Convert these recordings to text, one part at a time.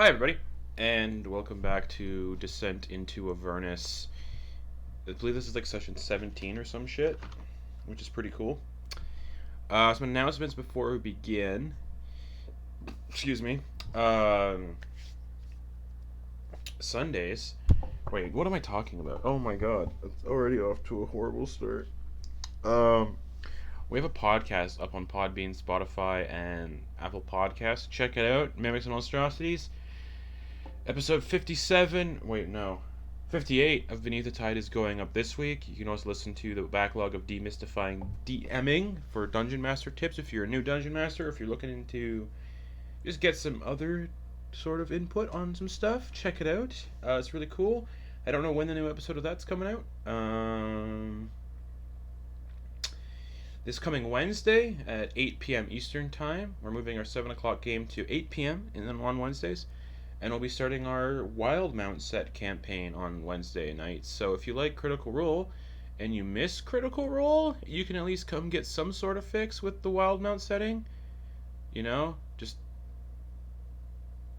Everybody, and welcome back to Descent into Avernus. I believe this is like session 17 or some shit, which is pretty cool. Some announcements before we begin. Excuse me. Sundays. Wait, what am I talking about? Oh my god, it's already off to a horrible start. We have a podcast up on Podbean, Spotify, and Apple Podcasts. Check it out. Mimics and Monstrosities. Episode 57. Wait, no. 58 of Beneath the Tide is going up this week. You can also listen to the backlog of Demystifying DMing for Dungeon Master tips if you're a new Dungeon Master, if you're looking into just get some other sort of input on some stuff. Check it out. It's really cool. I don't know when the new episode of that's coming out. This coming Wednesday at 8 p.m. Eastern Time. We're moving our 7 o'clock game to 8 p.m. and then on Wednesdays. And we'll be starting our Wildmount set campaign on Wednesday nights. So if you like Critical Role and you miss Critical Role, you can at least come get some sort of fix with the Wildmount setting. You know, just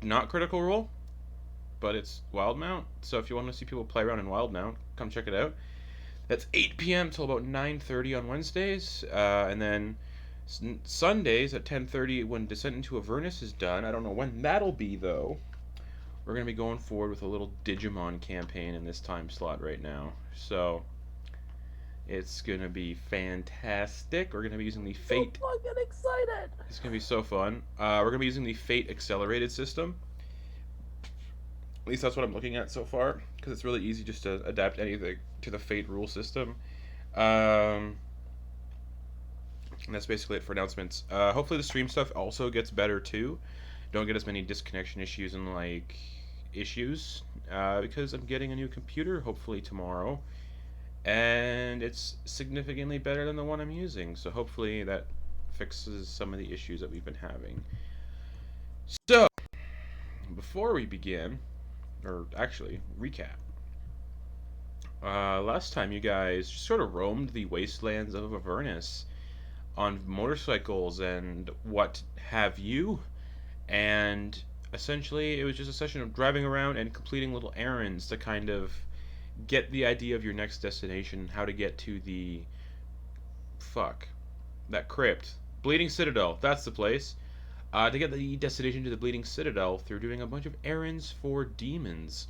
not Critical Role, but it's Wildmount. So if you want to see people play around in Wildmount, come check it out. That's 8 p.m. till about 9:30 on Wednesdays, and then Sundays at 10:30 when Descent into Avernus is done. I don't know when that'll be though. We're going to be going forward with a little Digimon campaign in this time slot right now. So, it's going to be fantastic. We're going to be using the Fate... I'm fucking excited! It's going to be so fun. We're going to be using the Fate Accelerated system. At least that's what I'm looking at so far. Because it's really easy just to adapt anything to the Fate rule system. And that's basically it for announcements. Hopefully the stream stuff also gets better too. Don't get as many disconnection issues and issues because I'm getting a new computer hopefully tomorrow, and it's significantly better than the one I'm using, so hopefully that fixes some of the issues that we've been having. So before we begin, or actually recap, last time you guys just sort of roamed the wastelands of Avernus on motorcycles and what have you. And essentially, it was just a session of driving around and completing little errands to kind of get the idea of your next destination, how to get to the... that crypt. Bleeding Citadel, that's the place. To get the destination to the Bleeding Citadel through doing a bunch of errands for demons.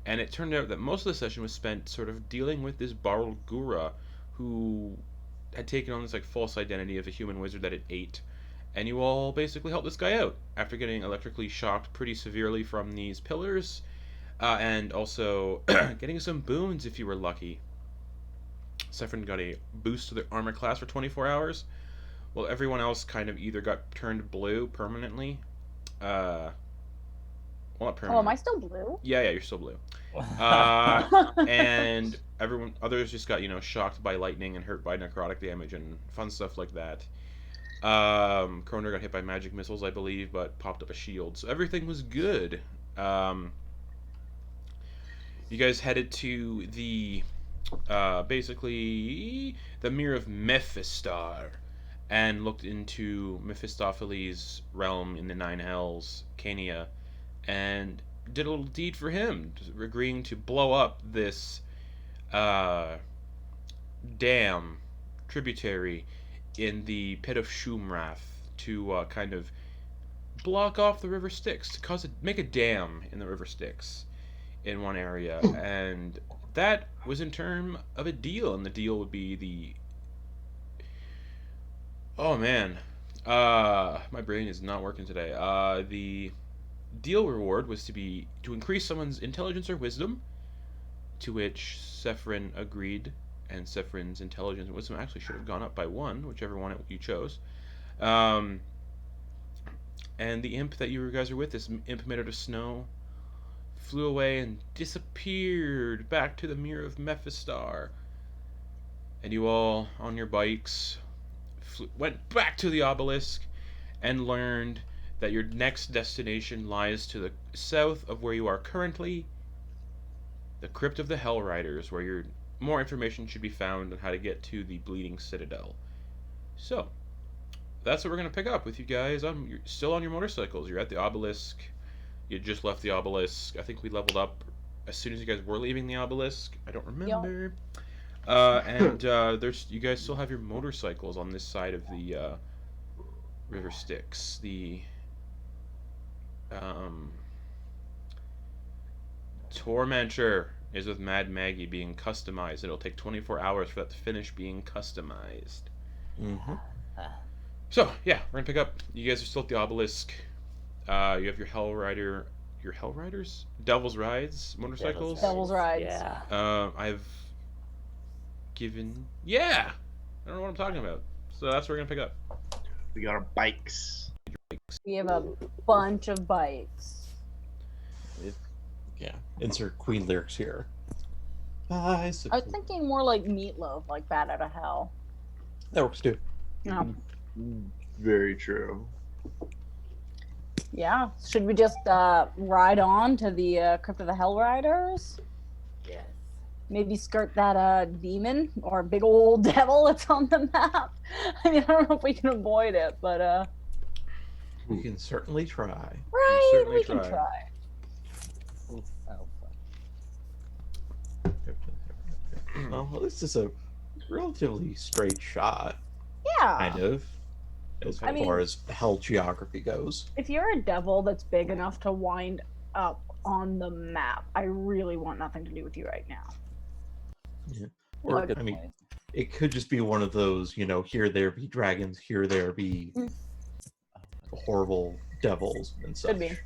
And it turned out that most of the session was spent sort of dealing with this Barlgura, who had taken on this false identity of a human wizard that it ate. And you all basically helped this guy out after getting electrically shocked pretty severely from these pillars, and also getting some boons if you were lucky. Sephron got a boost to their armor class for 24 hours, while everyone else kind of either got turned blue permanently. Well, not permanently. Oh, am I still blue? Yeah, you're still blue. And others just got, shocked by lightning and hurt by necrotic damage and fun stuff like that. Kroner got hit by magic missiles, I believe, but popped up a shield. So everything was good. You guys headed to the, basically, the Mirror of Mephistar, and looked into Mephistopheles' realm in the Nine Hells, Cania, and did a little deed for him, agreeing to blow up this, dam tributary in the pit of Shumrath to kind of block off the river Styx, to make a dam in the river Styx in one area, and that was in terms of a deal, and the deal would be the... Oh man, my brain is not working today. The deal reward was to increase someone's intelligence or wisdom, to which Sephron agreed. And Sephron's intelligence and wisdom actually should have gone up by 1, whichever one you chose. And the imp that you guys were with, this imp made out of snow, flew away and disappeared back to the Mirror of Mephistar. And you all, on your bikes, went back to the obelisk and learned that your next destination lies to the south of where you are currently, the Crypt of the Hellriders, where more information should be found on how to get to the Bleeding Citadel. So, that's what we're going to pick up with you guys. You're still on your motorcycles. You're at the obelisk. You just left the obelisk. I think we leveled up as soon as you guys were leaving the obelisk. I don't remember. There's you guys still have your motorcycles on this side of the River Styx. The um, Tormentor is with Mad Maggie being customized. It'll take 24 hours for that to finish being customized. Mm-hmm. So, yeah, we're gonna pick up. You guys are still at the obelisk. You have your Hellriders? Devil's Rides motorcycles? Devil's Rides. Yeah. I've given. Yeah! I don't know what I'm talking about. So that's what we're gonna pick up. We got our bikes. We have a bunch of bikes. Yeah. Insert Queen lyrics here. I was thinking more like Meatloaf, like Bat Out of Hell. That works too. No. Very true. Yeah. Should we just ride on to the Crypt of the Hellriders? Yes. Maybe skirt that demon or big old devil that's on the map. I mean, I don't know if we can avoid it, but We can certainly try. right, certainly we can try. try. Oh, Well, this is a relatively straight shot, Yeah. kind of, as I mean- far as hell geography goes. If you're a devil that's big enough to wind up on the map, I really want nothing to do with you right now. Or, Okay. I mean, it could just be one of those, here there be dragons, here there be horrible devils and such. Could be.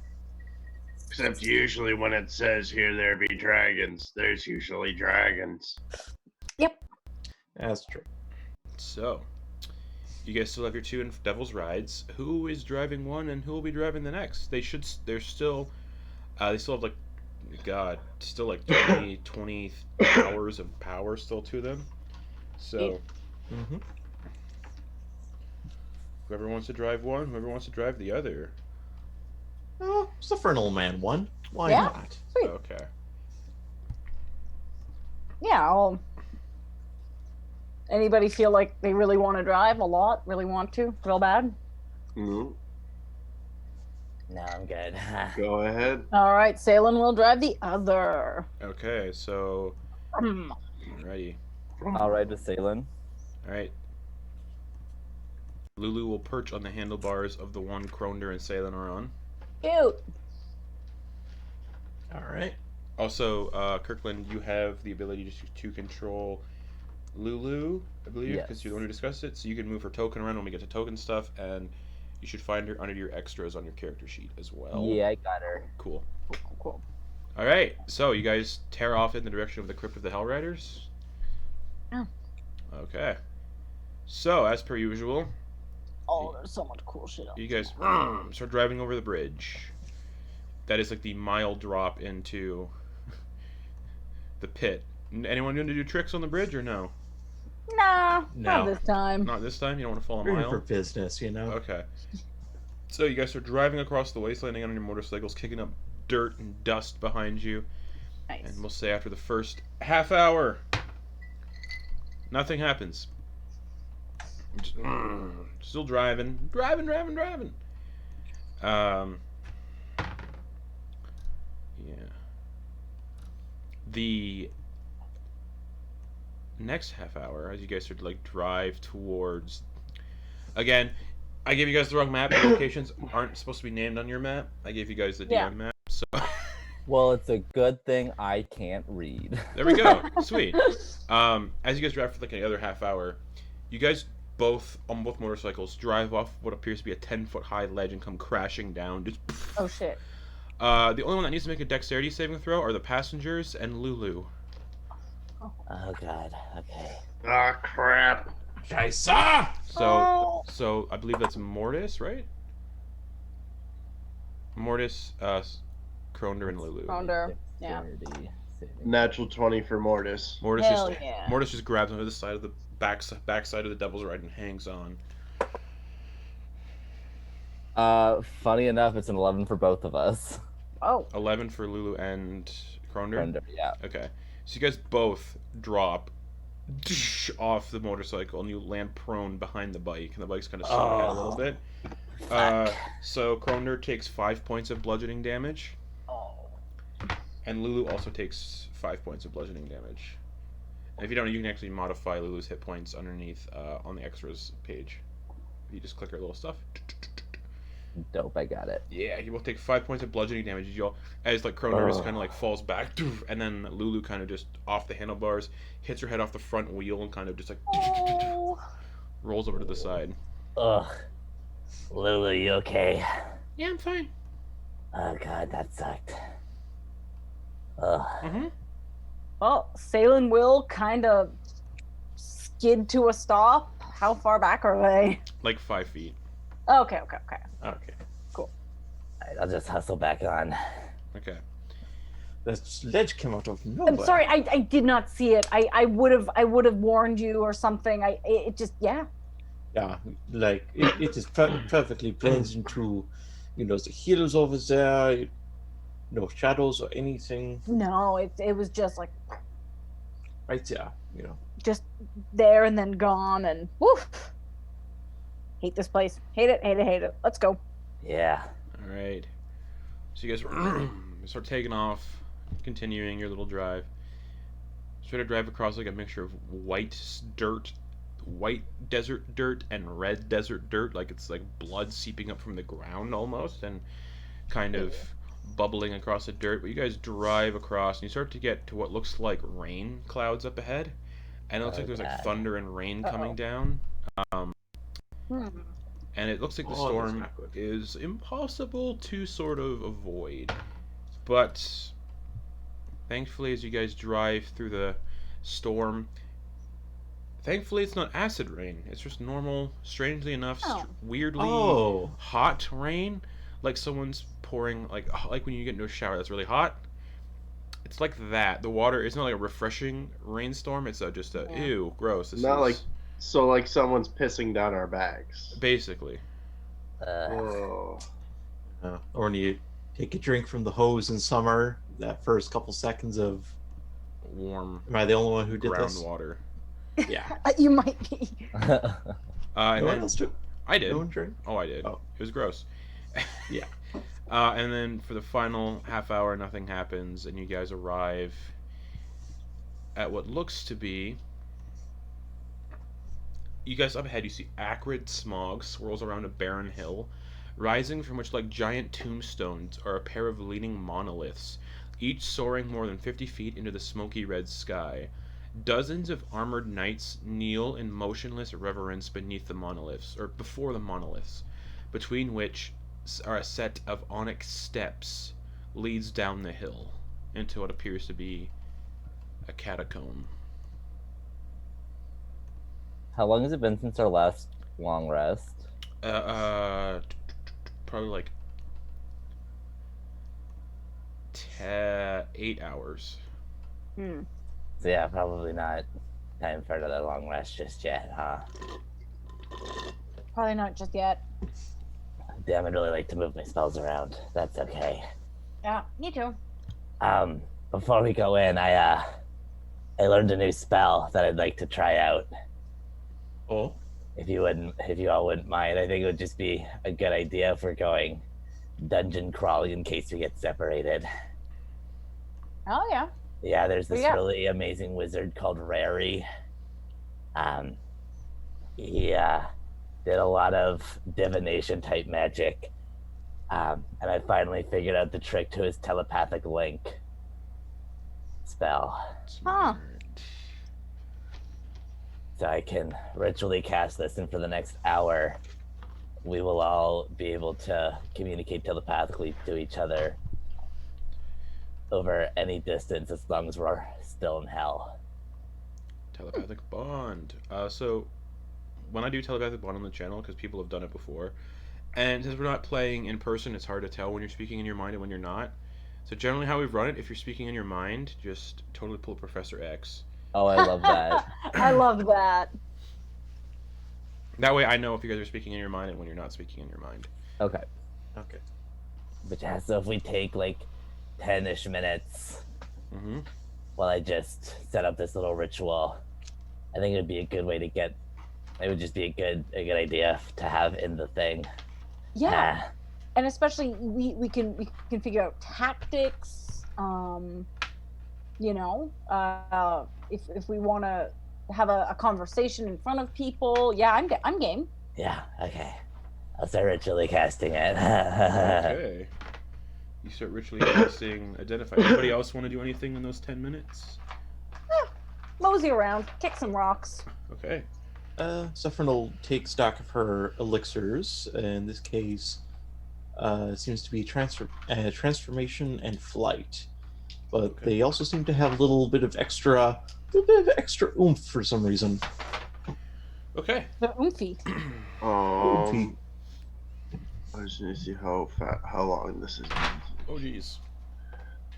Except usually when it says here there be dragons, there's usually dragons. That's true. So, you guys still have your two Devil's Rides. Who is driving one and who will be driving the next? They still have like, God, still like 20 hours of power still to them. So, Mm-hmm. whoever wants to drive one, whoever wants to drive the other. Oh, it's the Fernal Man one. Why Yeah. not? Sweet. Okay. Yeah. Anybody feel like they really want to drive a lot? Really want to? Real bad? Mm, no, I'm good. go ahead. All right, Salem will drive the other. Okay, so, ready. All right, with Salem. Alright. Lulu will perch on the handlebars of the one Kronder and Salen are on. Cute. All right. Also, Kirkland, you have the ability to control Lulu, I believe, because Yes. you're the one who discussed it. So you can move her token around when we get to token stuff, and you should find her under your extras on your character sheet as well. Yeah, I got her. Cool. Cool. Alright, so you guys tear off in the direction of the Crypt of the Hellriders? Yeah. Okay. So, as per usual, Oh, there's so much cool shit. you guys start driving over the bridge. That is like the mile drop into the pit. Anyone going to do tricks on the bridge or no? Nah, not No. this time. Not this time? You don't want to fall a We're here mile? for business, Okay. So you guys are driving across the wasteland on your motorcycles, kicking up dirt and dust behind you. Nice. And we'll say after the first half hour, nothing happens. Just, still driving. Yeah. The next half hour, as you guys start to like drive towards, again, I gave you guys the wrong map. The locations aren't supposed to be named on your map. I gave you guys the DM Yeah. map, so Well, it's a good thing I can't read. there we go. Sweet. As you guys drive for like another half hour, you guys on both motorcycles drive off what appears to be a 10-foot high ledge and come crashing down. Just Oh shit. the only one that needs to make a dexterity saving throw are the passengers and Lulu. Oh god. Okay. Ah, crap. Scheiße! So I believe that's Mortis, right? Mortis, Kronder, and Lulu. Founder. Yeah. Dexterity saving. Natural 20 for Mortis. Mortis Hell just yeah. Mortis just grabs onto the side of the backside of the Devil's Ride and hangs on. Funny enough, it's an 11 for both of us. Oh. 11 for Lulu and Kronder. Render, yeah. Okay, so you guys both drop off the motorcycle and you land prone behind the bike, and the bike's kind of slowing ahead a little bit. So Kroner takes 5 points of bludgeoning damage, Oh. and Lulu also takes 5 points of bludgeoning damage. And if you don't, you can actually modify Lulu's hit points underneath on the extras page. You just click her little stuff. Dope, I got it. Yeah, you both take 5 points of bludgeoning damage as like Kroner just kind of like falls back, and then Lulu kind of just off the handlebars hits her head off the front wheel and kind of just like Oh. rolls over to the side. Ugh. Lulu, you okay? Yeah, I'm fine. Oh god, that sucked. Ugh. Mm-hmm. Well, Salem will kind of skid to a stop. How far back are they? Like 5 feet. Okay. Okay. Alright, I'll just hustle back on. Okay. That ledge came out of nowhere. I'm sorry, I did not see it. I would have warned you or something. It just Yeah, like it is perfectly blends into, the hills over there. No shadows or anything no, it was just like right there. just there and then gone and woof. Hate this place. Hate it. Let's go. Yeah. All right. So you guys start taking off, continuing your little drive. Try to drive across like a mixture of white desert dirt, and red desert dirt, like it's like blood seeping up from the ground almost, and kind of bubbling across the dirt. But you guys drive across, and you start to get to what looks like rain clouds up ahead, and it looks like there's like God. thunder and rain coming down. And it looks like the Oh, that's storm not good. is impossible to sort of avoid. But thankfully, as you guys drive through the storm, thankfully it's not acid rain. It's just normal, strangely enough, weirdly hot rain. Like someone's pouring, like when you get into a shower that's really hot. It's like that. The water is not like a refreshing rainstorm. It's just a, ew, gross. This Not is like someone's pissing down our bags. basically. Oh. Or when you take a drink from the hose in summer, that first couple seconds of Warm am I the only one who did this? groundwater. Yeah. You might be. And No one then else did. I did. No one drank. Oh, I did. Oh. It was gross. Yeah. And then for the final half hour, nothing happens, and you guys arrive at what looks to be. You guys up ahead, you see acrid smog swirls around a barren hill, rising from which, like giant tombstones, are a pair of leaning monoliths, each soaring more than 50 feet into the smoky red sky. Dozens of armored knights kneel in motionless reverence beneath the monoliths, or before the monoliths, between which are a set of onyx steps leads down the hill into what appears to be a catacomb. How long has it been since our last long rest? Probably like 8 hours. Hmm. So yeah, probably not time for another long rest just yet, huh? Probably not just yet. Damn, I'd really like to move my spells around. That's okay. Yeah, me too. Before we go in, I learned a new spell that I'd like to try out. Oh. If you all wouldn't mind, I think it would just be a good idea if we're going dungeon crawling in case we get separated. Oh yeah. Yeah, there's this Yeah. really amazing wizard called Rary. He did a lot of divination type magic. And I finally figured out the trick to his telepathic link spell. Huh. So I can ritually cast this, and for the next hour, we will all be able to communicate telepathically to each other over any distance as long as we're still in hell. Telepathic bond. So when I do telepathic bond on the channel, because people have done it before, and since we're not playing in person, it's hard to tell when you're speaking in your mind and when you're not. So generally how we've run it, if you're speaking in your mind, just totally pull Professor X. Oh, I love that. I love that. That way I know if you guys are speaking in your mind and when you're not speaking in your mind. Okay. Okay. But yeah, so if we take like 10-ish minutes Mm-hmm. while I just set up this little ritual, I think it would just be a good idea to have in the thing. Yeah, Ah, and especially we can figure out tactics. If we want to have a conversation in front of people, yeah, I'm game. yeah, okay. I'll start ritually casting it. Okay. You start ritually casting Identify. Anybody else want to do anything in those 10 minutes? Mosey around, kick some rocks. Okay. Saffron will take stock of her elixirs. In this case, it seems to be transformation and flight. But Okay. they also seem to have a little bit of extra oomph for some reason. Okay. The oomphy. I just need to see how long this is. Oh, geez.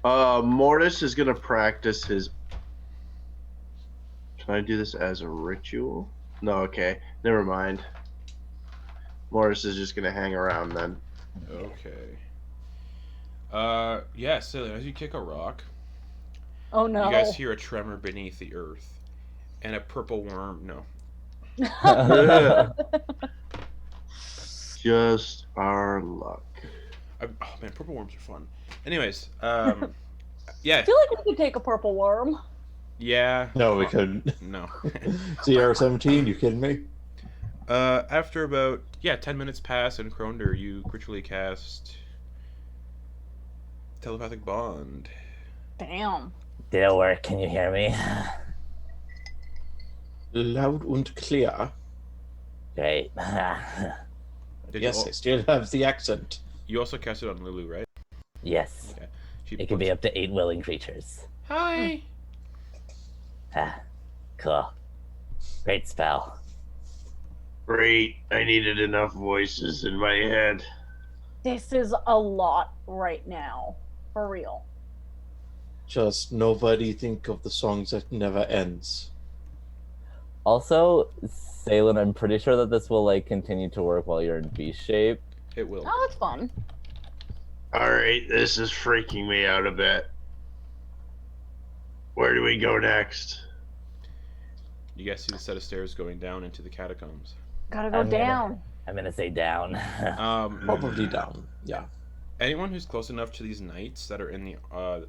Mortis is gonna practice his. Can I do this as a ritual? No, okay. Never mind. Mortis is just gonna hang around then. Okay. Yeah, so as you kick a rock, Oh no. you guys hear a tremor beneath the earth. And a purple worm. No. Just our luck. Oh, man, purple worms are fun. Anyways, yeah. I feel like we could take a purple worm. Yeah. No, we couldn't. No. CR17, you kidding me? After about 10 minutes pass in Kronder, you ritually cast telepathic bond. Damn. Did it work? Can you hear me? Loud und clear. Great. Did Yes, you, I still have the accent. you also cast it on Lulu, right? Yes. Okay. She It can be puts- up to 8 willing creatures. Hi. Ah, cool. Great spell. Great. I needed enough voices in my head. This is a lot right now. For real. Just nobody think of the songs that never ends. Also, Salen, I'm pretty sure that this will like continue to work while you're in beast shape. It will. Oh, that's fun. Alright, this is freaking me out a bit. Where do we go next? You guys see the set of stairs going down into the catacombs. Gotta go I'm gonna- down. I'm gonna say down. Probably down. Yeah. Anyone who's close enough to these knights that are in the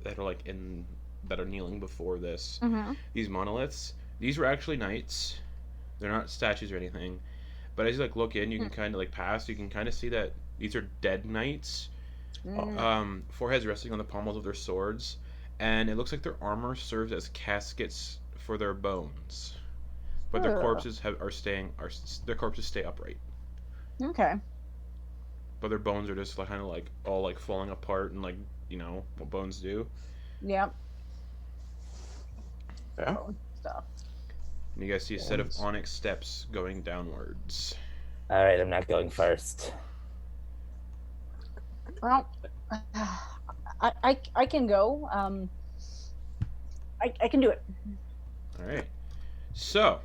that are kneeling before this, Mm-hmm. these monoliths, these were actually knights. They're not statues or anything. But as you look in, you can kind of pass. You can kind of see that these are dead knights. Mm. Foreheads resting on the pommels of their swords, and it looks like their armor serves as caskets for their bones. But their Ugh. corpses their corpses stay upright. Okay. But their bones are just kind of all falling apart and what bones do. Yep. Yeah. Stuff. And you guys see a set of Bones. onyx steps going downwards. All right, I'm not going first. Well, I can go. I can do it. All right. So,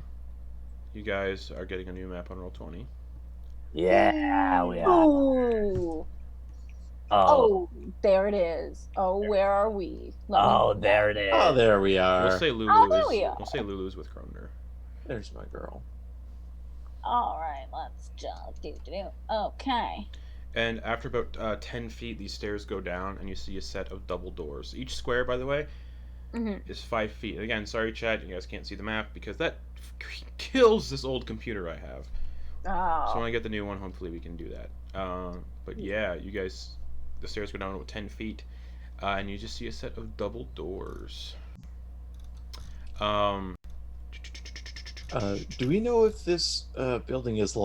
you guys are getting a new map on Roll20. Yeah, we are. Ooh. Oh, Oh, there it is. Oh, where are we? Let me- oh, there it is. Oh, there we are. We'll say Lulu Oh, there is. we are. We'll say Lulu's with Kroner. There's my girl. All right, let's just do. Okay. And after about 10 feet, these stairs go down, and you see a set of double doors. Each square, by the way, Mm-hmm. is 5 feet. Again, sorry, chat, you guys can't see the map because that kills this old computer I have. Oh. So when I get the new one, hopefully we can do that. But yeah, you guys, the stairs go down about 10 feet, and you just see a set of double doors. Do we know if this building is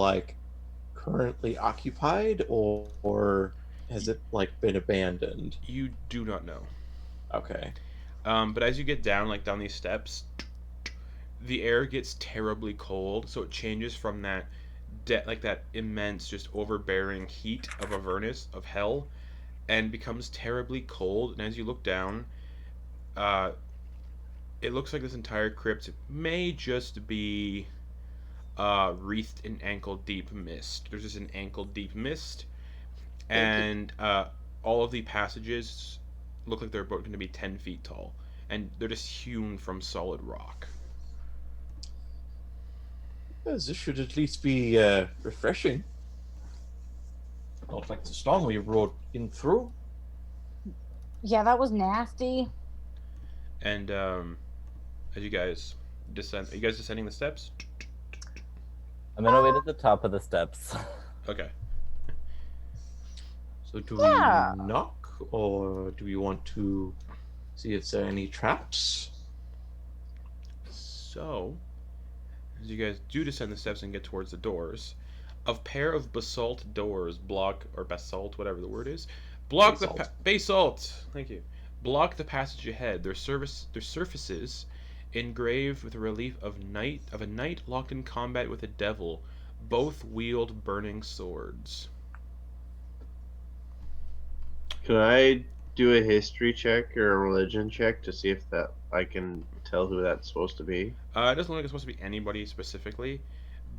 currently occupied or has it been abandoned? You do not know. Okay. But as you get down, down these steps, the air gets terribly cold, so it changes from that that immense, just overbearing heat of Avernus, of hell, and becomes terribly cold. And as you look down, it looks like this entire crypt may just be wreathed in ankle-deep mist. There's just an ankle-deep mist, and all of the passages look like they're about going to be 10 feet tall, and they're just hewn from solid rock. Yes, this should at least be refreshing. Not like the storm we rode in through. Yeah, that was nasty. And as you guys descend, are you guys descending the steps? I'm gonna wait at the top of the steps. Okay. So do Yeah. we knock, or do we want to see if there are any traps? So, as you guys do descend the steps and get towards the doors, a pair of basalt doors block, or basalt, whatever the word is, block Basalt. the basalt. Thank you. Block the passage ahead. Their surfaces engraved with a relief of a knight locked in combat with a devil. Both wield burning swords. Can I do a history check or a religion check to see if that I can tell who that's supposed to be? It doesn't look like it's supposed to be anybody specifically,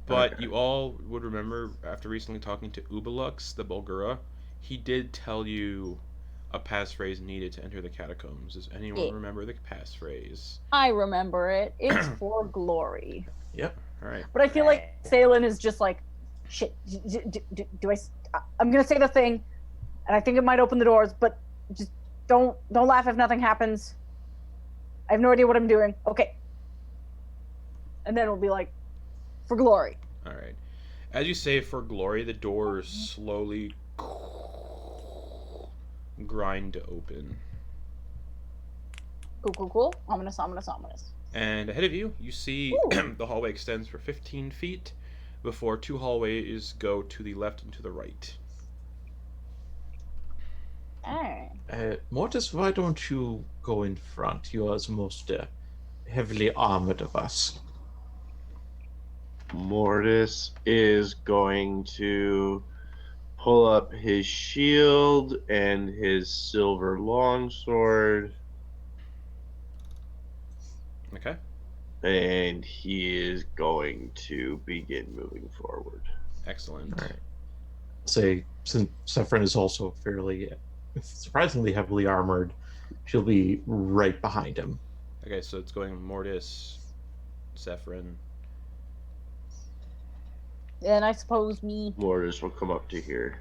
but Okay. you all would remember after recently talking to Ubalux, the Barlgura, he did tell you a passphrase needed to enter the catacombs. Does anyone Yeah. remember the passphrase? I remember it. It's for glory. Yep. All right. But I feel like Salen is just like, shit. I'm gonna say the thing, and I think it might open the doors, but just don't laugh if nothing happens. I have no idea what I'm doing. Okay. And then it'll be like, for glory. All right. As you say for glory, the doors slowly grind to open. Cool. Ominous. And ahead of you, you see Ooh. the hallway extends for 15 feet before two hallways go to the left and to the right. Alright. Mortis, why don't you go in front? You are the most heavily armored of us. Mortis is going to pull up his shield and his silver longsword, Okay. and he is going to begin moving forward. Excellent. All right. Say, since Saffron is also fairly, surprisingly heavily armored, she'll be right behind him. Okay, so it's going Mortis, Sephron. And I suppose me. Mortis will come up to here.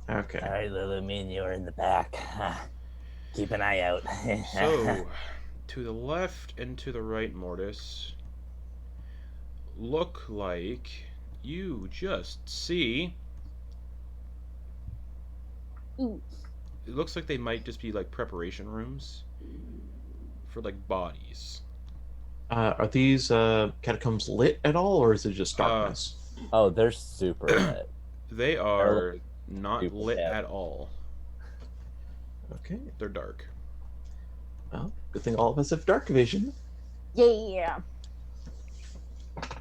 Okay. Okay. All right, Lulu, me and you are in the back. Keep an eye out. So, to the left and to the right, Mortis, look like you just see. Ooh. It looks like they might just be like preparation rooms for like bodies. Are these catacombs lit at all, or is it just darkness? Oh, they're super lit. They are not Super lit lit. at all. Okay. They're dark. Well, good thing all of us have dark vision. Yeah.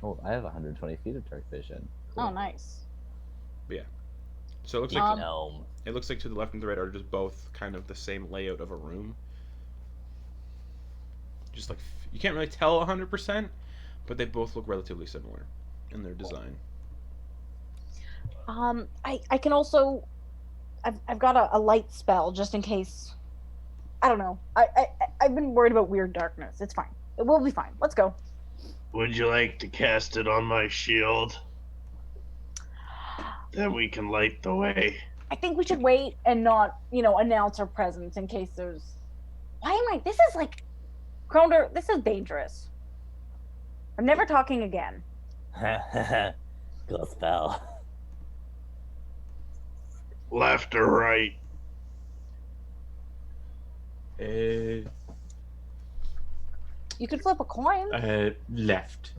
Oh, I have 120 feet of dark vision. Oh, nice. So it looks Like like gnome. it looks like to the left and the right are just both kind of the same layout of a room. Just like you can't really tell 100%, but they both look relatively similar in their design. I can also, I've got a light spell just in case. I don't know. I've been worried about weird darkness. It's fine. It will be fine. Let's go. Would you like to cast it on my shield? Then we can light the way. I think we should wait and not, announce our presence in case there's. Why am I? This is like, Cronder. This is dangerous. I'm never talking again. Cool spell. Left or right? You could flip a coin. Left.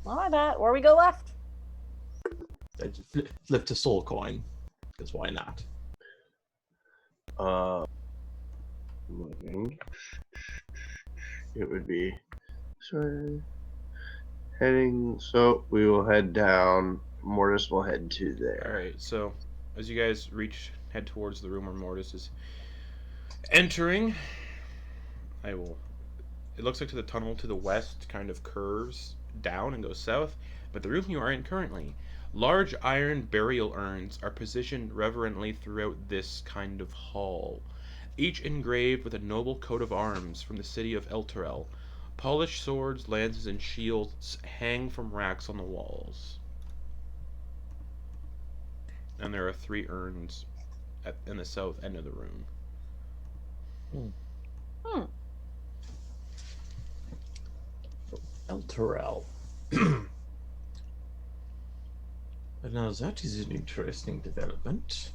Why that? Where we go left? Flip to soul coin, because why not? Looking. It would be sorry. Heading. So we will head down. Mortis will head to there. Alright, so as you guys head towards the room where Mortis is entering, it looks like to the tunnel to the west kind of curves down and goes south, but the room you are in currently, large iron burial urns are positioned reverently throughout this kind of hall, each engraved with a noble coat of arms from the city of Elturel. Polished swords, lances, and shields hang from racks on the walls. And there are 3 urns in the south end of the room. El Terrell. Now that is an interesting development.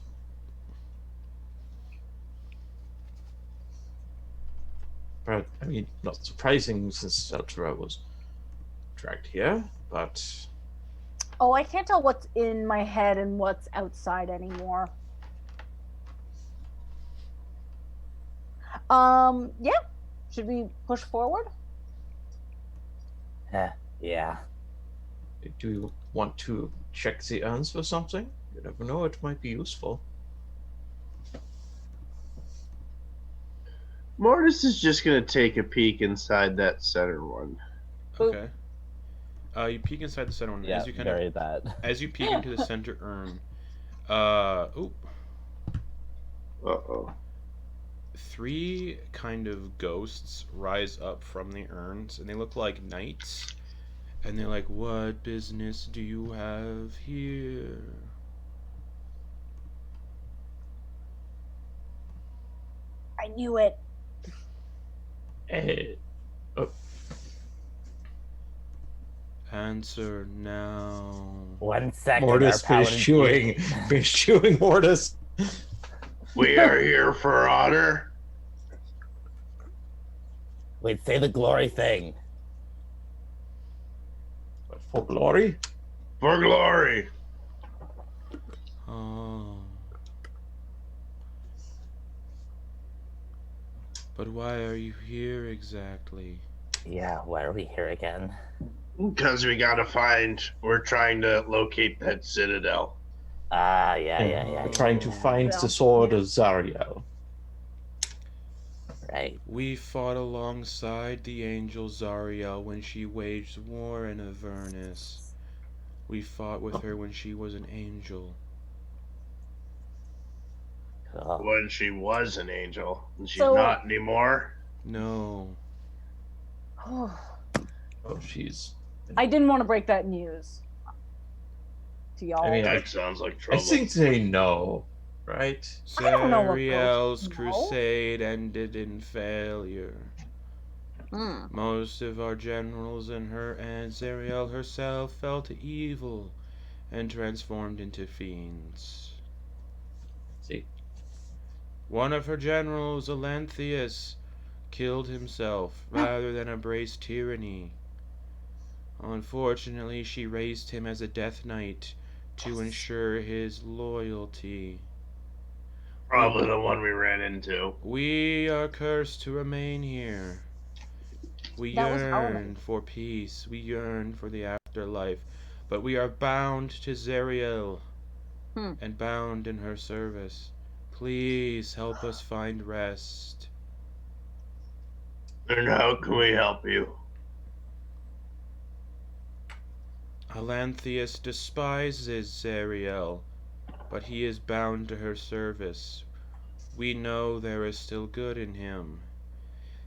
But, I mean, not surprising since El Terrell was dragged here, but... Oh, I can't tell what's in my head and what's outside anymore. Yeah. Should we push forward? Yeah. Do you want to check the urns for something? You never know, it might be useful. Mortis is just gonna take a peek inside that center one. Okay. You peek inside the center one. Yeah, As you bury that. As you peek into the center urn, Uh-oh. 3 kind of ghosts rise up from the urns, and they look like knights. And they're like, "What business do you have here?" I knew it. Answer now. 1 second. Mortis, our finish chewing. Finish chewing, Mortis. We are here for honor. Wait, say the glory thing. For glory? For glory. Oh. But why are you here exactly? Yeah, why are we here again? Because we're trying to locate that citadel. Yeah. We're trying to find Yeah. the sword of Zariel. Right. We fought alongside the angel Zariel when she waged war in Avernus. We fought with her when she was an angel. Cool. When she was an angel. And she's So- not anymore. No. Oh, she's... I didn't want to break that news to y'all. I mean, That sounds like I trouble. think they know, right? I don't know what Zariel's ghosts know. crusade ended in failure. Hmm. Most of our generals and Zariel herself fell to evil and transformed into fiends. See, One of her generals, Alanthius, killed himself rather than embrace tyranny. Unfortunately, she raised him as a death knight to ensure his loyalty. Probably the one we ran into. We are cursed to remain here. We That was yearn for peace. We yearn for the afterlife. But we are bound to Zariel and bound in her service. Please help us find rest. And how can we help you? Alanthius despises Zariel, but he is bound to her service. We know there is still good in him.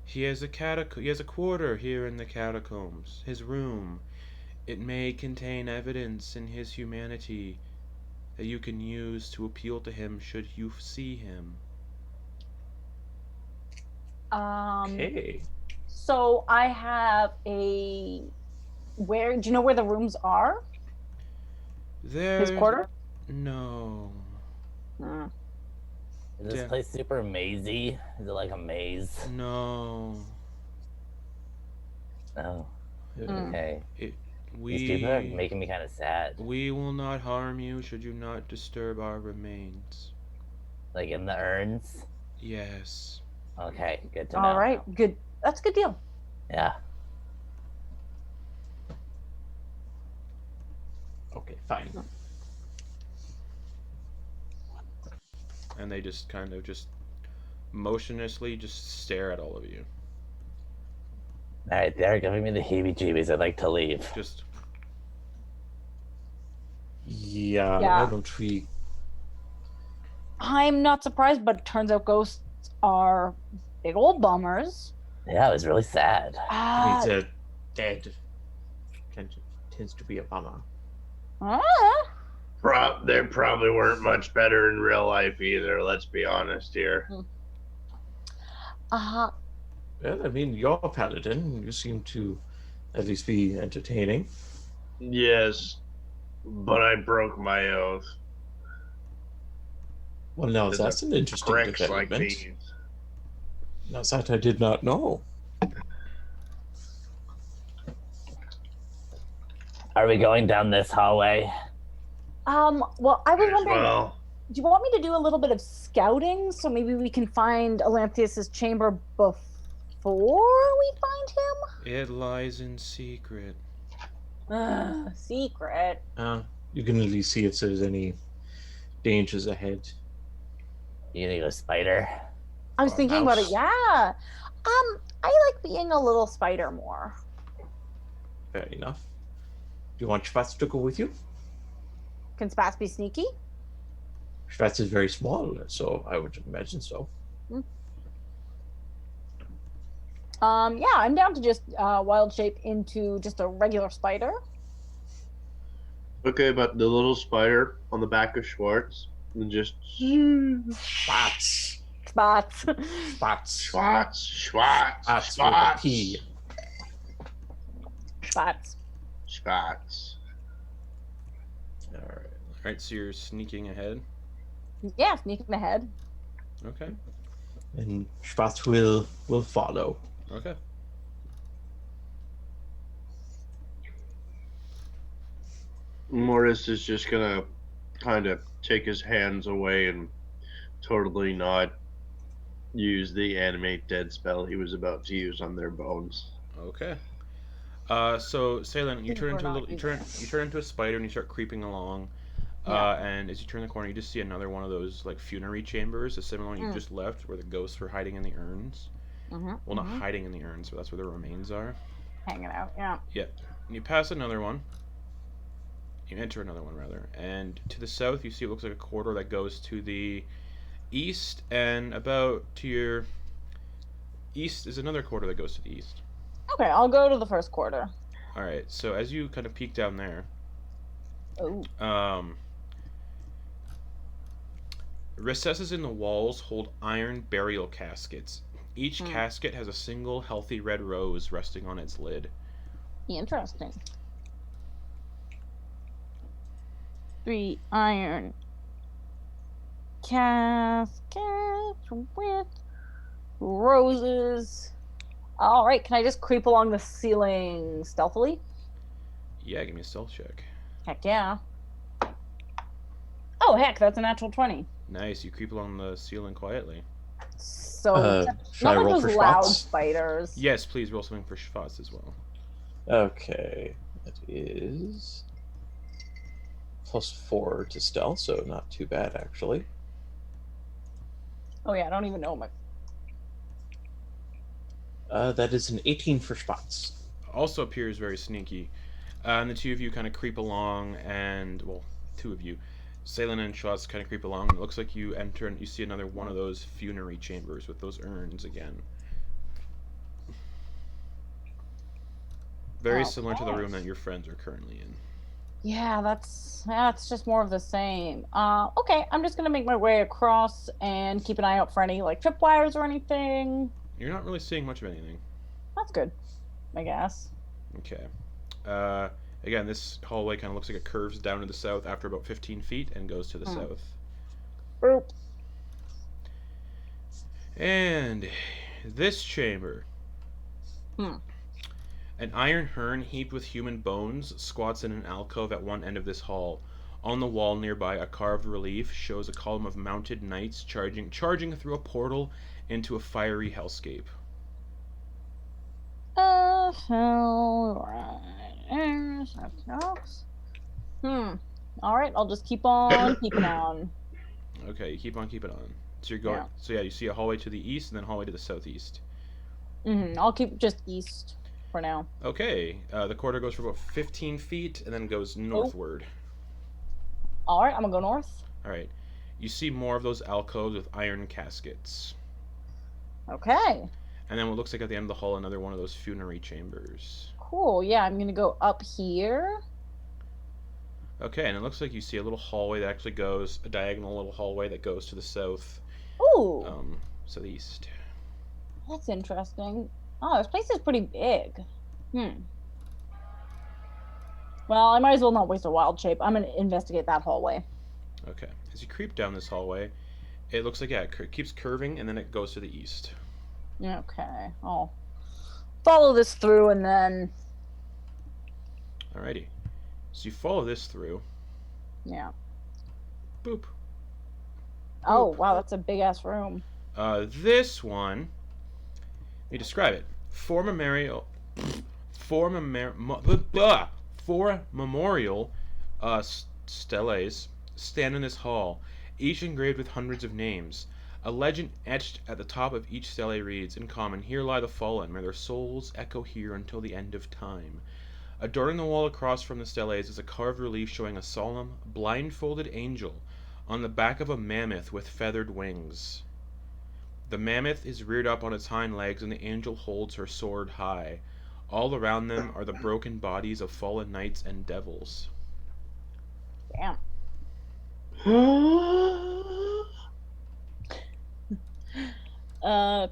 He has a quarter here in the catacombs, his room. It may contain evidence in his humanity that you can use to appeal to him should you see him. okay. So I have a. Where do you know where the rooms are? There's His quarter. No. Hmm. Is this Yeah. place super mazy? Is it like a maze? No. No. Mm. Okay. We These people are making me kind of sad. we will not harm you should you not disturb our remains. Like in the urns? Yes. Okay, good to know. All right, good. That's a good deal. Yeah. Okay, fine. And they just kind of just motionlessly just stare at all of you. Alright, they're giving me the heebie-jeebies. I'd like to leave. Just Yeah, Yeah. why don't we... I'm not surprised, but it turns out ghosts are big old bummers. Yeah, it was really sad. I mean, they're dead. Tends to be a bummer. Ah, They probably weren't much better in real life either. Let's be honest here. Uh, Well, I mean, you're a paladin. You seem to at least be entertaining. Yes, but I broke my oath. Well, now Because that's of an interesting pricks like development. these. Now that I did not know. Are we going down this hallway? well, I was wondering, Well, do you want me to do a little bit of scouting so maybe we can find Elanthius's chamber before we find him? It lies in secret. Secret. You can at least see if there's any dangers ahead. You gonna go spider? I was Or thinking about it. mouse. Yeah. I like being a little spider more. Fair enough. Do you want Schwarz to go with you? Can Spats be sneaky? Schwarz is very small, so I would imagine so. Yeah, I'm down to just wild shape into just a regular spider. okay, but the little spider on the back of Schwartz and just Schwarz. Spots. Schwarz. Schwartz, Schwarz with a P. Spots. Schwartz. All right. All right, so you're sneaking ahead. Yeah, sneaking ahead. Okay. And Schwarz will follow. Okay. Morris is just gonna kind of take his hands away and totally not use the animate dead spell he was about to use on their bones. Okay. So Salen, you Think turn we're into a not little, using you turn into a spider and you start creeping along. Yeah. And as you turn the corner, you just see another one of those like funerary chambers, a similar one you just left, where the ghosts were hiding in the urns. Well, not hiding in the urns, but that's where the remains are. Hanging out. Yeah. And you pass another one. You enter another one rather, and to the south you see it looks like a corridor that goes to the east, and about to your east is another corridor that goes to the east. Okay, I'll go to the first quarter. All right. So as you kind of peek down there, Oh. recesses in the walls hold iron burial caskets. Each casket has a single healthy red rose resting on its lid. Interesting. 3 iron caskets with roses. All right, can I just creep along the ceiling stealthily? Yeah, give me a stealth check. Heck yeah. Oh, heck, that's a natural 20. Nice. You creep along the ceiling quietly. So, Should I not roll like for those loud Schwarz? spiders. Yes, please roll something for Schwarz as well. Okay. That is +4 to stealth, so not too bad actually. Oh, yeah, I don't even know my. That is an 18 for Schwarz. Also appears very sneaky. And the two of you kind of creep along, and well, two of you, Salen and Schwarz, kind of creep along. It looks like you enter and you see another one of those funerary chambers with those urns again. Very similar to the room that your friends are currently in. Yeah, that's just more of the same. Okay, I'm just gonna make my way across and keep an eye out for any like tripwires or anything. You're not really seeing much of anything. That's good, I guess. Okay. Again, this hallway kind of looks like it curves down to the south after about 15 feet and goes to the south. Boop. And this chamber. An iron urn heaped with human bones squats in an alcove at one end of this hall. On the wall nearby, a carved relief shows a column of mounted knights charging through a portal into a fiery hellscape. All right, I'll just keep on keeping on. Okay, you keep on keeping on. So you're going. Yeah. So yeah, you see a hallway to the east and then a hallway to the southeast. I'll keep just east for now. Okay, the corridor goes for about 15 feet and then goes northward. All right, I'm gonna go north. All right, you see more of those alcoves with iron caskets. Okay. And then what looks like at the end of the hall, another one of those funerary chambers. Cool. Yeah, I'm gonna go up here. Okay, and it looks like you see a little hallway that actually goes, a diagonal little hallway that goes to the south, Ooh, southeast. that's interesting. Oh, this place is pretty big. Well, I might as well not waste a wild shape. I'm gonna investigate that hallway. Okay, as you creep down this hallway, it looks like, yeah, it keeps curving and then it goes to the east. Okay, I'll follow this through and then, Alrighty. So you follow this through. yeah. Boop. Oh, wow, that's a big ass room. This one, let me describe it. Four memorial steles stand in this hall, each engraved with hundreds of names. A legend etched at the top of each stele reads, in common, "Here lie the fallen, may their souls echo here until the end of time." Adorning the wall across from the steles is a carved relief showing a solemn, blindfolded angel on the back of a mammoth with feathered wings. The mammoth is reared up on its hind legs, and the angel holds her sword high. All around them are the broken bodies of fallen knights and devils. Damn.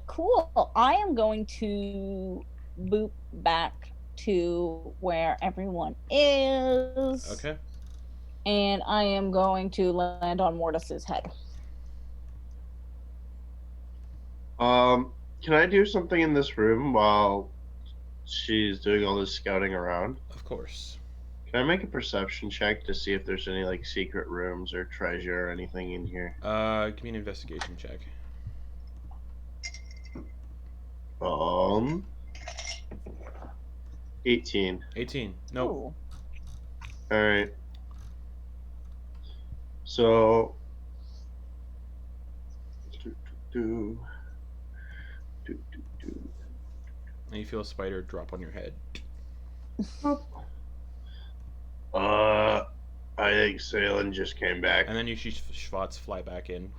Cool. I am going to boop back to where everyone is. Okay. And I am going to land on Mortis's head. Can I do something in this room while she's doing all this scouting around? Of course. Can I make a perception check to see if there's any like secret rooms or treasure or anything in here? Give me an investigation check. 18. 18. Nope. Ooh. All right. So, do. And you feel a spider drop on your head. I think Salen just came back. And then you see Schwartz fly back in.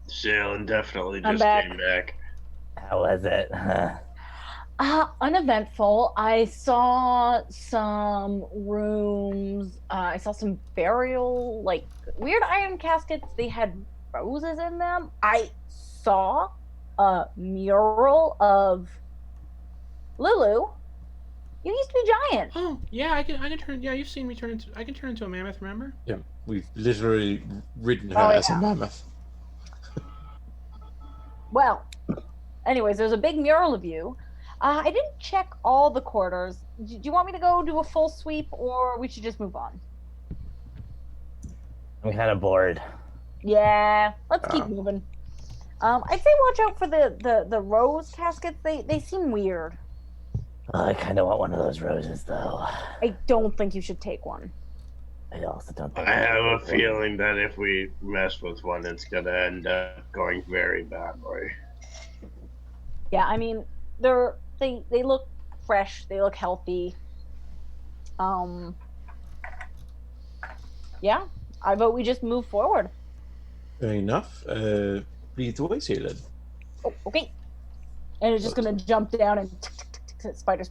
Salen definitely I'm just back. came back. How was it? Uneventful. I saw some rooms. I saw some burial, like weird iron caskets. They had roses in them. I saw a mural of Lulu. You used to be giant. Oh, yeah, I can turn. Yeah, you've seen me turn into. I can turn into a mammoth. Remember? Yeah, we've literally ridden her Oh, as yeah. a mammoth. Well, anyways, there's a big mural of you. I didn't check all the quarters. Do you want me to go do a full sweep, or we should just move on? I'm kind of bored. Yeah, let's keep moving. I'd say watch out for the rose caskets. They seem weird. I kind of want one of those roses, though. I don't think you should take one. I also don't think I have a feeling that if we mess with one, it's gonna end up going very badly. Yeah, I mean, they look fresh. They look healthy. Yeah, I vote we just move forward. Fair enough. Lead the way, Salen. Oh, okay. And it's just gonna jump down and spider.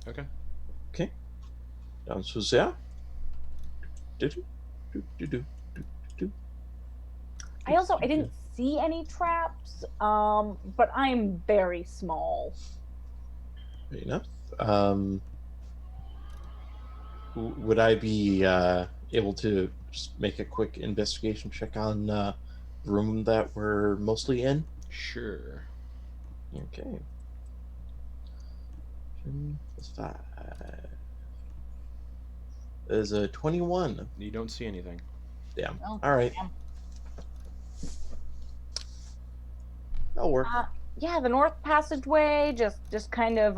Okay. Down so there. I didn't see any traps, but I'm very small. Fair enough. Would I be able to just make a quick investigation check on the room that we're mostly in? Sure. Okay. 10 plus 5. There's a 21. You don't see anything. Damn. Oh, All right. damn. That'll work. Yeah, the north passageway just kind of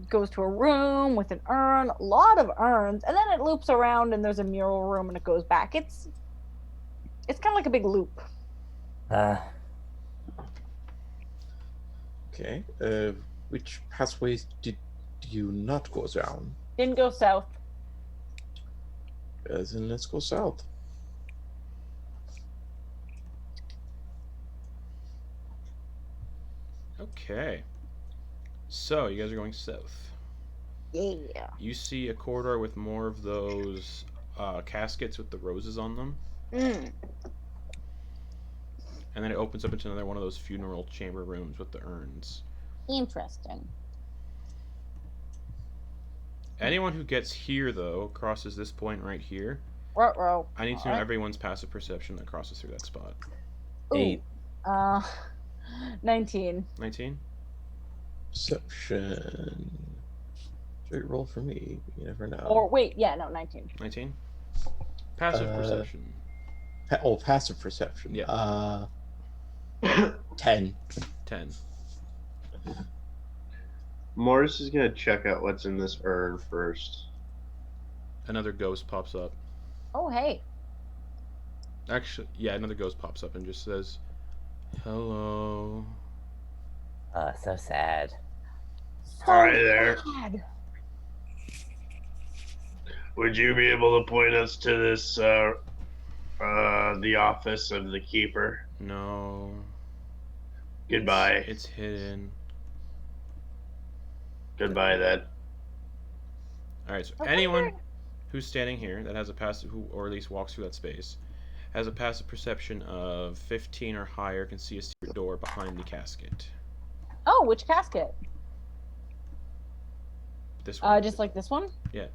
goes to a room with an urn, a lot of urns, and then it loops around and there's a mural room and it goes back. It's kind of like a big loop. Okay. Which pathways did you not go down? Didn't go south. Then let's go south. Okay. So, you guys are going south. Yeah. You see a corridor with more of those caskets with the roses on them. Mm. And then it opens up into another one of those funeral chamber rooms with the urns. Interesting. Anyone who gets here, though, crosses this point right here. Ruh-roh. I need to know everyone's passive perception that crosses through that spot. Ooh. 8. 19. 19? Perception. Straight roll for me. You never know. Or wait, yeah, no, 19. 19? Passive perception. Passive perception. Yeah. 10. 10. Mortis is gonna check out what's in this urn first. Another ghost pops up. Oh, hey. Actually, yeah, another ghost pops up and just says, "Hello." So sad. Hi there. Sad. Would you be able to point us to this, the office of the keeper? No. Goodbye. It's hidden. Goodbye, then. Alright, so I anyone wonder- who's standing here that has a passive, or at least walks through that space, has a passive perception of 15 or higher, can see a secret door behind the casket. Oh, which casket? This one. Just like this one? Yeah.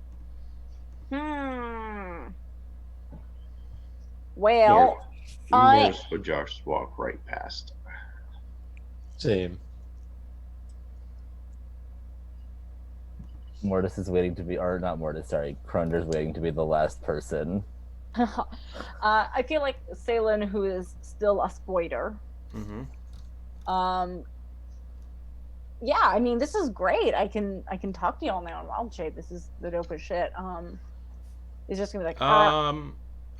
Well, I- Mortis would just walk right past. Same. Mortis is waiting to be, or not Mortis, sorry, Krunder's waiting to be the last person. I feel like Salen, who is still a spoiler. Mm-hmm. Yeah, I mean, this is great. I can talk to you all my own wild shape. This is the dopest shit. It's just gonna be like,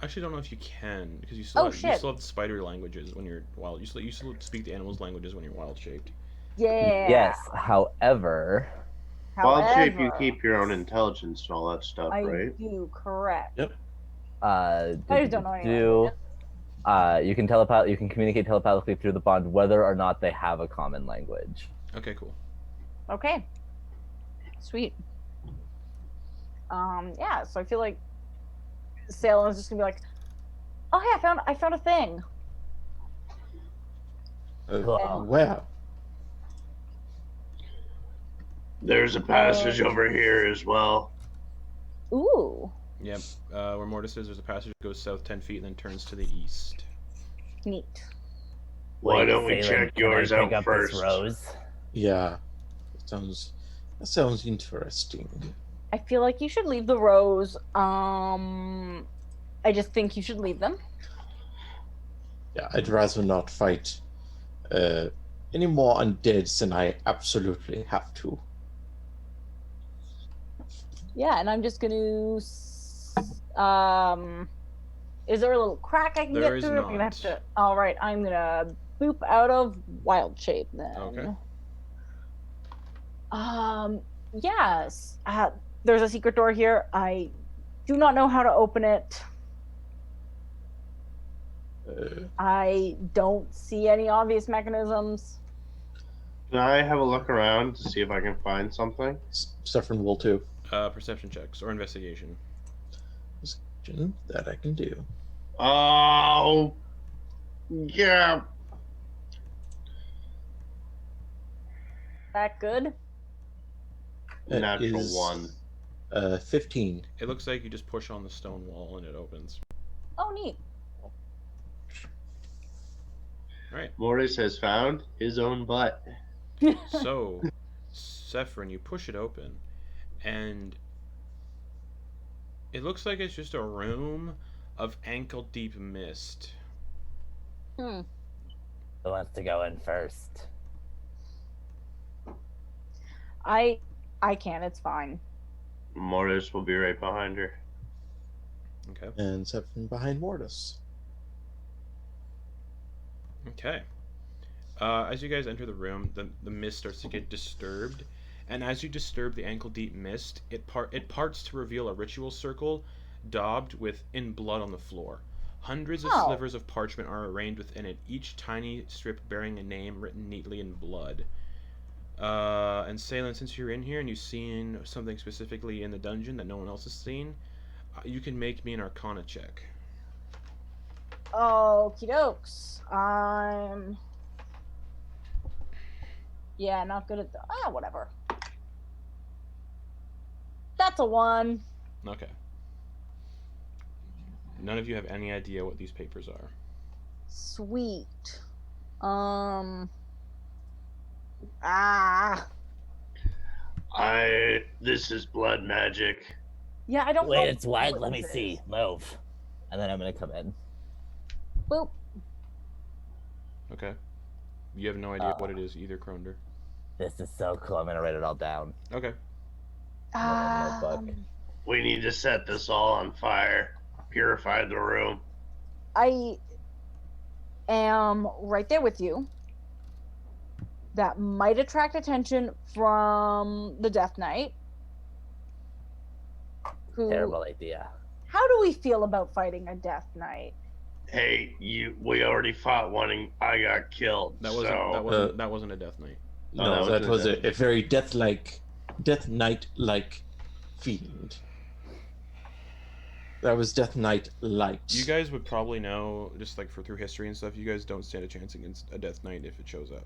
Actually, don't know if you can, because you still Oh, have, you shit. still have spider languages when you're wild. You still speak the animals' languages when you're wild shaped. yeah. Yes, however, Wild shape, you However, keep your own intelligence and all that stuff, I right? do, correct. Yep. I just don't know any you can you can communicate telepathically through the bond whether or not they have a common language. Okay, cool. Okay. Sweet. Yeah, so I feel like Salem's just gonna be like, oh hey, I found a thing. Cool. Wow. There's a passage over here as well. Ooh, Yep. Where Mortis is, there's a passage that goes south 10 feet and then turns to the east. neat. Why don't we Phelan, check can I yours pick out up first? This rose? Yeah. That sounds interesting. I feel like you should leave the rows. I just think you should leave them. Yeah, I'd rather not fight any more undeads than I absolutely have to. Yeah, and I'm just gonna. Is there a little crack I can There get is through? I'm gonna have not. to. All right, I'm gonna boop out of wild shape then. Okay. Yes. There's a secret door here. I do not know how to open it. I don't see any obvious mechanisms. Can I have a look around to see if I can find something? Suffering will too. Perception checks or investigation. That I can do. Oh, yeah. That good? That Natural is, 1. 15. It looks like you just push on the stone wall and it opens. Oh, neat. Alright. Mortis has found his own butt. So, Sephron, you push it open, and it looks like it's just a room of ankle-deep mist. Hmm. Who wants to go in first? I can. It's fine. Mortis will be right behind her. Okay. And Suffering behind Mortis. Okay. As you guys enter the room, the mist starts to get disturbed, and as you disturb the ankle-deep mist, it parts to reveal a ritual circle daubed in blood on the floor. Hundreds of Oh. slivers of parchment are arranged within it, each tiny strip bearing a name written neatly in blood. And Salen, since you're in here and you've seen something specifically in the dungeon that no one else has seen, you can make me an Arcana check. Okie dokes. Yeah, not good at whatever. That's a 1. Okay. None of you have any idea what these papers are. Sweet. This is blood magic. Yeah, I don't know. Wait, it's wide. what Let me this see. is. Move. And then I'm gonna come in. Boop. Okay. You have no idea what it is either, Kronder. This is so cool. I'm gonna write it all down. Okay. Notebook. We need to set this all on fire. Purify the room. I am right there with you. That might attract attention from the Death Knight. Who? Terrible idea. How do we feel about fighting a Death Knight? Hey, we already fought one and I got killed. That wasn't a Death Knight. No, that that was wasn't a very Death Knight-like fiend. That was Death Knight light. You guys would probably know, just like through history and stuff, you guys don't stand a chance against a Death Knight if it shows up.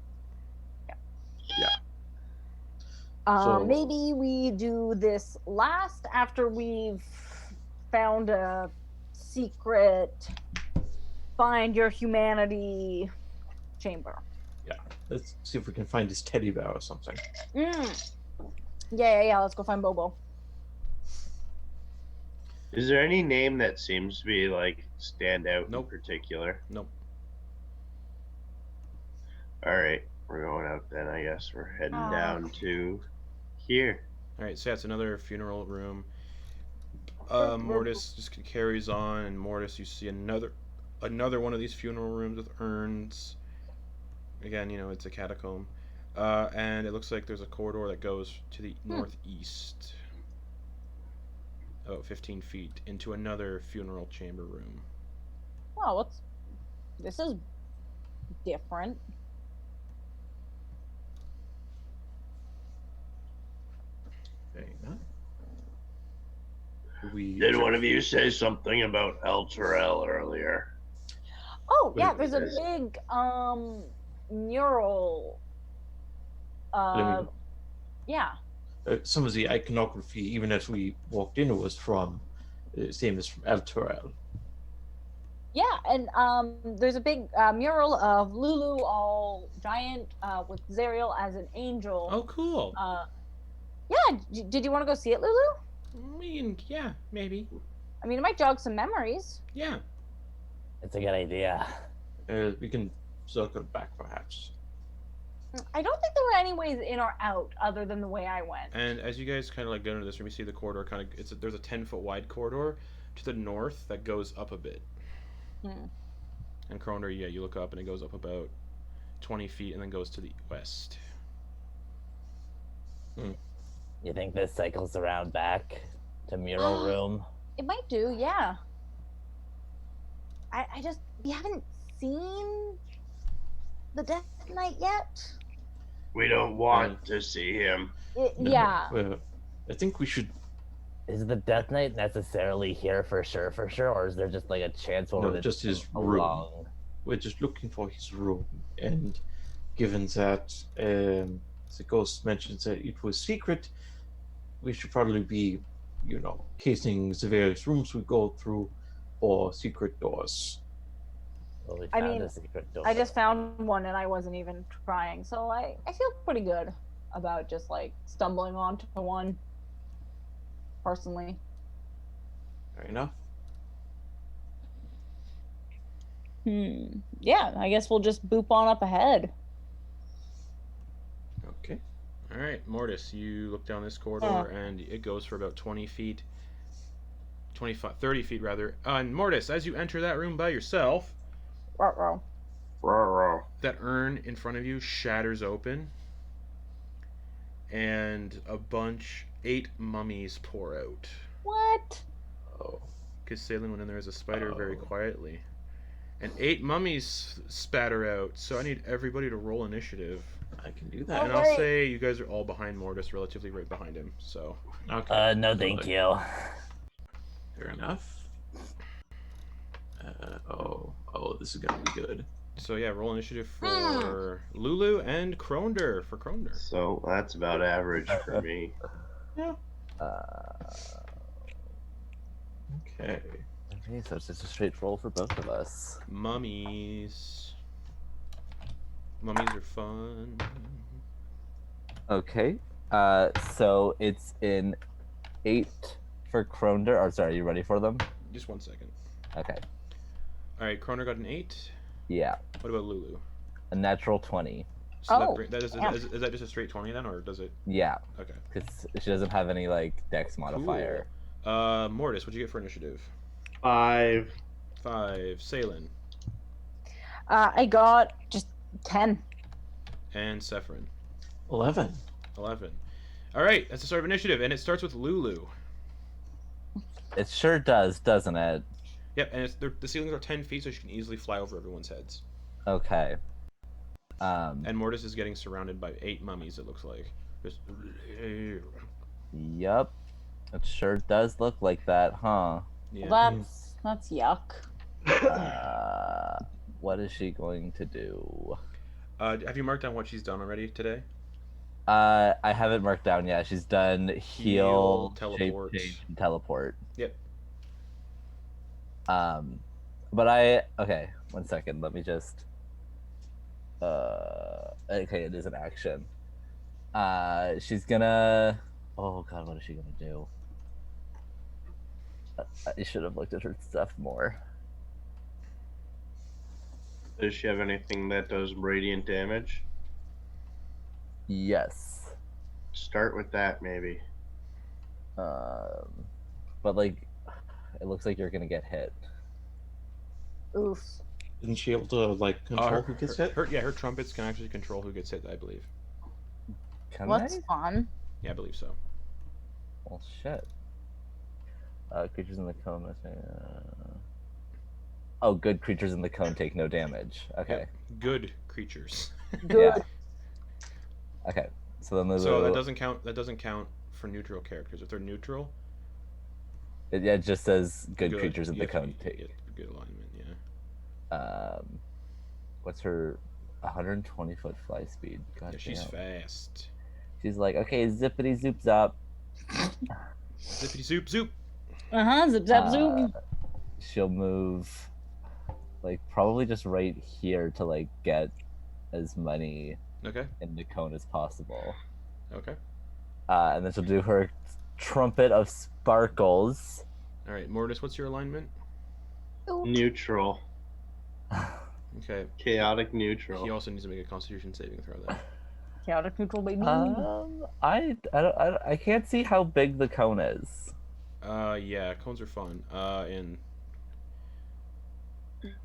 So- Maybe we do this last after we've found a secret find your humanity chamber. Let's see if we can find his teddy bear or something. Yeah. Let's go find Bobo. Is there any name that seems to be like stand out Nope. in particular? Nope. All right, we're going out then. I guess we're heading down to here. Alright, so that's another funeral room. Mortis just carries on, and Mortis, you see another one of these funeral rooms with urns. Again, it's a catacomb. And it looks like there's a corridor that goes to the northeast. About 15 feet into another funeral chamber room. Wow, this is different. There you go. We Did one of you say something about El Terrell earlier? Oh, yeah, Wait, there's a there's- big mural. Let me- Yeah. some of the iconography, even as we walked in, was from same as from El Torel. Yeah, and there's a big mural of Lulu, all giant, with Zariel as an angel. Oh, cool. Yeah, did you want to go see it, Lulu? I mean, yeah, maybe. I mean, it might jog some memories. Yeah. It's a good idea. We can circle back, perhaps. I don't think there were any ways in or out other than the way I went. And as you guys kind of like go into this room, you see the corridor there's a 10-foot wide corridor to the north that goes up a bit. And Kroner, yeah, you look up and it goes up about 20 feet and then goes to the west. You think this cycles around back to mural room? It might do, yeah. We haven't seen the Death Knight yet. We don't want to see him. Yeah. Well, I think we should. Is the Death Knight necessarily here for sure, or is there just like a chance for No, it just his to room. along? We're just looking for his room, and given that the ghost mentions that it was secret, we should probably be, casing the various rooms we go through for secret doors. Well, we I found mean, a secret door. I just found one and I wasn't even trying, so I feel pretty good about just like stumbling onto one. Personally. Fair enough. Yeah, I guess we'll just boop on up ahead. Okay. All right, Mortis, you look down this corridor and it goes for about 20 feet. 30 feet rather. And Mortis, as you enter that room by yourself, Ruh-roh. that urn in front of you shatters open, and 8 mummies pour out. What? Oh. Because Salen went in there as a spider very Oh. quietly. And 8 mummies spatter out, so I need everybody to roll initiative. I can do And that. I'll Wait. say you guys are all behind Mortis, relatively right behind him. So Okay. No, thank Good. you. Fair enough. This is gonna be good. yeah, roll initiative for Lulu and Kronder for Kronder. So that's about average for me. Yeah. Uh, Okay. okay, so it's just a straight roll for both of us. Mummies. Mummies are fun. Okay. So it's in 8 for Kronder. Or sorry, you ready for them? Just 1 second. Okay. All right, Kronder got an 8. Yeah. What about Lulu? A natural 20. So Oh, is that just a straight 20 then, or does it? Yeah, Okay. because she doesn't have any like dex modifier. Cool. Mortis, what'd you get for initiative? 5. 5. Salen. I got just 10. And Sephirin. 11. 11. All right, that's the start of initiative, and it starts with Lulu. It sure does, doesn't it? Yep, and the ceilings are 10 feet, so she can easily fly over everyone's heads. Okay. And Mortis is getting surrounded by 8 mummies, it looks like. Just... Yep. It sure does look like that, huh? Yeah. Well, that's yuck. What is she going to do? Have you marked down what she's done already today? I haven't marked down yet. She's done heal, teleport. shape change, and teleport. Yep. But okay, 1 second. Let me just. Okay, it is an action. She's gonna. Oh God, what is she gonna do? I should have looked at her stuff more. Does she have anything that does radiant damage? Yes. Start with that, maybe. But like, it looks like you're gonna get hit. Oof. Isn't she able to like control who gets hit? Her trumpets can actually control who gets hit, I believe. Can What's they? fun? Yeah, I believe so. Well, shit. Creatures in the cone. Oh, good creatures in the cone take no damage. Okay. Yep. Good creatures. Good. Yeah. Okay. So then there's So that doesn't count. That doesn't count for neutral characters. If they're neutral, it just says good creatures in the cone you take. get good alignment. Yeah. What's her 120-foot fly speed? God Yeah, she's damn. fast. She's like, okay, zippity zoop zop. Zippity zoop zoop. Zip zap zoom. She'll move, like probably just right here to like get as many Okay. in the cone as possible. Okay. And then she'll do her trumpet of sparkles. All right, Mortis, what's your alignment? Neutral. Okay. Chaotic neutral. He also needs to make a Constitution saving throw then. Chaotic neutral, baby. I can't see how big the cone is. Yeah, cones are fun.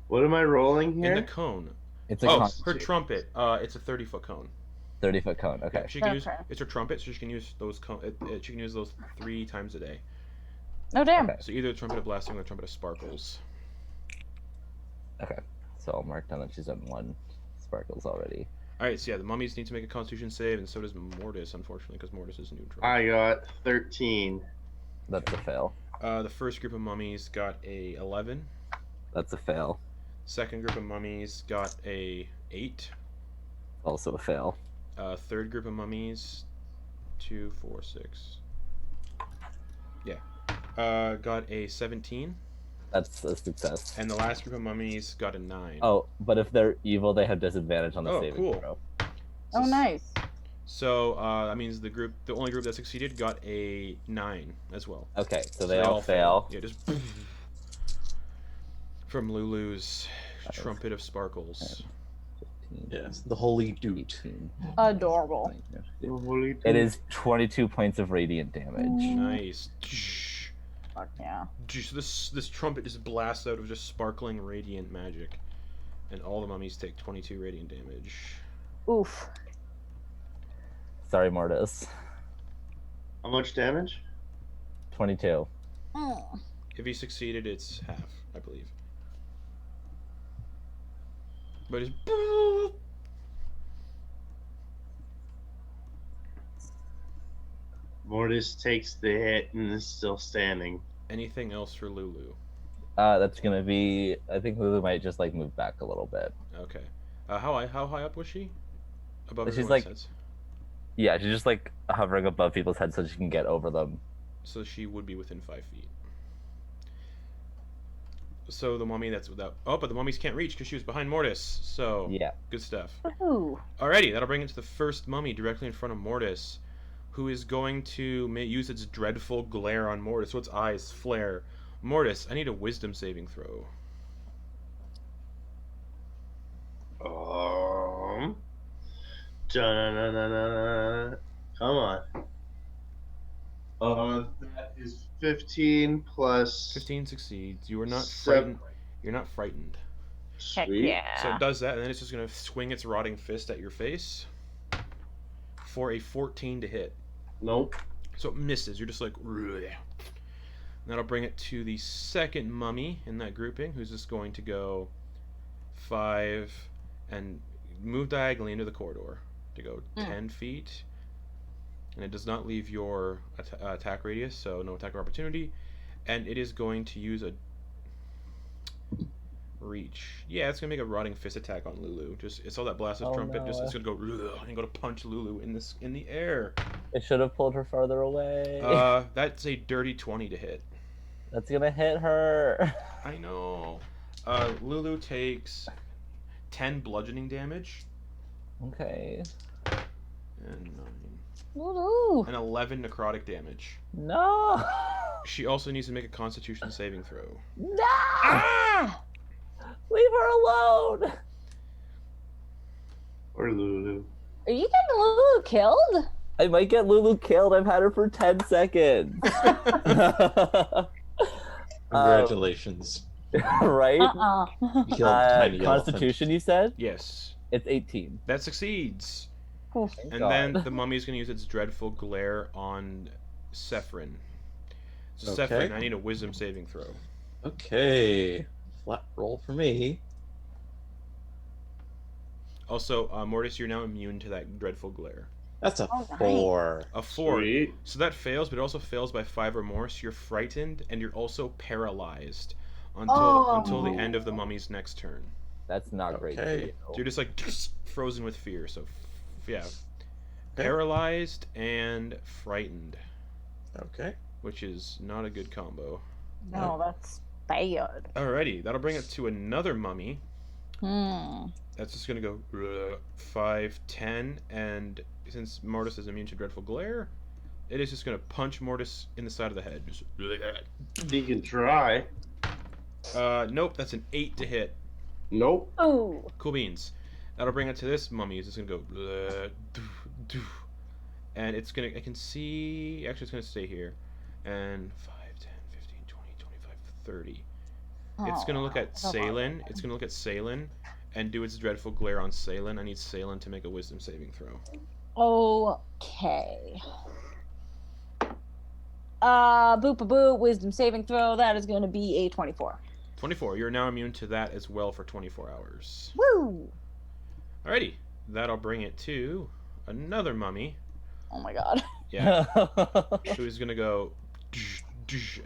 What am I rolling In here? the cone. It's a Her trumpet. It's a 30-foot cone. 30-foot cone. Okay. Yeah, she can use. Okay. It's her trumpet, so she can use those. She can use those 3 times a day. Oh damn. Okay. So either the trumpet of blasting or the trumpet of sparkles. Okay. So I'll mark down that she's done 1 sparkles already. All right, so yeah, the mummies need to make a Constitution save, and so does Mortis, unfortunately, because Mortis is neutral. I got 13. That's a fail. The first group of mummies got a 11. That's a fail. Second group of mummies got a 8. Also a fail. Third group of mummies, 2, 4, 6. Yeah. Got a 17. That's a success. And the last group of mummies got a 9. Oh, but if they're evil, they have disadvantage on the Oh, saving cool. throw. Oh nice. So that means the only group that succeeded got a 9 as well. Okay, so they all fail. Yeah, just from Lulu's trumpet of sparkles. 15, Yes, the holy doot. 18, Adorable. 19. It is 22 points of radiant damage. Nice. Fuck yeah. So this trumpet just blasts out of just sparkling radiant magic, and all the mummies take 22 radiant damage. Oof. Sorry, Mortis. How much damage? 22. If he succeeded, it's half, I believe. But it's Mortis takes the hit and is still standing. Anything else for Lulu? That's gonna be. I think Lulu might just like move back a little bit. Okay. How high up was she? Above She's everyone's like- heads. Yeah, she's just like hovering above people's heads so she can get over them. So she would be within 5 feet. So the mummy that's without. Oh, but the mummies can't reach because she was behind Mortis. So Yeah. good stuff. Ooh. Alrighty, that'll bring it to the first mummy directly in front of Mortis, who is going to use its dreadful glare on Mortis, so its eyes flare. Mortis, I need a wisdom saving throw. Da-na-na-na-na. Come on. That is 15 plus 15 succeeds. You are not Seven. frightened. You're not frightened. Heck Sweet. yeah. So it does that, and then it's just going to swing its rotting fist at your face for a 14 to hit. Nope. So it misses. You're just like, "Ugh." And that'll bring it to the second mummy in that grouping, who's just going to go 5 and move diagonally into the corridor to go 10 feet. And it does not leave your attack radius, so no attack of opportunity. And it is going to use a reach. Yeah, it's gonna make a rotting fist attack on Lulu. Just it's all that blast of Oh, trumpet. Just no. it's gonna go "Ugh," and go to punch Lulu in the air. It should have pulled her farther away. That's a dirty 20 to hit. That's gonna hit her. I know. Lulu takes 10 bludgeoning damage Okay. and 9 Ooh. and 11 necrotic damage. No. She also needs to make a Constitution saving throw. No. Ah! Leave her alone. Or Lulu. Are you getting Lulu killed? I might get Lulu killed. I've had her for 10 seconds. Congratulations. Right? You killed a tiny Constitution, you said? Yes, It's 18. that succeeds. Oof. Thank And God. then the mummy's gonna use its dreadful glare on Sephrin. So Okay. Sephrin, I need a wisdom saving throw. Okay. Flat roll for me. Also, Mortis, you're now immune to that dreadful glare. That's a Oh, nice. 4. A 4. Sweet. So that fails, but it also fails by 5 or more. So you're frightened, and you're also paralyzed until the end of the mummy's next turn. That's not great. Okay. For you. So you're just like frozen with fear. So, yeah, paralyzed and frightened, Okay. which is not a good combo. No, that's bad. Alrighty, that'll bring it to another mummy. Hmm. That's just gonna go 5, 10, and since Mortis is immune to dreadful glare, it is just gonna punch Mortis in the side of the head. Just, You can try. nope, that's an 8 to hit. Nope. Ooh. Cool beans. That'll bring it to this mummy. It's just gonna go, and it's gonna. I can see. Actually, it's gonna stay here, and 5, 10, 15, 20, 25, 30. It's gonna look at Salen. It's gonna look at Salen, and do its dreadful glare on Salen. I need Salen to make a wisdom saving throw. Okay. Boop-a-boo, wisdom saving throw. That is going to be a 24. 24. You're now immune to that as well for 24 hours. Woo! Alrighty, that'll bring it to another mummy. Oh my god. Yeah, who's gonna go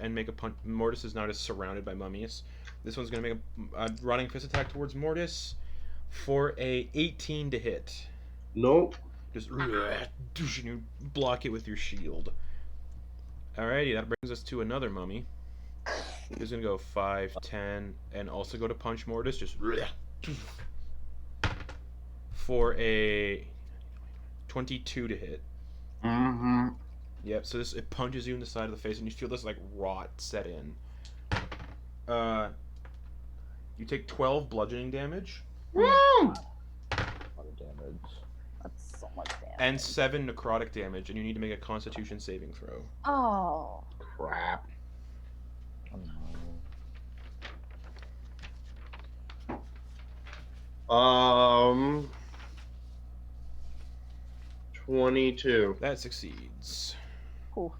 and make a punch. Mortis is now just surrounded by mummies. This one's gonna make a running fist attack towards Mortis for a 18 to hit. Nope. Just and you block it with your shield. Alrighty, that brings us to another mummy. Who's gonna go 5, 10, and also go to punch Mortis. Just for a 22 to hit. Mm-hmm. Yep, so it punches you in the side of the face and you feel this like rot set in. You take 12 bludgeoning damage Mm. A lot of damage. That's so much damage. and 7 necrotic damage, and you need to make a constitution saving throw. Oh. Crap. Oh, no. 22. That succeeds. Cool.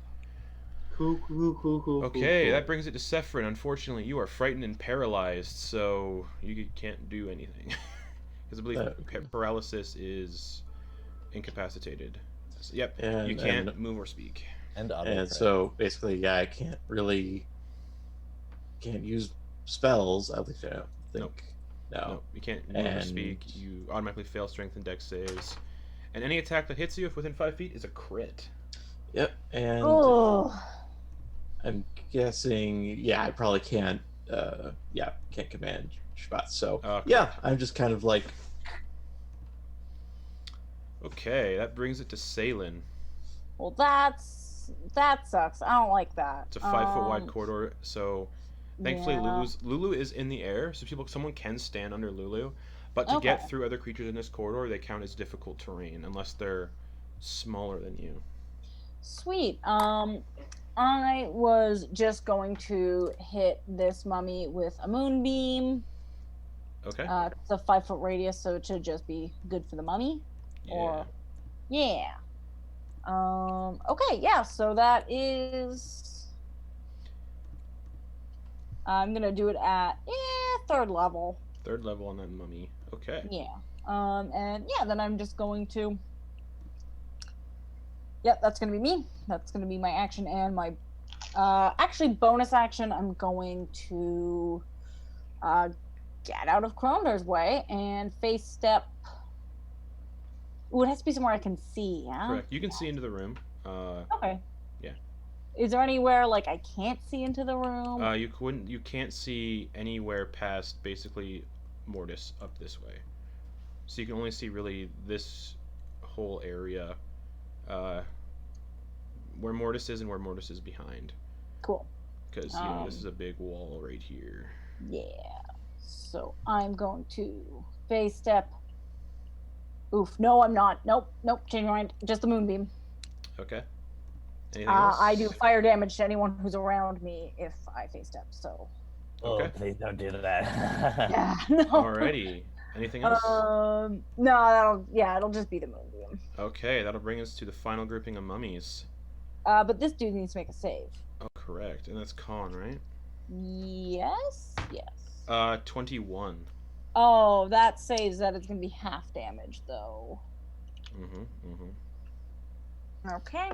Cool. Okay, that brings it to Sephrin. Unfortunately, you are frightened and paralyzed, so you can't do anything. Because I believe paralysis is incapacitated. So, yep, And, you can't move or speak. And auto And so basically, yeah, I can't use spells. At least I don't think. No, you can't move or speak. You automatically fail strength and dex saves. And any attack that hits you if within 5 feet is a crit. Yep, and Oh, I'm guessing, yeah, I probably can't. Can't command spots. So yeah, correct. I'm just kind of like, Okay, that brings it to Salen. well, that sucks. I don't like that. It's a 5-foot wide corridor, so thankfully yeah. Lulu is in the air, so someone can stand under Lulu. But to get through other creatures in this corridor, they count as difficult terrain unless they're smaller than you. Sweet. I was just going to hit this mummy with a moonbeam. Okay. It's a 5-foot radius, so it should just be good for the mummy. Yeah. Or, yeah. Okay, yeah. So that is. I'm gonna do it at 3rd level. 3rd level on that mummy. Okay. Yeah. And yeah, then I'm just going to. Yep, that's gonna be me. That's gonna be my action and my. Actually, bonus action. I'm going to. Get out of Kronder's way and face step. Ooh, it has to be somewhere I can see. Yeah. Correct. You can see into the room. Okay. Yeah. Is there anywhere like I can't see into the room? You can't see anywhere past basically Mortis up this way. So you can only see really this whole area where Mortis is and where Mortis is behind. Cool. Because this is a big wall right here. Yeah. So I'm going to face step. Oof. No, I'm not. Nope. Change my mind. Just the moonbeam. Okay. Anything else? I do fire damage to anyone who's around me if I face step. So. Oh, please don't do that. Yeah. No. Alrighty. Anything else? No. It'll just be the moonbeam. Okay, that'll bring us to the final grouping of mummies. But this dude needs to make a save. Oh, correct. And that's Con, right? Yes. 21. Oh, that saves that. It's gonna be half damage though. Okay.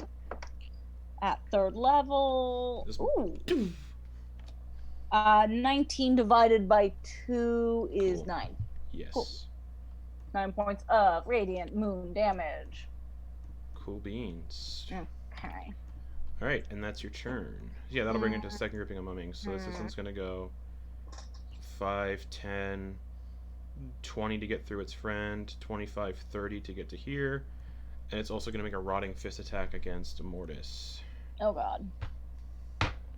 At 3rd level. Ooh. 19 divided by 2 is Cool. 9. Yes. Cool. 9 points of radiant moon damage. Cool beans. Okay. Alright, and that's your turn. Yeah, that'll bring it to the second grouping of mummings. So this one's gonna go 5, 10, 20 to get through its friend, 25, 30 to get to here. And it's also gonna make a rotting fist attack against Mortis. Oh god.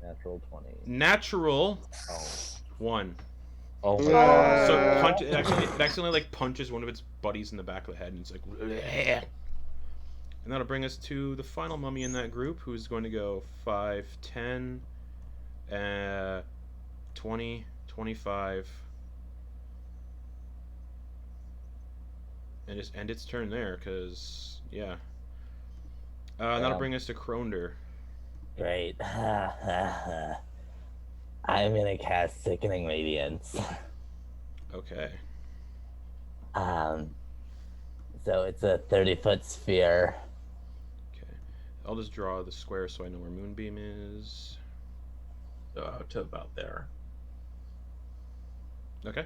Natural 20. Natural 1. Oh my So god. it accidentally like punches one of its buddies in the back of the head, and it's like, bleh. And that'll bring us to the final mummy in that group, who's going to go 5, 10, 20, 25, and just end its turn there, because yeah. That'll bring us to Kronder. Great. I'm gonna cast Sickening Radiance. Okay. So it's a 30-foot sphere. Okay. I'll just draw the square so I know where Moonbeam is. to about there. Okay.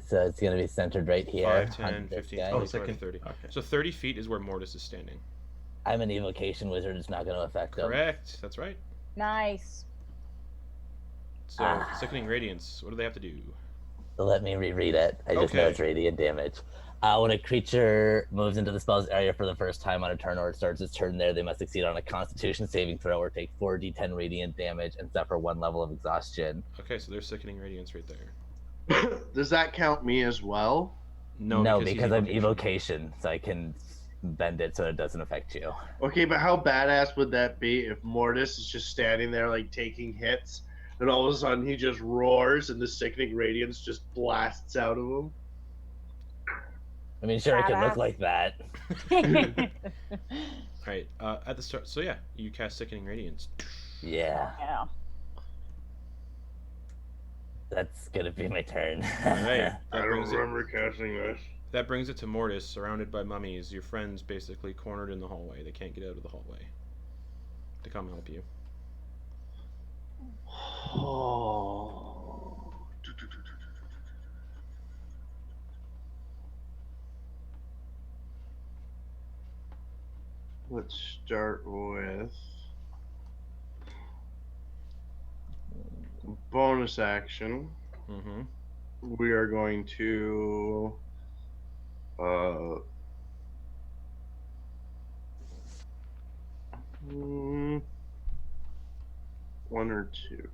So it's gonna be centered right here. 5, 10, on this 15, guy. 25, second. 30. Okay. So 30 feet is where Mortis is standing. I'm an evocation wizard. It's not gonna affect him. Correct. That's right. Nice. So, Sickening Radiance, what do they have to do? So let me reread it. I just know Okay. it's radiant damage. When a creature moves into the spell's area for the first time on a turn or it starts its turn there, they must succeed on a Constitution saving throw or take 4d10 radiant damage and suffer 1 level of exhaustion. Okay, so there's Sickening Radiance right there. Does that count me as well? No, he's because I'm evocation. evocation, so I can bend it so it doesn't affect you. Okay, but how badass would that be if Mortis is just standing there like taking hits, and all of a sudden he just roars and the sickening radiance just blasts out of him? I mean, sure, it can look Badass. like that. Right, at the start, so yeah, you cast Sickening Radiance. Yeah, Yeah. that's gonna be my turn. Alright, I don't remember casting this. that brings it to Mortis, surrounded by mummies. Your friend's basically cornered in the hallway. They can't get out of the hallway. to come help you. Oh. Let's start with bonus action. Mm-hmm. We are going to one or two.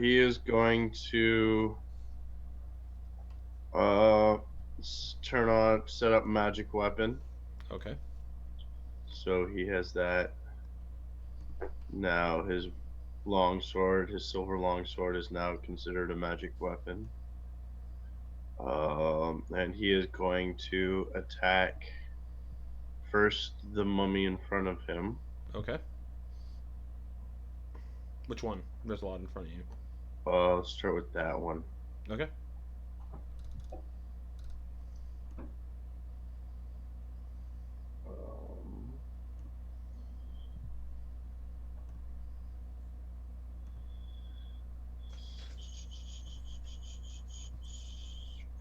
He is going to set up magic weapon. Okay. So he has that. Now his silver longsword is now considered a magic weapon. And he is going to attack first the mummy in front of him. Okay. Which one? There's a lot in front of you. Let's start with that one. Okay. Um,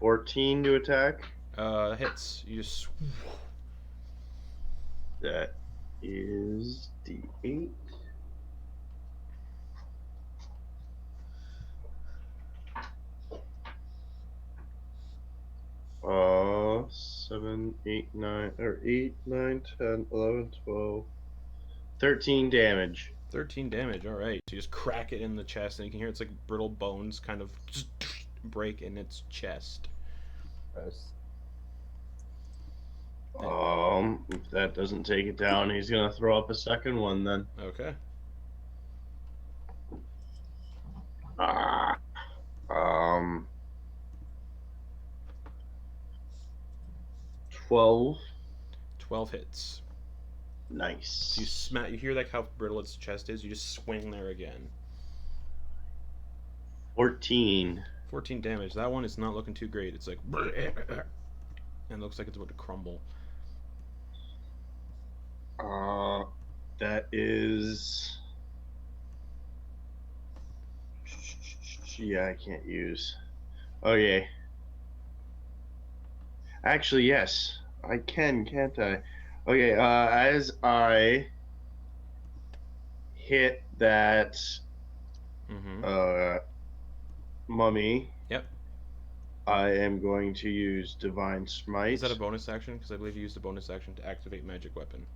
14 to attack. Hits. You just. That is D8. Seven, 8, 9, or 8, 9, 10, 11, 12, 13 damage. 13 damage. All right. So you just crack it in the chest, and you can hear it's like brittle bones kind of just break in its chest. Gross. If that doesn't take it down, he's gonna throw up a second one then. Okay. Ah. 12. 12 hits. Nice. So you smack. You hear like how brittle its chest is. You just swing there again. 14. 14 damage. That one is not looking too great. It's like, and looks like it's about to crumble. That is. Yeah, I can't use. Okay. Actually, yes, I can, can't I? Okay. As I hit that Mm-hmm. mummy. Yep. I am going to use Divine Smite. Is that a bonus action? Because I believe you used a bonus action to activate magic weapon.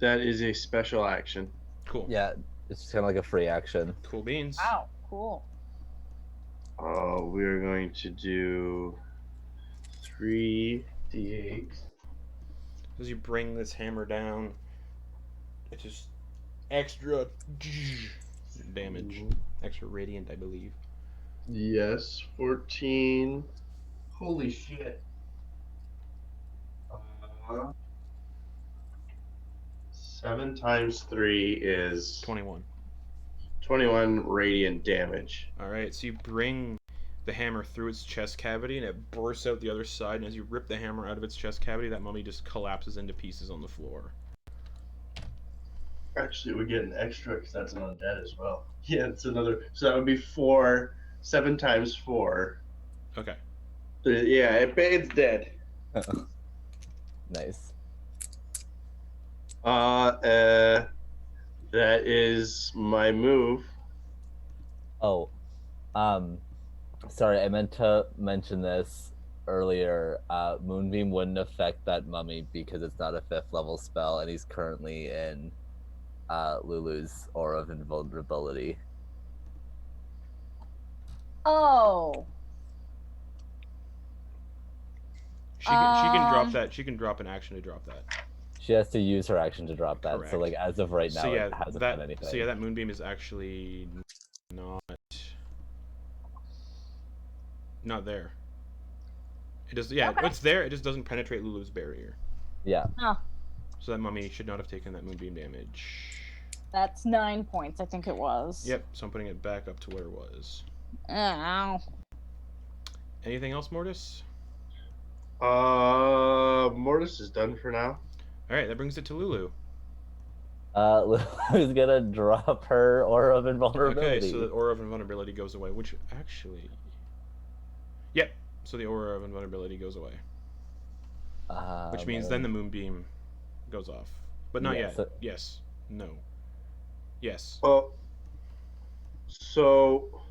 That is a special action. Cool. Yeah, it's kind of like a free action. Cool beans. Wow, cool. We are going to do 3d8. As you bring this hammer down, it's just extra damage. Extra radiant, I believe. Yes, 14. Holy shit. 7 times 3 is 21. 21 radiant damage. Alright, so you bring the hammer through its chest cavity and it bursts out the other side, and as you rip the hammer out of its chest cavity, that mummy just collapses into pieces on the floor. Actually, we get an extra because that's an undead as well. Yeah, it's another. So that would be 4. 7 times 4. Okay. Yeah, it's dead. Nice. That is my move. Oh, sorry, I meant to mention this earlier. Moonbeam wouldn't affect that mummy because it's not a 5th level spell, and he's currently in Lulu's Aura of Invulnerability. Oh. She can drop that. She can drop an action to drop that. She has to use her action to drop that. Correct. So, like, as of right now, So yeah, it hasn't that done anything. so yeah, that moonbeam is actually not there. It does. Yeah, Okay. it's there. It just doesn't penetrate Lulu's barrier. Yeah. Oh, So that mummy should not have taken that moonbeam damage. that's 9 points, I think it was. Yep. So I'm putting it back up to where it was. Ow. Anything else, Mortis? Mortis is done for now. All right, that brings it to Lulu. Lulu's gonna drop her aura of invulnerability. Okay, so the aura of invulnerability goes away, which actually, yep. So the aura of invulnerability goes away, which means then the moonbeam goes off, but not yeah, yet. so- Yes. No. Yes. Well, so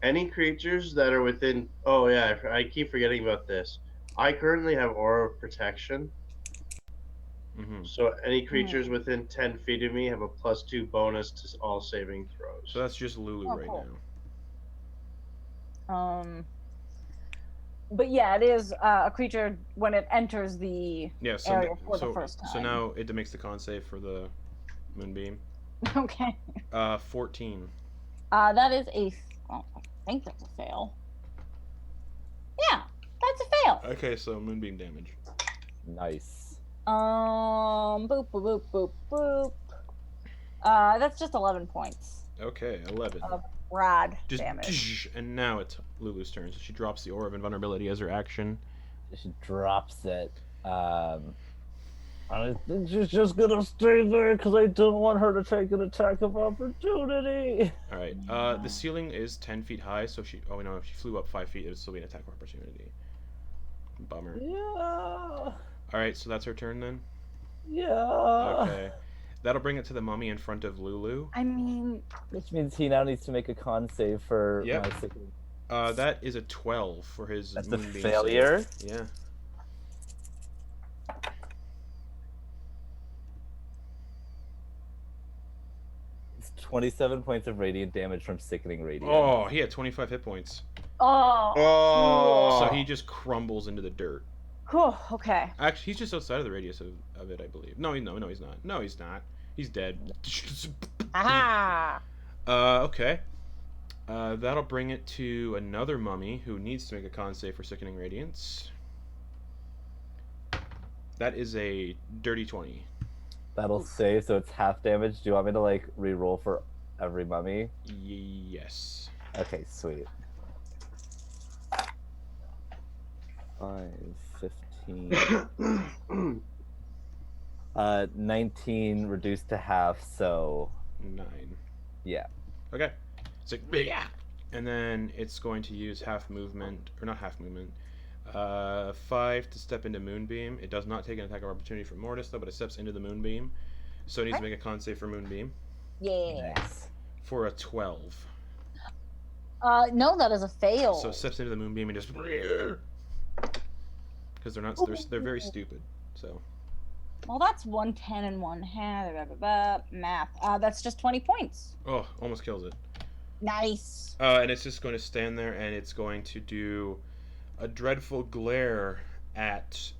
any creatures that are within. Oh yeah, I keep forgetting about this. I currently have aura of protection, Mm-hmm. so any creatures within 10 feet of me have a +2 bonus to all saving throws. So that's just Lulu Oh, right cool. now. But yeah, it is a creature when it enters the Yeah. So area for the first time. So now it makes the con save for the moonbeam. Okay. 14. That is a. Well, I think that's a fail. Yeah, that's a fail. Okay, so moonbeam damage. Nice. Boop boop boop boop boop. That's just 11 points Okay, 11. of rad Just damage. and now it's Lulu's turn. So she drops the aura of invulnerability as her action. She drops it. I think she's just gonna stay there because I don't want her to take an attack of opportunity. All right. The ceiling is 10 feet high, so if she. Oh no, if she flew up 5 feet, it would still be an attack of opportunity. Bummer. Yeah. All right, so that's her turn then. Yeah. Okay. That'll bring it to the mummy in front of Lulu. I mean, Which means he now needs to make a con save for Yep. my sickness. That is a 12 for his. That's a moonbeam failure. save. Yeah. It's 27 points of radiant damage from sickening radiant. Oh, he had 25 hit points. Oh. So he just crumbles into the dirt. Cool. Okay. Actually, he's just outside of the radius of it, I believe. No, he's not. No, he's not. He's dead. Aha. Okay. That'll bring it to another mummy who needs to make a con save for sickening radiance. That is a dirty 20. That'll save, so it's half damage. Do you want me to like re-roll for every mummy? Yes. Okay, sweet. 5, 15. 19 reduced to half, so 9. yeah. Okay. So yeah. And then it's going to use half movement, or not half movement. 5 to step into Moonbeam. It does not take an attack of opportunity from Mortis though, but it steps into the Moonbeam. So it needs to make a con save for Moonbeam Yeah. Nice. for a 12. No, that is a fail. So it steps into the Moonbeam and just because they're very stupid. So Well, that's 110 and 1 half. Math. That's just 20 points. oh, almost kills it. Nice. And it's just going to stand there and it's going to do a dreadful glare at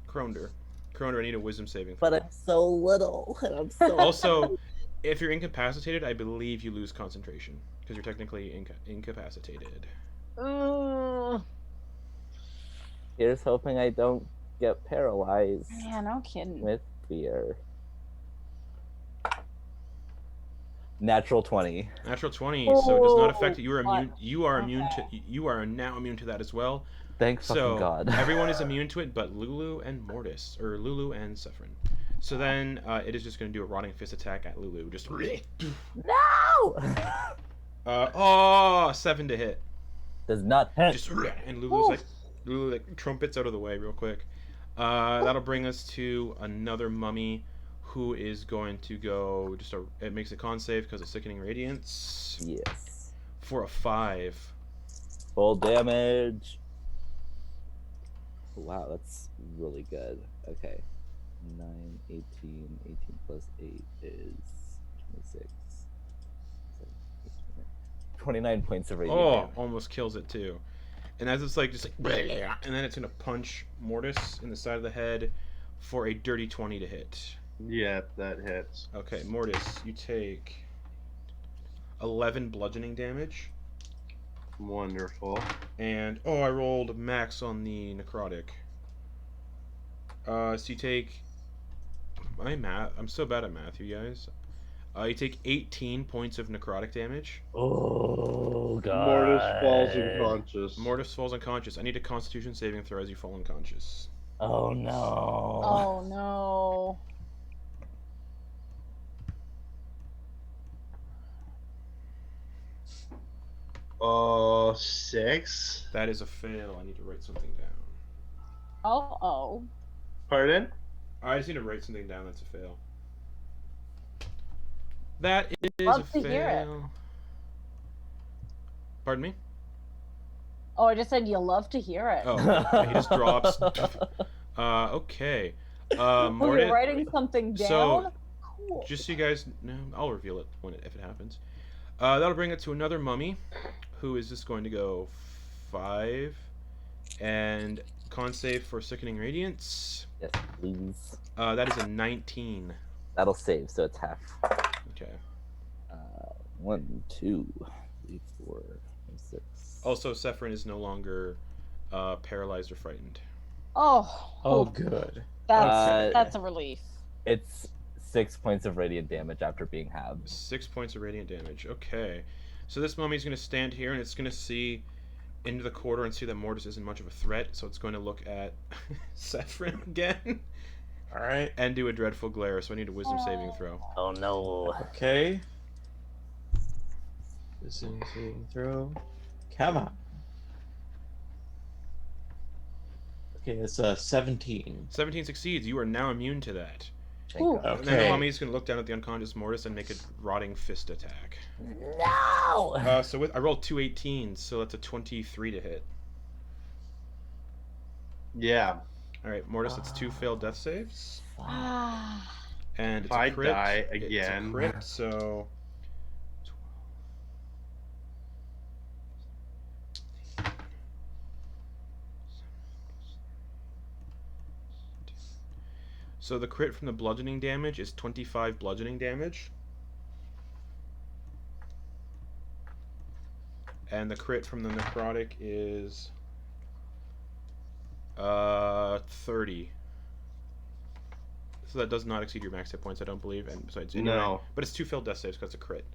Kroner. Kroner, I need a wisdom saving throw. But I'm so little, and I'm so. Also, if you're incapacitated, I believe you lose concentration because you're technically incapacitated. Ooh. Here's hoping I don't get paralyzed Yeah, no kidding. with fear. Natural 20. Natural 20, so it does not affect it. You are immune. what? You are immune Okay. to. You are now immune to that as well. Thank fucking So God. everyone is immune to it, but Lulu and Mortis, or Lulu and Sephron. So then it is just going to do a rotting fist attack at Lulu. Just No! 7 to hit. Does not hit. Just and Lulu trumpets out of the way real quick. That'll bring us to another mummy, who is going to go it makes a con save because of sickening radiance Yes. for a 5. Full damage. Wow, that's really good. Okay. 9, 18. 18 plus 8 is 26. 29 points of radiant damage. Almost kills it too. And as it's like and then it's gonna punch Mortis in the side of the head for a dirty 20 to hit. Yep, that hits. Okay, Mortis, you take 11 bludgeoning damage. Wonderful. And I rolled max on the necrotic. So you take my math. I'm so bad at math, you guys. You take 18 points of necrotic damage. Oh god. Mortis falls unconscious. Mortis falls unconscious. I need a Constitution saving throw as you fall unconscious. Oh no. Oh no. 6. That is a fail. I need to write something down. Oh. Pardon? I just need to write something down that's a fail. That is Love a to hear it. fail. Pardon me? Oh, I just said you love to hear it. Oh, he just drops. Okay. Oh, Mortis, you're writing something down? So, Cool. just so you guys know, I'll reveal it if it happens. That'll bring it to another mummy, who is just going to go 5, and con save for sickening radiance. Yes, please. That is a 19. That'll save, so it's half. Okay. 1, 2, 3, 4, 5, 6. Also, Sephrin is no longer paralyzed or frightened. Oh, good. That's a relief. It's 6 points of radiant damage after being halved. 6 points of radiant damage. Okay. So this mummy's going to stand here, and it's going to see into the corridor and see that Mortis isn't much of a threat, so it's going to look at Sephrin again. All right. And do a dreadful glare, so I need a wisdom saving throw. Oh no. Okay. Wisdom saving throw. Come on. Okay, it's 17. 17 succeeds. You are now immune to that. Ooh. And then the Okay. mummy's going to look down at the unconscious Mortis and make a rotting fist attack. No! So I rolled 2 18s, so that's a 23 to hit. Yeah. Alright, Mortis, that's 2 failed death saves. Ah. And it's If I a crit. die It's again. a crit, so... So the crit from the bludgeoning damage is 25 bludgeoning damage. And the crit from the necrotic is 30. So that does not exceed your max hit points, I don't believe. And besides, No. but it's 2 failed death saves because it's a crit.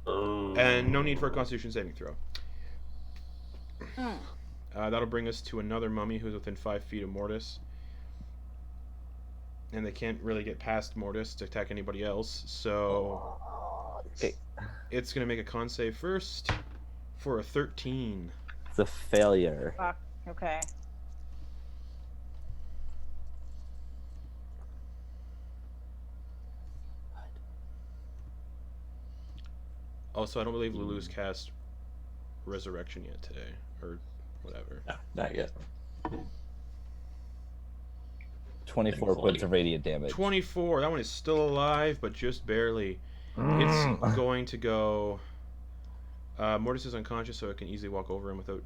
Oh. And no need for a Constitution saving throw. Hmm. That'll bring us to another mummy who's within 5 feet of Mortis. And they can't really get past Mortis to attack anybody else, so Okay. it's going to make a con save first for a 13. It's a failure. Fuck. Okay. Also, I don't believe Lulu's cast Resurrection yet today, or whatever. No, not yet. 24 Thankfully. points of radiant damage. 24, that one is still alive, but just barely. It's going to go... Mortis is unconscious, so it can easily walk over him without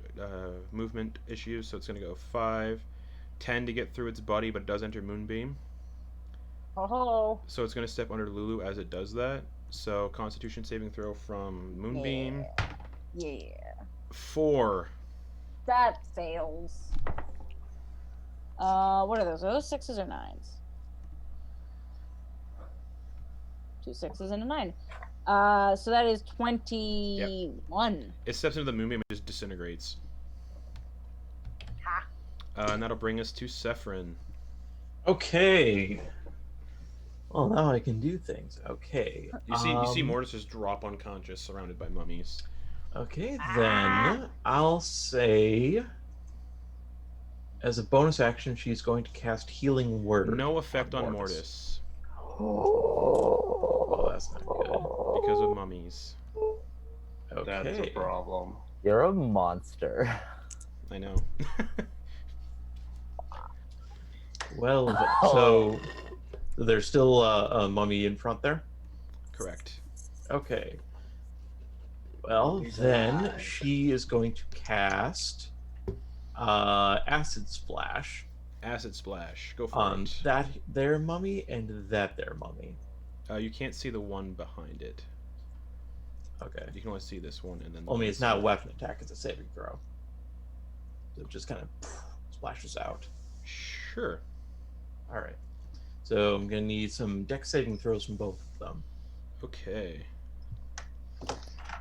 movement issues, so it's going to go 5, 10 to get through its body, but it does enter Moonbeam. Oh. So it's going to step under Lulu as it does that. So Constitution saving throw from Moonbeam. Yeah. 4. That fails. What are those? Are those 6s or 9s? 2 6s and a 9. So that is 21. It steps into the Moonbeam and just disintegrates. Ha. And that'll bring us to Sephrin. Okay. Well, now I can do things. Okay. You see Mortis just drop unconscious, surrounded by mummies. Okay, then I'll say, as a bonus action, she's going to cast Healing Word. No effect on Mortis. Mortis Oh, that's not good. because of mummies. Okay. That's a problem. You're a monster. I know. Well, so there's still a mummy in front there? Correct. Okay. Well, then she is going to cast Acid Splash Acid Splash. Go for on it. that there mummy and that there mummy. You can't see the one behind it. Okay. You can only see this one, and then. I mean, it's not a weapon attack; it's a saving throw. So it just kind of splashes out. Sure. All right. So I'm gonna need some dex saving throws from both of them. Okay.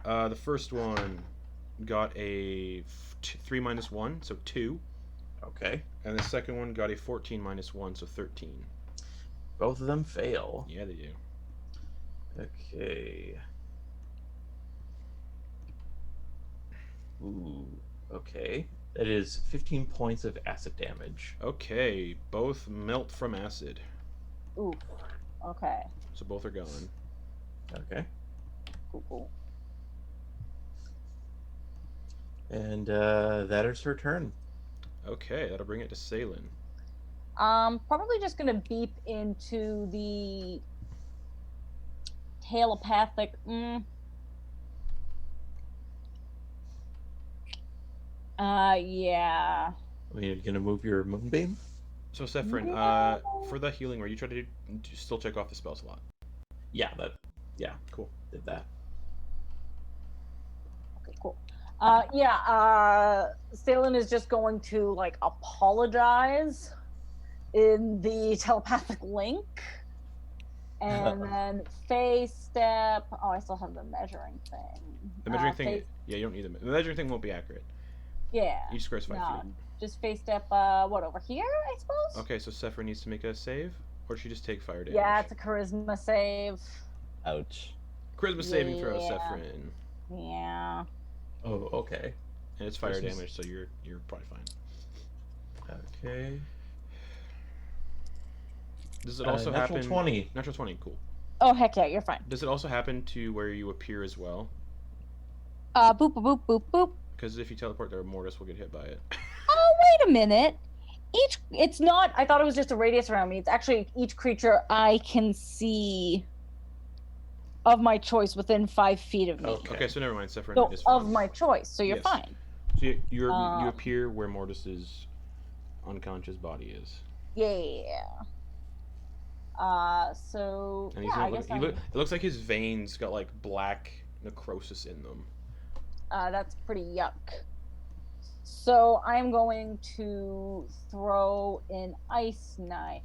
The first one got a 3 minus 1, so 2. Okay. And the second one got a 14 minus 1, so 13. Both of them fail. Yeah, they do. Okay. Ooh. Okay. That is 15 points of acid damage. Okay, both melt from acid. Ooh. Okay. So both are gone. Okay. Cool. And that is her turn. Okay, that'll bring it to Salen. Probably just gonna beep into the telepathic. Yeah. I mean, you're gonna move your moonbeam? So Sephron, Yeah. for the healing, where you try to still check off the spell slot. Yeah, Cool. did that. Okay, cool. Salen is just going to like apologize in the telepathic link. And then face step. Oh, I still have the measuring thing. The measuring thing, face- yeah, you don't need the measuring thing won't be accurate. Yeah. Each square is 5 No, feet. just face step. What, over here? I suppose. Okay, so Sephron needs to make a save, or should she just take fire damage? Yeah, it's a charisma save. Ouch. Charisma saving throw, Yeah. Sephron, Yeah. Oh, okay. and it's fire Charisma- damage, so you're probably fine. Okay. Does it also natural happen? 20. Natural 20, cool. Oh heck yeah, you're fine. Does it also happen to where you appear as well? Boop boop boop boop boop. Because if you teleport there, Mortis will get hit by it. Oh wait a minute. It's not. I thought it was just a radius around me. It's actually each creature I can see of my choice within 5 feet of me. Okay, so never mind. Sephron So is of fine. my choice. So you're Yes. fine. So you Um, appear where Mortis's unconscious body is. Yeah. So And yeah, I guess it looks like his veins got like black necrosis in them. that's pretty yuck. So I'm going to throw an ice knife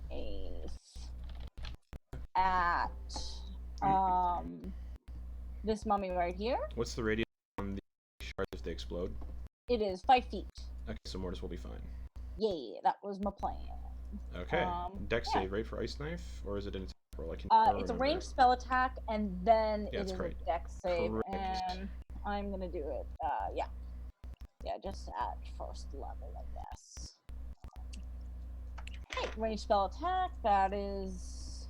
at this mummy right here. What's the radius on the shards if they explode? It is 5 feet. Okay, so Mortis will be fine. Yeah, that was my plan. Okay. Dex yeah. save, right, for ice knife, or is it an attack roll? I can. It's a ranged spell attack, and then Yeah, it it's is correct. a dex save, Correct. and I'm gonna do it. Yeah, just at first level, I guess. Okay, ranged spell attack. That is,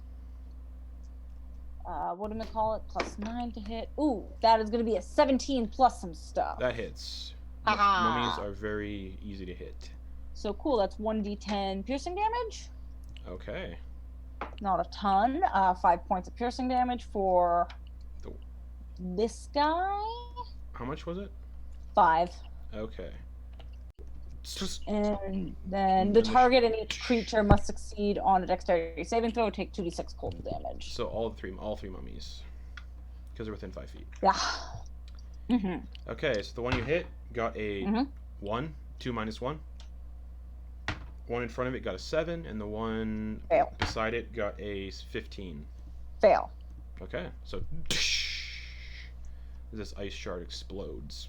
what do we call it? +9 to hit. Ooh, that is gonna be a 17 plus some stuff. That hits. Ah. Mummies are very easy to hit. So cool. That's 1d10 piercing damage. Okay. Not a ton. 5 points of piercing damage for The- this guy. How much was it? 5. Okay. It's just And then the target and each creature must succeed on a dexterity saving throw, take 2d6 cold damage. so all three mummies, because they're within 5 feet. Yeah. Mm-hmm. Okay, so the one you hit got a Mhm. 1, 2 minus 1. One in front of it got a 7, and the one Fail. beside it got a 15. Fail. Okay, so this ice shard explodes.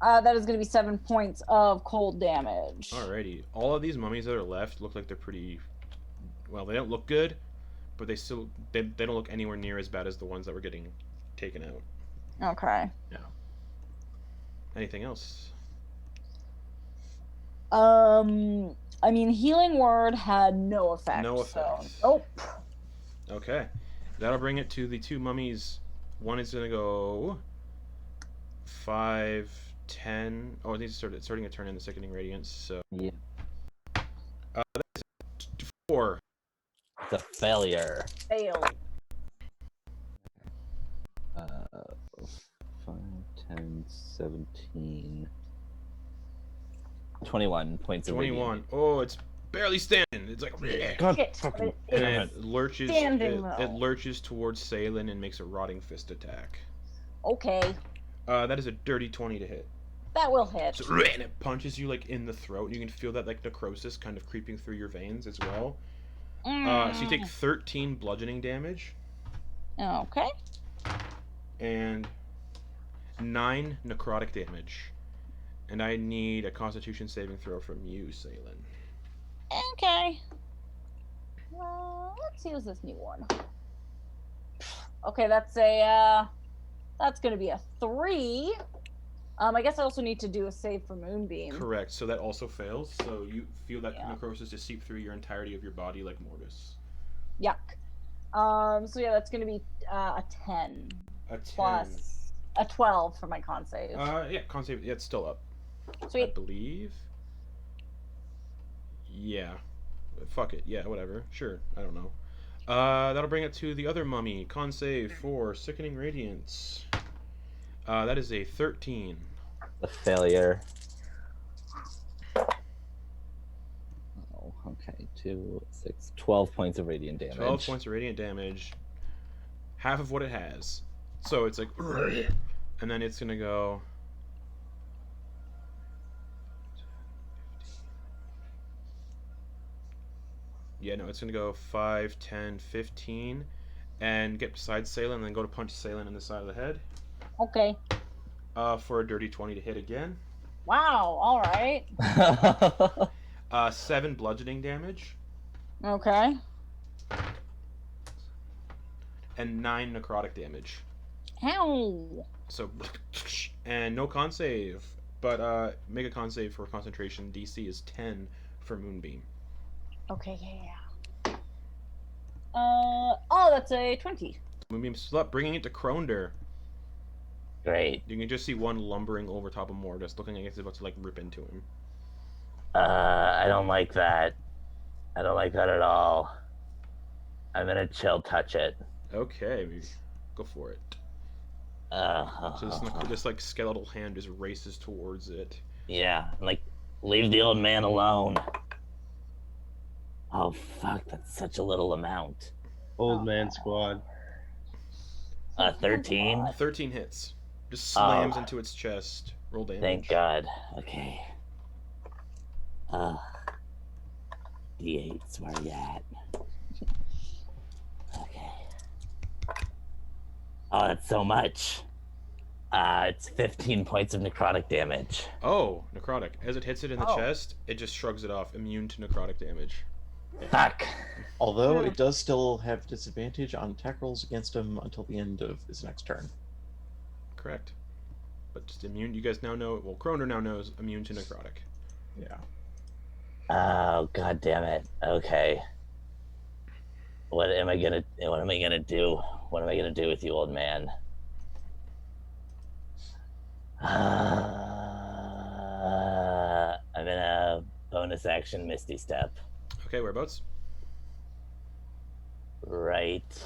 That is going to be 7 points of cold damage. Alrighty, all of these mummies that are left look like they're pretty. Well, they don't look good, but they still they don't look anywhere near as bad as the ones that were getting taken out. Okay. Anything else? I mean, healing word had no effect. No so- effect. Nope. Okay, that'll bring it to the two mummies. One is gonna go 5, 10. Oh, it needs to start. It's starting a turn in the sickening radiance. So Yeah. that's 4. It's a failure. Fail. 5, 10, 17. 21 points of 21. radiant. Oh, it's barely standing. It's like. God Shit. fucking It- And damn it lurches. Standing, It though. lurches towards Salen and makes a rotting fist attack. Okay. That is a dirty 20 to hit. That will hit. So, and it punches you like in the throat. You can feel that like necrosis kind of creeping through your veins as well. So you take 13 bludgeoning damage Okay. and 9 necrotic damage. And I need a Constitution saving throw from you, Salen. Okay. Let's see what's this new one. Okay, that's gonna be a 3. I guess I also need to do a save for Moonbeam. Correct. So that also fails. So you feel that Yeah. necrosis to seep through your entirety of your body like Mortis. Yuck. So yeah, that's gonna be a 10 A 10. plus a 12 for my con save. Yeah, con save. Yeah, it's still up. I Sweet. believe. Yeah. Fuck it. Yeah, whatever. Sure. I don't know. That'll bring it to the other mummy. Con save for Sickening Radiance. That is a 13. A failure. Oh, okay. 2, 6, 12 points of radiant damage. 12 points of radiant damage. Half of what it has. So it's like... And then it's going to go... Yeah, no, it's going to go 5, 10, 15. And get beside Salen and then go to punch Salen in the side of the head. Okay. For a dirty 20 to hit again. Wow. All right. 7 bludgeoning damage. Okay. And 9 necrotic damage. Ow. So, and no con save. But make a con save for concentration. DC is 10 for Moonbeam. Okay. Yeah. Oh, that's a 20. Moonbeam's still up, bringing it to Kronder. Great. You can just see one lumbering over top of Mortis, looking like it's about to like rip into him. I don't like that. I don't like that at all. I'm gonna chill touch it. Okay, go for it. So this like skeletal hand just races towards it. Yeah, like, leave the old man alone. Oh, fuck, that's such a little amount. Old man squad. 13? 13 hits. Just slams into its chest. Roll damage. Thank God. Okay. D8s, where are you at? Okay. Oh, that's so much. It's 15 points of necrotic damage. Oh, necrotic. As it hits it in the Oh. chest, it just shrugs it off, immune to necrotic damage. Fuck. Although it does still have disadvantage on attack rolls against him until the end of his next turn. Correct. But just immune. You guys now know. Well, Kronder now knows immune to necrotic. Yeah. Oh, God damn it. Okay. What am I gonna do? What am I gonna do with you, old man? I'm in a bonus action Misty Step. Okay, whereabouts? Right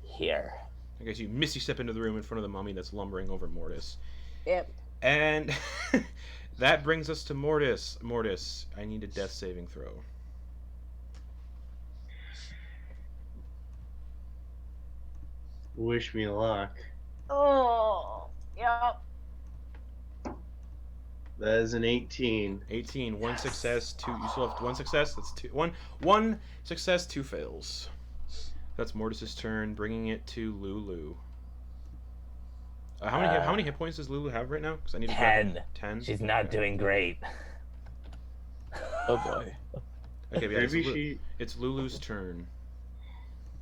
here. I guess you misty step into the room in front of the mummy that's lumbering over Mortis. Yep. And that brings us to Mortis. Mortis, I need a death saving throw. Wish me luck. Oh. Yep. That is an 18. 18. One success, 2. You still have 1 success. That's 2. One success, 2 fails. That's Mortis's turn, bringing it to Lulu. How many hit points does Lulu have right now? Because I need to 10. 10. She's not doing great. Oh boy. Okay, yeah, Maybe it's Lulu's turn.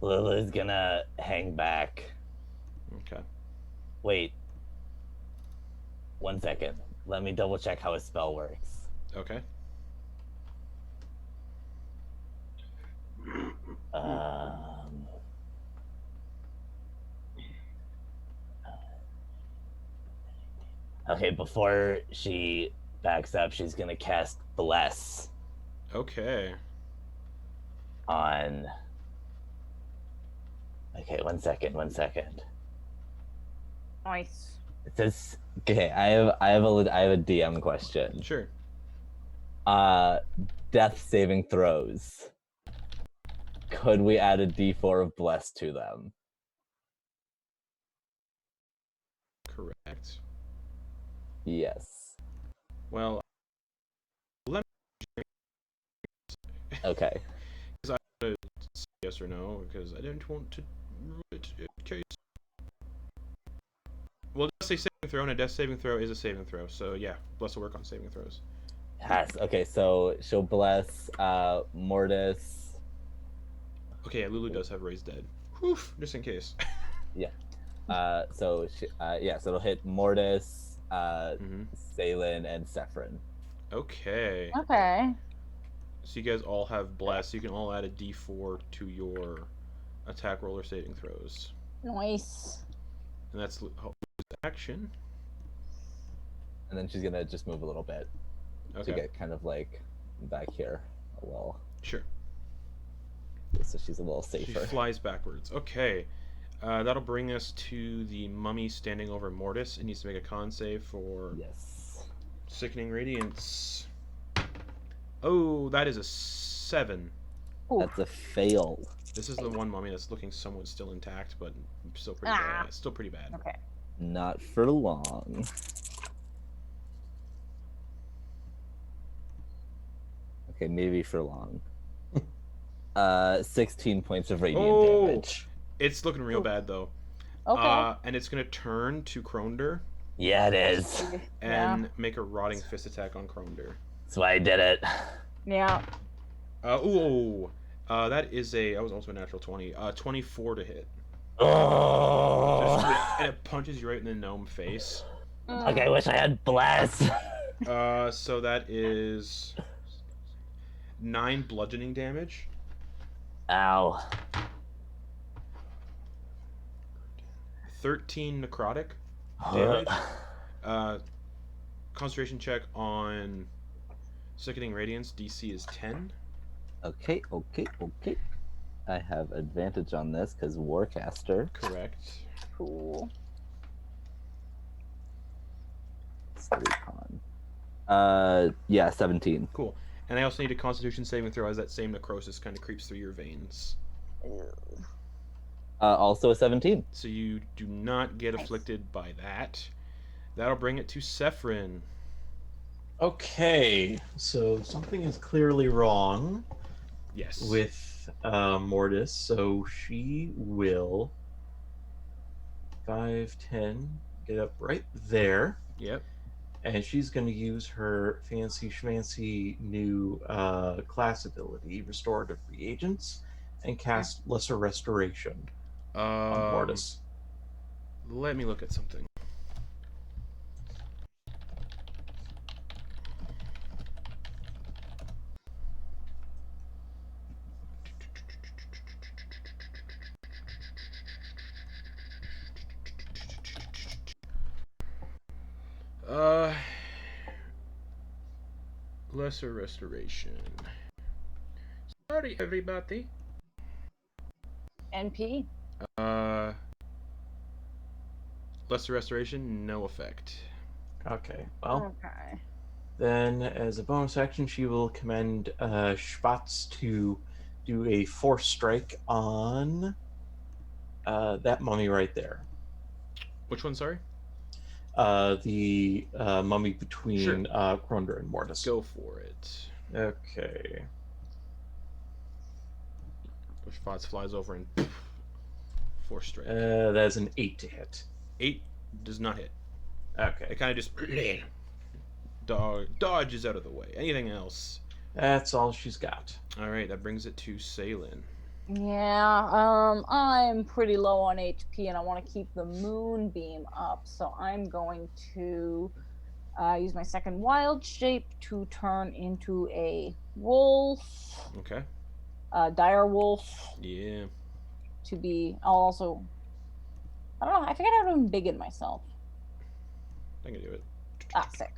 Lulu's gonna hang back. Okay. Wait. 1 second. Let me double check how a spell works. Okay. Okay, before she backs up, she's gonna cast Bless Okay. on. Okay, 1 second. Nice. It says, okay, I have a DM question. Sure. Death saving throws. Could we add a D4 of Bless to them? Correct. Yes. Well, Okay. yes or no because I didn't want to ruin it in case. Well, let's say saving throw, and a death saving throw is a saving throw. So yeah, Bless will work on saving throws. Yes. Okay, so she'll bless Mortis. Okay, yeah, Lulu does have raised dead. Whew, just in case. So it'll hit Mortis, Mhm. Salen, and Sephron. Okay. Okay. So you guys all have bless. You can all add a D4 to your attack roll or saving throws, Nice. and that's action. And then she's gonna just move a little bit to Okay. get kind of like back here a little, Sure. so she's a little She safer. flies backwards. Okay. That'll bring us to the mummy standing over Mortis. It needs to make a con save for Yes. Sickening Radiance. Oh, that is a 7. Ooh. That's a fail. This is the one mummy that's looking somewhat still intact, but still pretty Ah. bad. Still pretty bad. Okay. Not for long. Okay, maybe for long. 16 points of radiant Oh! damage. It's looking real Ooh. bad though. Okay. And it's gonna turn to Kronder Yeah, it is. and make a rotting fist attack on Kronder. That's why I did it. Yeah. That is a. That was also a natural 20. 24 to hit. Oh. And it punches you right in the gnome face. Okay, I wish I had bless. So that is 9 bludgeoning damage. Ow. 13 necrotic damage. Concentration check on Sickening Radiance. DC is 10. Okay. I have advantage on this because Warcaster. Correct. Cool. It's 3 con. Yeah, 17. Cool. And I also need a Constitution saving throw as that same necrosis kind of creeps through your veins. Also a 17. So you do not get Nice. afflicted by that. That'll bring it to Sephron. Okay, so something is clearly wrong Yes. with Mortis, so she will 5, 10, get up right there, Yep. and she's going to use her fancy schmancy new class ability, Restorative Reagents, and cast Lesser Restoration on Mortis. Let me look at something. Lesser Restoration. Sorry, everybody. NP. Lesser Restoration, no effect. Okay, well, Okay. then as a bonus action, she will command Spatz to do a force strike on that mummy right there. Which one, sorry? The mummy between Sure. Kronder and Mortis. Go for it. Okay. Fox flies over and force strike. That's an 8 to hit. 8 does not hit. Okay. It kind of just dodges out of the way. Anything else? That's all she's got. All right, that brings it to Salen. Yeah, I'm pretty low on HP and I want to keep the moonbeam up, so I'm going to use my second wild shape to turn into a wolf, Okay. dire wolf, Yeah. to be. I'll also. I don't know. I figured out how to embiggen myself. I can do it. Ah, sick.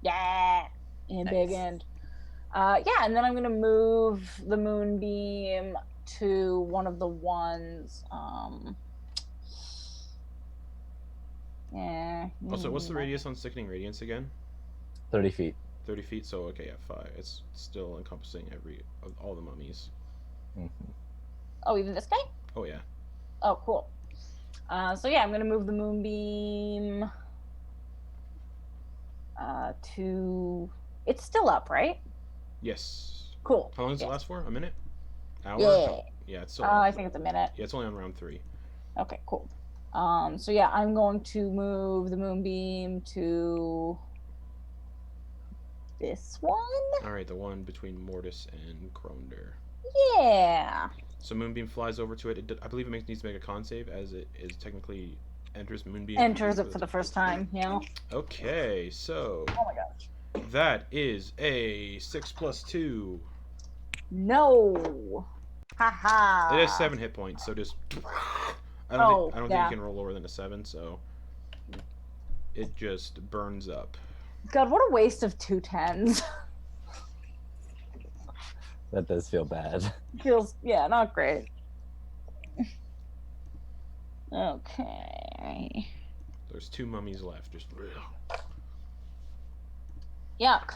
Yeah, embiggened. Yeah, and then I'm gonna move the moonbeam to one of the ones. Yeah. Also, what's the radius on Sickening Radiance again? 30 feet. 30 feet. So okay, yeah, 5. It's still encompassing all the mummies. Mm-hmm. Oh, even this guy? Oh yeah. Oh, cool. So yeah, I'm gonna move the moonbeam to. It's still up, right? Yes. Cool. How long does it Yes. last for? A minute? Hour? Yeah. Yeah, it's still. I think it's a minute. Yeah, it's only on round 3. Okay, cool. So yeah, I'm going to move the moonbeam to this one. All right, the one between Mortis and Kronder. Yeah. So Moonbeam flies over to it. I believe it needs to make a con save, as it is technically enters Moonbeam. Enters it for the first time. Yeah. Okay, so Oh my gosh. that is a 6 + 2. No. Haha. It has 7 hit points, so just. I don't think you can roll lower than a 7, so it just burns up. God, what a waste of 2 10s. That does feel bad. Feels, yeah, not great. Okay. There's 2 mummies left. Just. Yuck.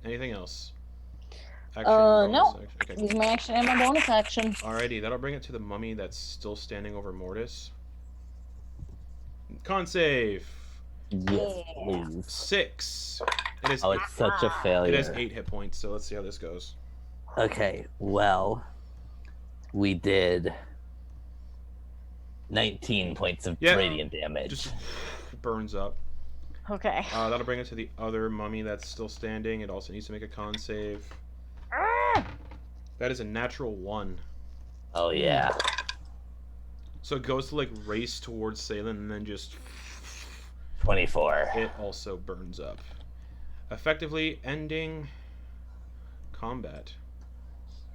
Anything else? No. Action? Okay. Use my action and my bonus action. Alrighty, that'll bring it to the mummy that's still standing over Mortis. Con save. Yes, please. 6. It is. Oh, it's such a failure. It has 8 hit points, so let's see how this goes. Okay, well, we did 19 points of radiant damage. Just burns up. Okay. That'll bring it to the other mummy that's still standing. It also needs to make a con save. That is a natural 1. Oh yeah. So it goes to like race towards Salen and then just 24. It also burns up, effectively ending combat.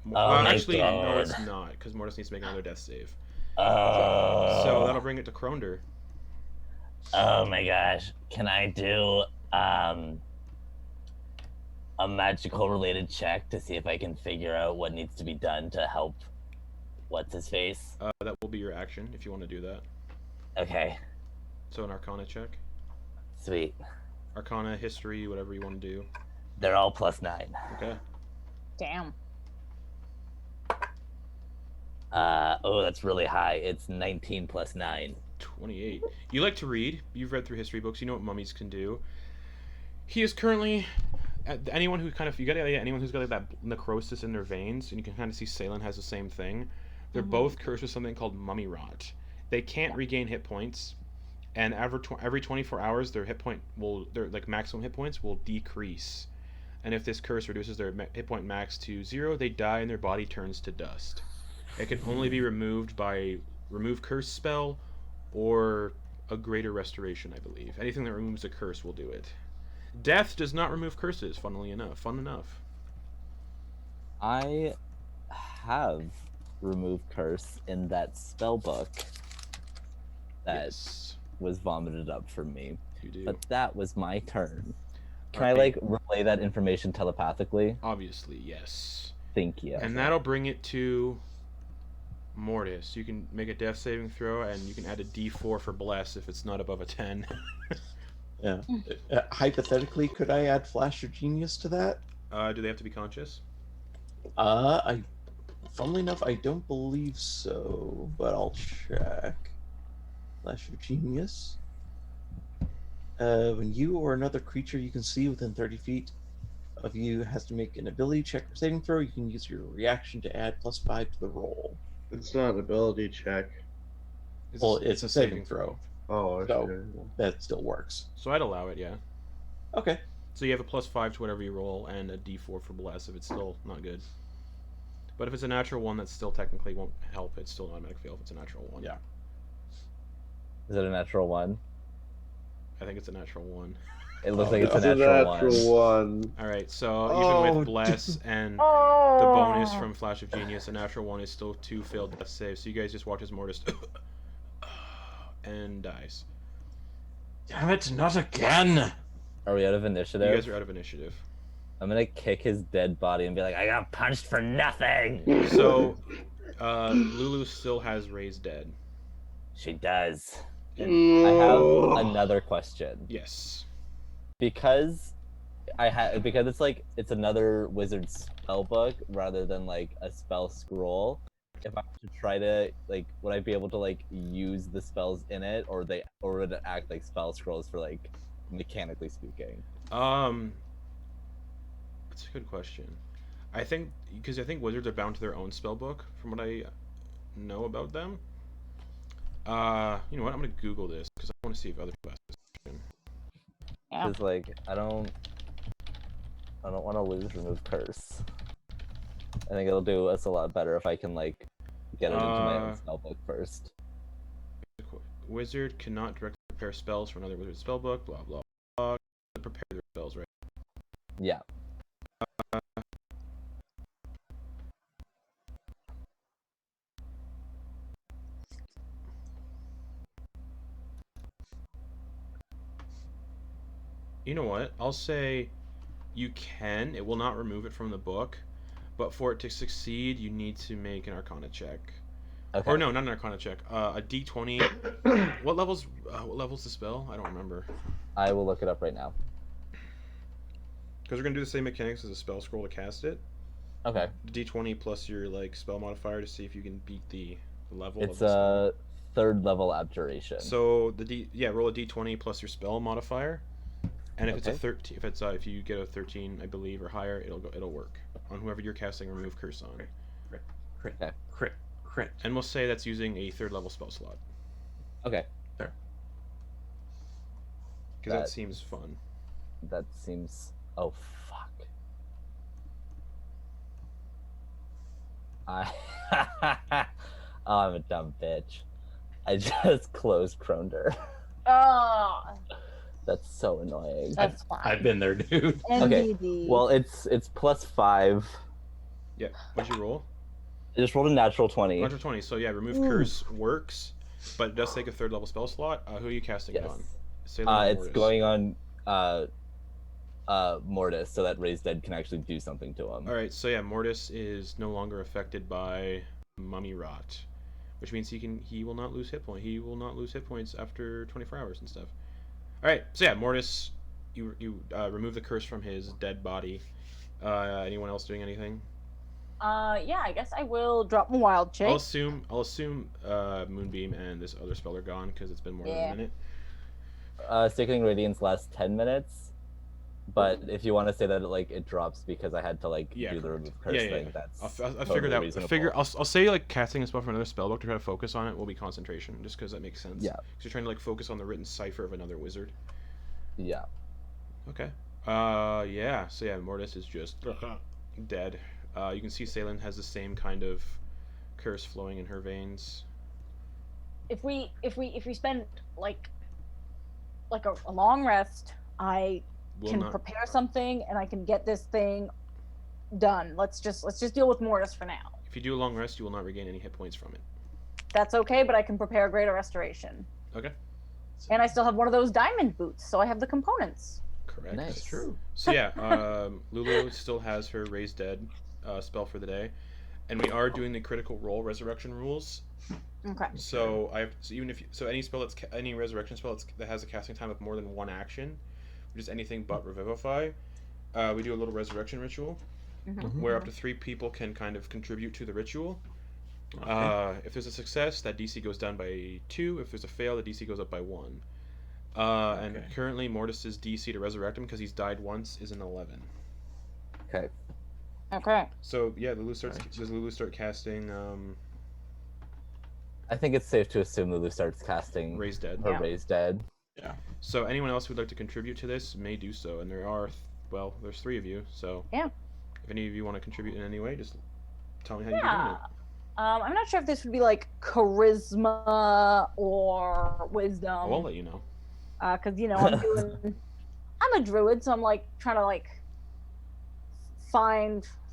Oh my actually, God. no, it's not, because Mortis needs to make another death save. Oh. So that'll bring it to Kronder. Oh my gosh. Can I do a magical related check to see if I can figure out what needs to be done to help what's his face? That will be your action if you want to do that. Okay. So an Arcana check. Sweet. Arcana, history, whatever you want to do. They're all +9. Okay. Damn. Oh, that's really high. It's 19 + 9. 28. You like to read. You've read through history books. You know what mummies can do. He is currently... anyone who kind of... You got the idea? Anyone who's got like that necrosis in their veins, and you can kind of see Salen has the same thing. They're both cursed with something called mummy rot. They can't regain hit points, and every 24 hours, their like maximum hit points will decrease. And if this curse reduces their hit point max to 0, they die and their body turns to dust. It can only be removed by remove curse spell or a greater restoration, I believe. Anything that removes a curse will do it. Death does not remove curses, funnily enough. Fun enough. I have removed curse in that spell book that Yes, was vomited up from me. you do. But that was my turn. Can Alright. I like relay that information telepathically? Obviously, yes. Thank you. And that'll bring it to Mortis. You can make a death saving throw, and you can add a d4 for bless if it's not above a 10. Yeah. Hypothetically, could I add Flash or Genius to that? Do they have to be conscious? Funnily enough, I don't believe so, but I'll check. Flash or Genius. When you or another creature you can see within 30 feet of you has to make an ability check or saving throw, you can use your reaction to add +5 to the roll. It's not an ability check. Well, it's a saving throw. Oh, So- okay. That still works. So I'd allow it, yeah. Okay. So you have a +5 to whatever you roll, and a d4 for bless if it's still not good. But if it's a natural 1, that still technically won't help. It's still an automatic fail if it's a natural 1. Yeah. Is it a natural 1? I think it's a natural 1. It looks like no. it's a It's a natural 1. natural one. Alright, so even Oh, with bless and Oh. the bonus from Flash of Genius, a natural 1 is still 2 failed death saves. So you guys just watch as Mortis and dies. Damn it, not again! Are we out of You initiative? guys are out of initiative. I'm gonna kick his dead body and be like, I got punched for nothing! So Lulu still has raised dead. She does. And I have another question. yes. Because it's another wizard spell book rather than like a spell scroll. If I were to try to would I be able to use the spells in it, or would it act like spell scrolls for mechanically speaking? That's a good question. I think because I think wizards are bound to their own spell book, from what I know about them. You know what? I'm gonna Google this because I want to see if other people ask this question. Yeah. Because like I don't want to lose remove curse. I think it'll do us a lot better if I can like get it into my own spellbook first. Wizard cannot directly prepare spells for another wizard's spellbook. Blah blah blah. Prepare their spells, right? Yeah. You know what? I'll say you can. It will not remove it from the book, but for it to succeed, you need to make an Arcana check. Okay. Or no, not an Arcana check. A D20. What level's the spell? I don't remember. I will look it up right now. Because we're gonna do the same mechanics as a spell scroll to cast it. Okay. D20 plus your like spell modifier to see if you can beat the level. It's of the spell. a third level abjuration. So roll a D20 plus your spell modifier, and if it's a Okay. 13, if you get a 13, I believe, or higher, it'll work on whoever you're casting remove curse on. Crit. Okay. Crit. And we'll say that's using a third level spell slot Okay. because that That- seems fun. That seems. Oh fuck. Oh, I'm a dumb bitch. I just closed Kronder. Oh, That's so annoying. that's fine. I've been there, dude. Okay, NDD. Well, it's +5. Yeah. What'd you roll? I just rolled a natural 20. 120. So yeah, remove Ooh. curse works, but it does take a third level spell slot. Who are you casting it Yes. on? Sailor or It's Mortis? going on Mortis, so that raised dead can actually do something to him. All right. So yeah, Mortis is no longer affected by mummy rot, which means he will not lose hit point. He will not lose hit points after 24 hours and stuff. All right. So yeah, Mortis, you remove the curse from his dead body. Anyone else doing anything? Yeah, I guess I will drop my wild I'll shape. assume Moonbeam and this other spell are gone because it's been more than Yeah. a minute. Sickening Radiance lasts 10 minutes, but if you want to say that it drops because I had to do the correct. remove curse Yeah. thing, that's I'll totally figure that. reasonable. I'll say like casting a spell from another spellbook to try to focus on it will be concentration, just because that makes sense. Yeah. Because you're trying to focus on the written cipher of another wizard. Yeah. Okay. Yeah. So yeah, Mortis is just dead. You can see Salen has the same kind of curse flowing in her veins. If we spend like a long rest, I Will can not. prepare something and I can get this thing done. Let's just deal with Mortis for now. If you do a long rest, you will not regain any hit points from it. That's okay, but I can prepare a greater restoration. Okay. And I still have one of those diamond boots, so I have the components. Correct. Nice. That's true. So yeah, Lulu still has her raise dead spell for the day, and we are doing the critical role resurrection rules. Okay. So any spell any resurrection spell that has a casting time of more than one action, which is anything but revivify, we do a little resurrection ritual Mhm. where up to 3 people can kind of contribute to the ritual. Okay. If there's a success, that DC goes down by 2. If there's a fail, the DC goes up by 1. And Okay. currently Mortis's DC to resurrect him because he's died once is an 11. Okay. Okay. So yeah, does Right. Lulu start casting I think it's safe to assume Lulu starts casting Raise Dead? her Yeah. raise dead. So anyone else who'd like to contribute to this may do so, and there's 3 of you. So Yeah. if any of you want to contribute in any way, just tell me how you're Yeah. doing it. I'm not sure if this would be like charisma or wisdom. I'll let you know. Because I'm a druid, so I'm like trying to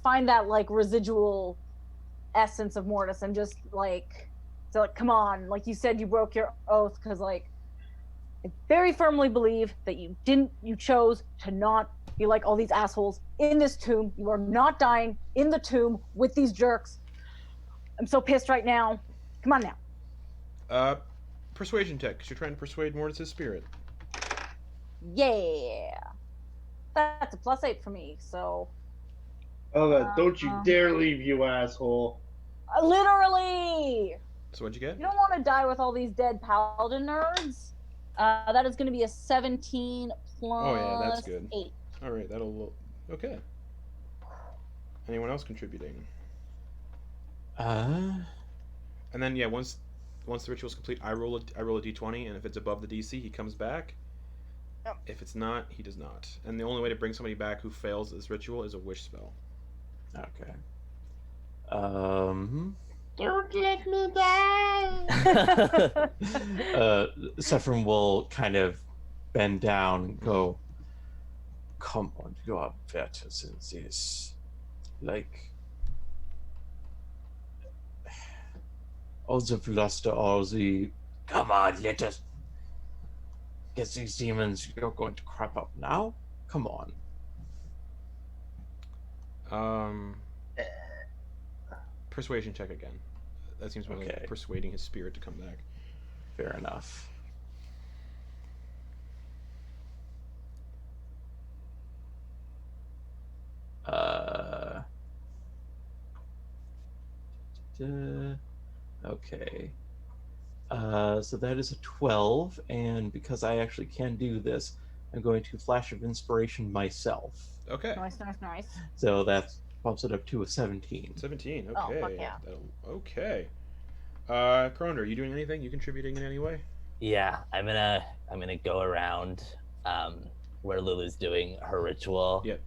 find that residual essence of Mortis and just come on, like you said, you broke your oath because I very firmly believe that you chose to not be like all these assholes in this tomb. You are not dying in the tomb with these jerks. I'm so pissed right now. Come on now. Persuasion check, because you're trying to persuade Mortis' spirit. Yeah. That's a +8 for me, so Oh, don't you Uh-huh. dare leave, you asshole. literally, So what'd you get? you don't want to die with all these dead paladin nerds. That is going to be a 17 plus Oh, yeah, that's good. 8. All right, okay. Anyone else contributing? Uh, And then yeah, once the ritual's complete, I roll a d20, and if it's above the DC, he comes back. Yep. If it's not, he does not. And the only way to bring somebody back who fails this ritual is a wish spell. okay. Don't let me die. Sephron will kind of bend down and go, "Come on, you are better than this. Like, all the bluster, all the, come on, let us get these demons. You're going to crap up now? Come on." Persuasion check again. That seems more Okay. like persuading his spirit to come back. Fair enough. Okay. So that is a 12, and because I actually can do this, I'm going to Flash of Inspiration myself. Okay. Nice. So that bumps it up to a 17. 17. Oh, Okay. fuck yeah. Okay. Croner, are you doing anything? You contributing in any way? Yeah, I'm gonna go around where Lulu's doing her ritual. Yep.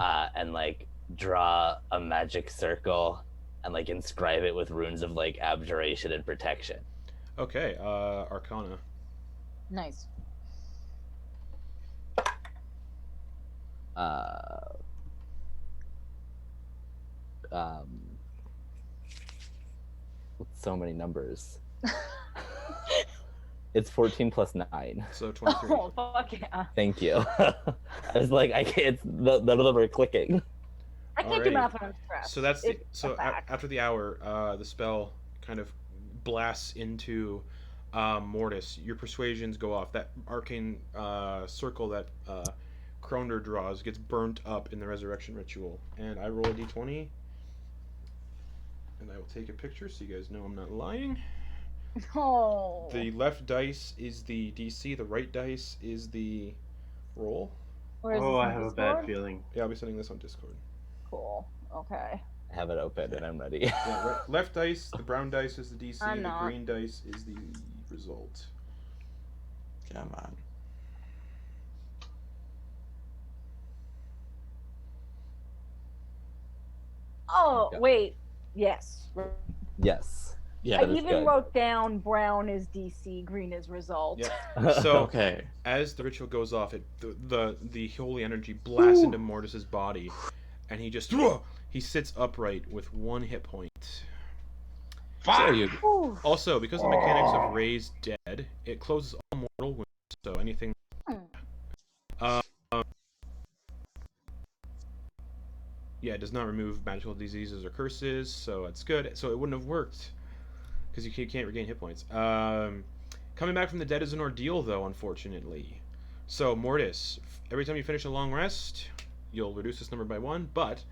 And like draw a magic circle and like inscribe it with runes of like abjuration and protection. Okay. Arcana. Nice. With so many numbers. It's 14 plus 9. So 23. Oh, fuck yeah. Thank you. I was like, I can't. None of them are clicking. I can't do Alrighty. math when I'm stressed. So that's the, It's so a fact. after the hour, the spell kind of blasts into Mortis. Your persuasions go off. That arcane circle that Kroner draws gets burnt up in the resurrection ritual. And I roll a d20, and I will take a picture so you guys know I'm not lying. Oh. The left dice is the DC. The right dice is the roll. Where is Oh, this I on have a Discord? bad feeling. Yeah, I'll be sending this on Discord. Cool. Okay. I have it open and I'm ready. Yeah, left dice, the brown dice is the DC. I'm The not. green dice is the result. Come on. Oh, Okay. wait. Yes. Yes. Yeah. I that is even good. wrote down brown is DC, green is result. Yep. So Okay. as the ritual goes off, the holy energy blasts into Mortis's body, and he just he sits upright with 1 hit point. So you, Ooh. Also, because of the mechanics of raised dead, it closes all mortal wounds. So anything. Yeah, it does not remove magical diseases or curses, so it's good. So it wouldn't have worked because you can't regain hit points. Coming back from the dead is an ordeal, though, unfortunately. So Mortis, every time you finish a long rest, you'll reduce this number by 1, but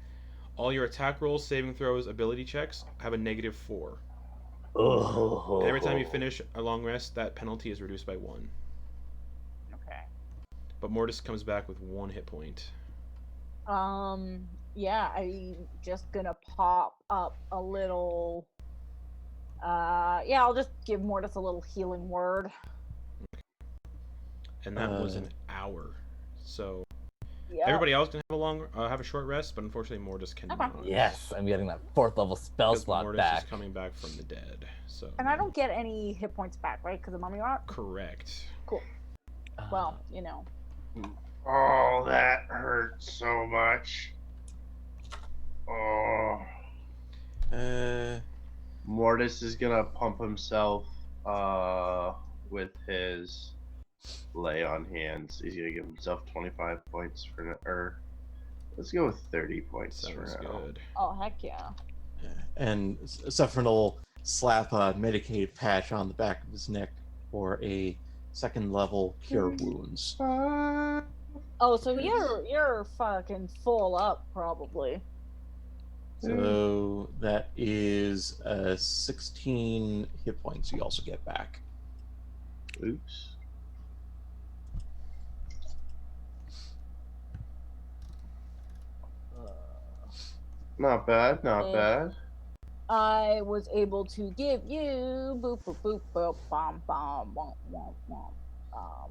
all your attack rolls, saving throws, ability checks have a -4. Oh. And every time you finish a long rest, that penalty is reduced by 1. Okay. But Mortis comes back with 1 hit point. Yeah, I'm just gonna pop up a little. Yeah, I'll just give Mortis a little healing word. And that was an hour. So Yeah. everybody else can have a short rest, but unfortunately Mortis cannot. Yes, I'm getting that 4th level spell Because slot Mortis back. is coming back from the dead. So And I don't get any hit points back, right? Because of Mummy Rot? correct. Cool. Well, you know. Oh, that hurts so much. Oh. Mortis is gonna pump himself with his lay on hands. He's gonna give himself 25 points for let's go with 30 points Sounds for now. good. Oh, heck yeah. and Sephron will slap a medicated patch on the back of his neck for a 2nd level cure wounds. Oh, so you're fucking full up, probably. So that is 16 hit points you also get back. Oops. Not bad, not Yeah. bad. I was able to give you boop boop boop boop bomb bomb womp womp womp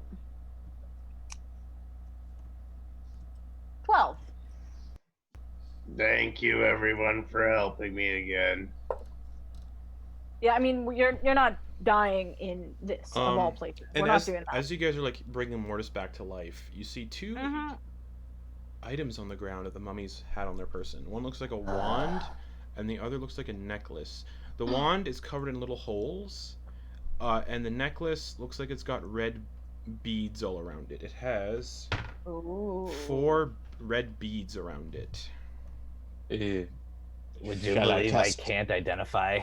12. Thank you, everyone, for helping me again. Yeah, I mean you're not dying in this of all places. We're And not as, doing that. as you guys are like bringing Mortis back to life, you see two items on the ground that the mummies had on their person. One looks like a wand, and the other looks like a necklace. The wand is covered in little holes, and the necklace looks like it's got red beads all around it. It has Ooh. 4 red beads around it. Would you Shall I believe I test? can't identify?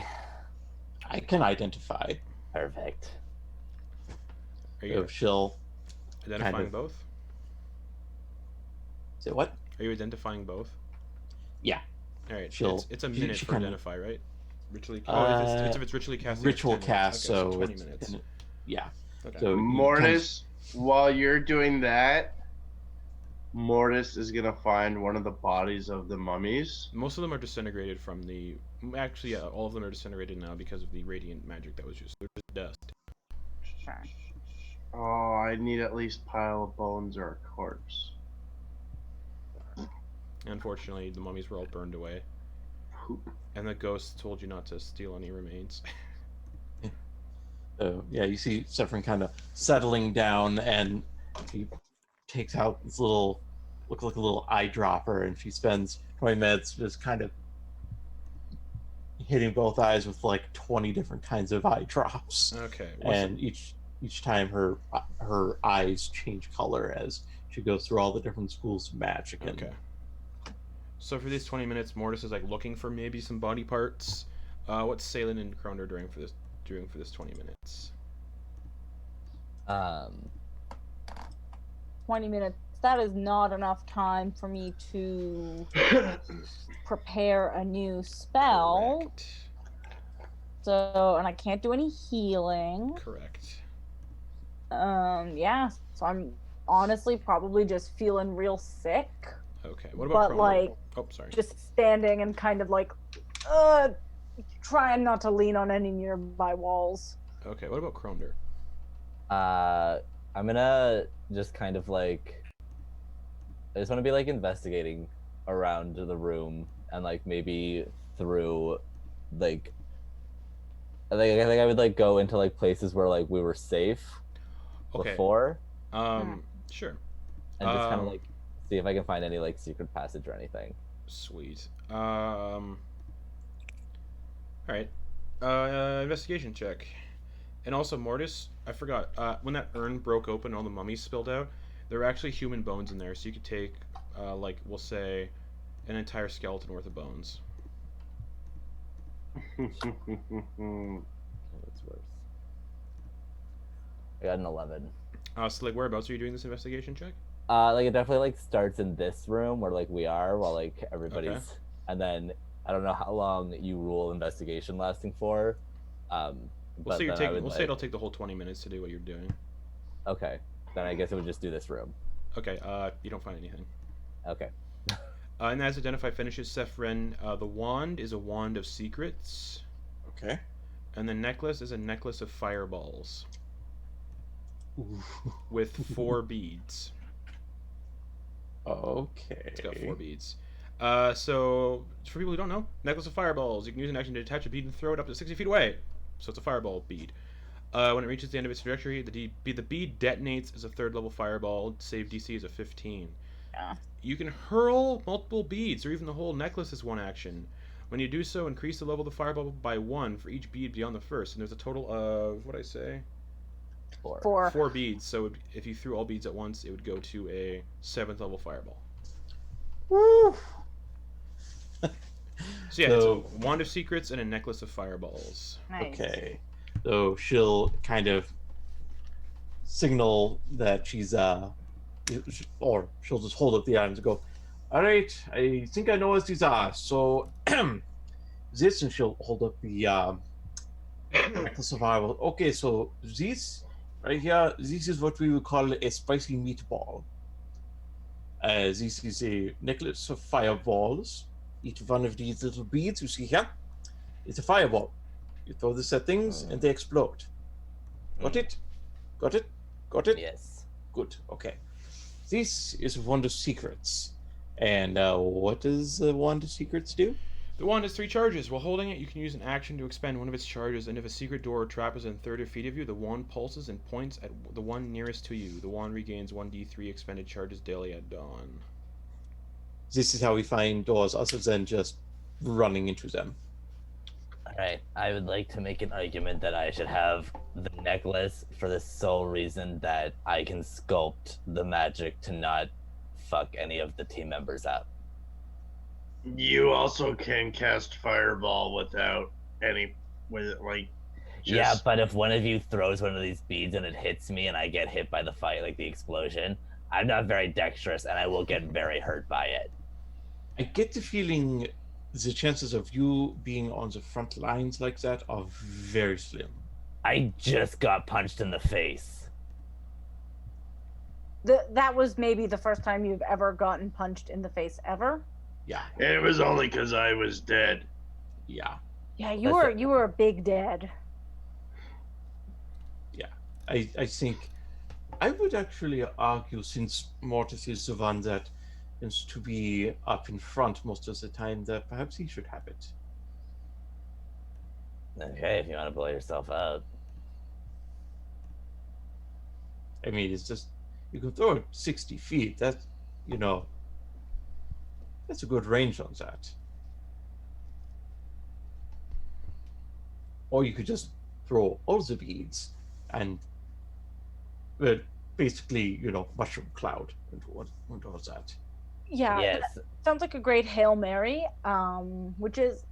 I can identify. Perfect. Are you So she'll identifying kind of- both? say what? Are you identifying both? Yeah. All right. She'll- It's a she- minute she for kinda- identify, right? Ritually. If it's ritually cast. Ritual it's 10 cast, minutes. Okay, so 20 it's minutes. yeah. Okay. So you Mortis, while you're doing that, Mortis is gonna find one of the bodies of the mummies. Most of them are disintegrated from the. Actually, yeah, all of them are disintegrated now because of the radiant magic that was used. They're just dust. Oh, I need at least pile of bones or a corpse. Unfortunately, the mummies were all burned away, Poop. and the ghosts told you not to steal any remains. yeah, you see Severin kind of settling down, and he takes out this little, look like a little eyedropper, and she spends 20 minutes just kind of hitting both eyes with like 20 different kinds of eye drops, Okay. and each time her eyes change color as she goes through all the different schools of magic. And Okay. So for these 20 minutes, Mortis is like looking for maybe some body parts. What's Salen and Kroner doing for this 20 minutes? 20 minutes. That is not enough time for me to prepare a new spell. Correct. So, and I can't do any healing. Correct. Yeah. So I'm honestly probably just feeling real sick. Okay. What about But Kroner? like, Oh, sorry. just standing and kind of like, trying not to lean on any nearby walls. Okay. What about Kroner? I'm gonna just kind of like, I just want to be like investigating around the room and like maybe through like, I think I would like go into like places where like we were safe Okay. before, Sure. and just kind of like see if I can find any like secret passage or anything. Sweet. All right. Investigation check. And also, Mortis, I forgot. When that urn broke open and all the mummies spilled out, there were actually human bones in there. So you could take, like, we'll say, an entire skeleton worth of bones. What's worse? I got an 11. So, like, whereabouts are you doing this investigation check? Like it definitely like starts in this room where like we are while like everybody's, Okay. and then I don't know how long you rule investigation lasting for. We'll but say you're then I taking. would, We'll say like- it'll take the whole 20 minutes to do what you're doing. Okay, then I guess it would just do this room. Okay. You don't find anything. Okay. And as identify finishes, Sephrin, the wand is a wand of secrets, okay. and the necklace is a necklace of fireballs Ooh. with 4 beads. Okay. It's got 4 beads. So, for people who don't know, necklace of fireballs. You can use an action to detach a bead and throw it up to 60 feet away. So it's a fireball bead. When it reaches the end of its trajectory, the bead detonates as a 3rd level fireball. Save DC is a 15. Yeah. You can hurl multiple beads or even the whole necklace as one action. When you do so, increase the level of the fireball by 1 for each bead beyond the first. And there's a total of, what'd I say? 4. 4 beads. So if you threw all beads at once, it would go to a 7th level fireball. Woo! So yeah, So- it's a wand of secrets and a necklace of fireballs. Nice. Okay. So she'll kind of signal that she's or she'll just hold up the items and go, all right, I think I know what these are. So this, and she'll hold up the necklace of fireballs. Okay, so this right here, this is what we would call a spicy meatball. This is a necklace of fireballs. Each one of these little beads you see here is a fireball. You throw this at things and they explode. Got it? Got it? Got it? Yes. Good. Okay. This is Wand of Secrets. And what does Wand of Secrets do? The wand has 3 charges. While holding it, you can use an action to expend one of its charges, and if a secret door or trap is within 30 feet of you, the wand pulses and points at the one nearest to you. The wand regains 1d3 expended charges daily at dawn. This is how we find doors, other than just running into them. Alright, I would like to make an argument that I should have the necklace for the sole reason that I can sculpt the magic to not fuck any of the team members up. You also can cast fireball without any, Yeah, but if one of you throws one of these beads and it hits me and I get hit by the fire, like the explosion, I'm not very dexterous and I will get very hurt by it. I get the feeling the chances of you being on the front lines like that are very slim. I just got punched in the face. That was maybe the first time you've ever gotten punched in the face ever. Yeah, And it was only because I was dead. yeah. Yeah, you were a big dead. I think I would actually argue, since Mortis is the one that tends to be up in front most of the time, that perhaps he should have it. Okay, if you want to blow yourself up. I mean, it's just, you can throw it 60 feet. That's, that's a good range on that. Or you could just throw all the beads and basically, mushroom cloud and all that. Yeah, Yes. that sounds like a great Hail Mary, which is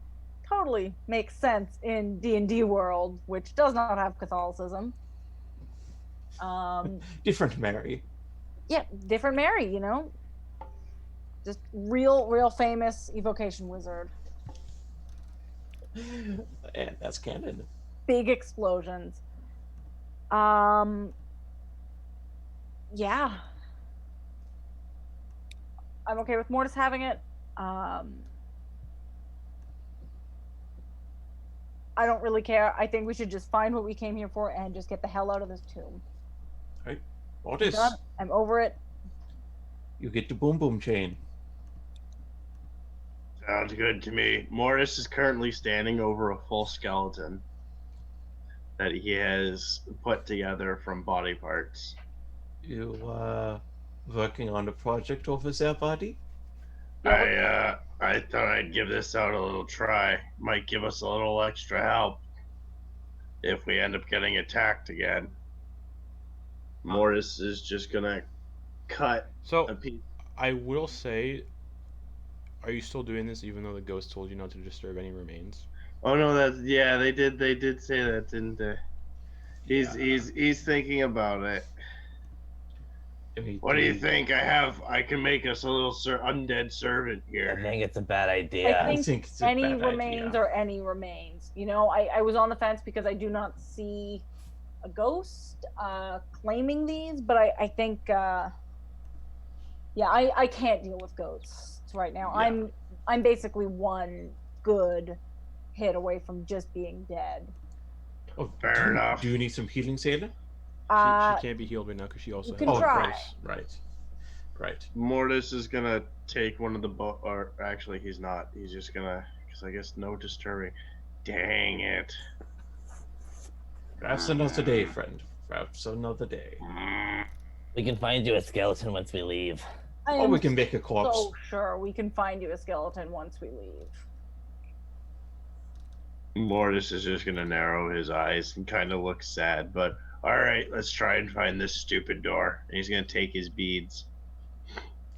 totally makes sense in D&D world, which does not have Catholicism. Different Mary. Yeah, different Mary, just real famous evocation wizard. And that's canon. Big explosions. Yeah. I'm okay with Mortis having it. I don't really care. I think we should just find what we came here for and just get the hell out of this tomb. Right? I'm Mortis, done. I'm over it. you get the boom boom chain. Sounds good to me. Mortis is currently standing over a full skeleton that he has put together from body parts. You working on a project over there, buddy? I thought I'd give this out a little try. Might give us a little extra help if we end up getting attacked again. Mortis is just gonna cut So, a piece. I will say, are you still doing this even though the ghost told you not to disturb any remains? Oh no, they did say that, didn't they? He's thinking about it. I mean, What do you think? I can make us a little undead servant I here. think it's a bad idea. I I think it's a any bad remains idea. are any remains. I was on the fence because I do not see a ghost claiming these, but I think I can't deal with ghosts right now. Yeah. I'm basically one good hit away from just being dead. Oh, Fair enough. Do you need some healing, Sailor? She Uh, can't be healed right now because she also you has can a try. curse. Right. Mortis is gonna take one of the or actually he's not. He's just gonna, because I guess no disturbing. Dang it. Perhaps another day, friend. Perhaps another day. We can find you a skeleton once we leave. I Or am we can make a corpse. so sure we can find you a skeleton once we leave. Mortis is just gonna narrow his eyes and kind of look sad, but alright, let's try and find this stupid door. And he's gonna take his beads.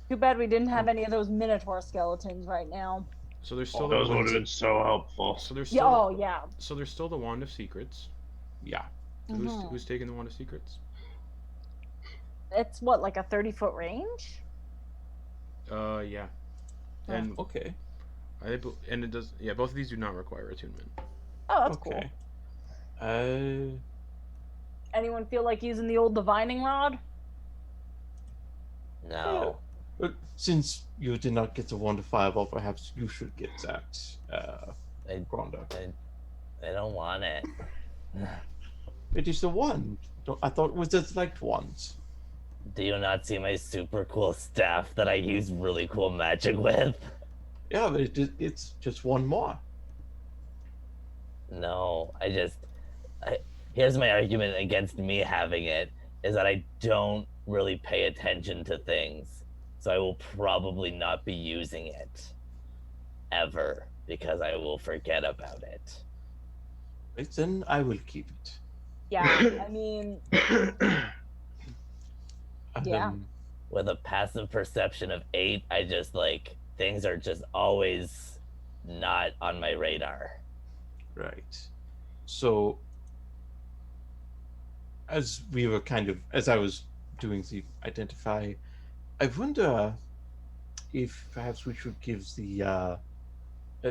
Too bad we didn't have any of those Minotaur skeletons right now. So there's still Those the would have been so helpful. so there's Yeah, still oh yeah. so there's still the wand of secrets. Yeah. Mhm. Who's taking the wand of secrets? It's what, like a 30-foot range? Yeah. Yeah. And Okay. and it does. Yeah, both of these do not require attunement. Oh, that's Okay. cool. Anyone feel like using the old divining rod? No. Since you did not get the one to fireball, perhaps you should get that, I, Gronda. I don't want it. It is the one. I thought it was the liked ones. Do you not see my super cool staff that I use really cool magic with? Yeah, but it's just one more. No, here's my argument against me having it, is that I don't really pay attention to things. So I will probably not be using it. Ever. Because I will forget about it. Right, then I will keep it. Yeah, I mean, Yeah. With a passive perception of 8, I just things are just always not on my radar. Right. So, as I was doing the identify, I wonder if perhaps we should give the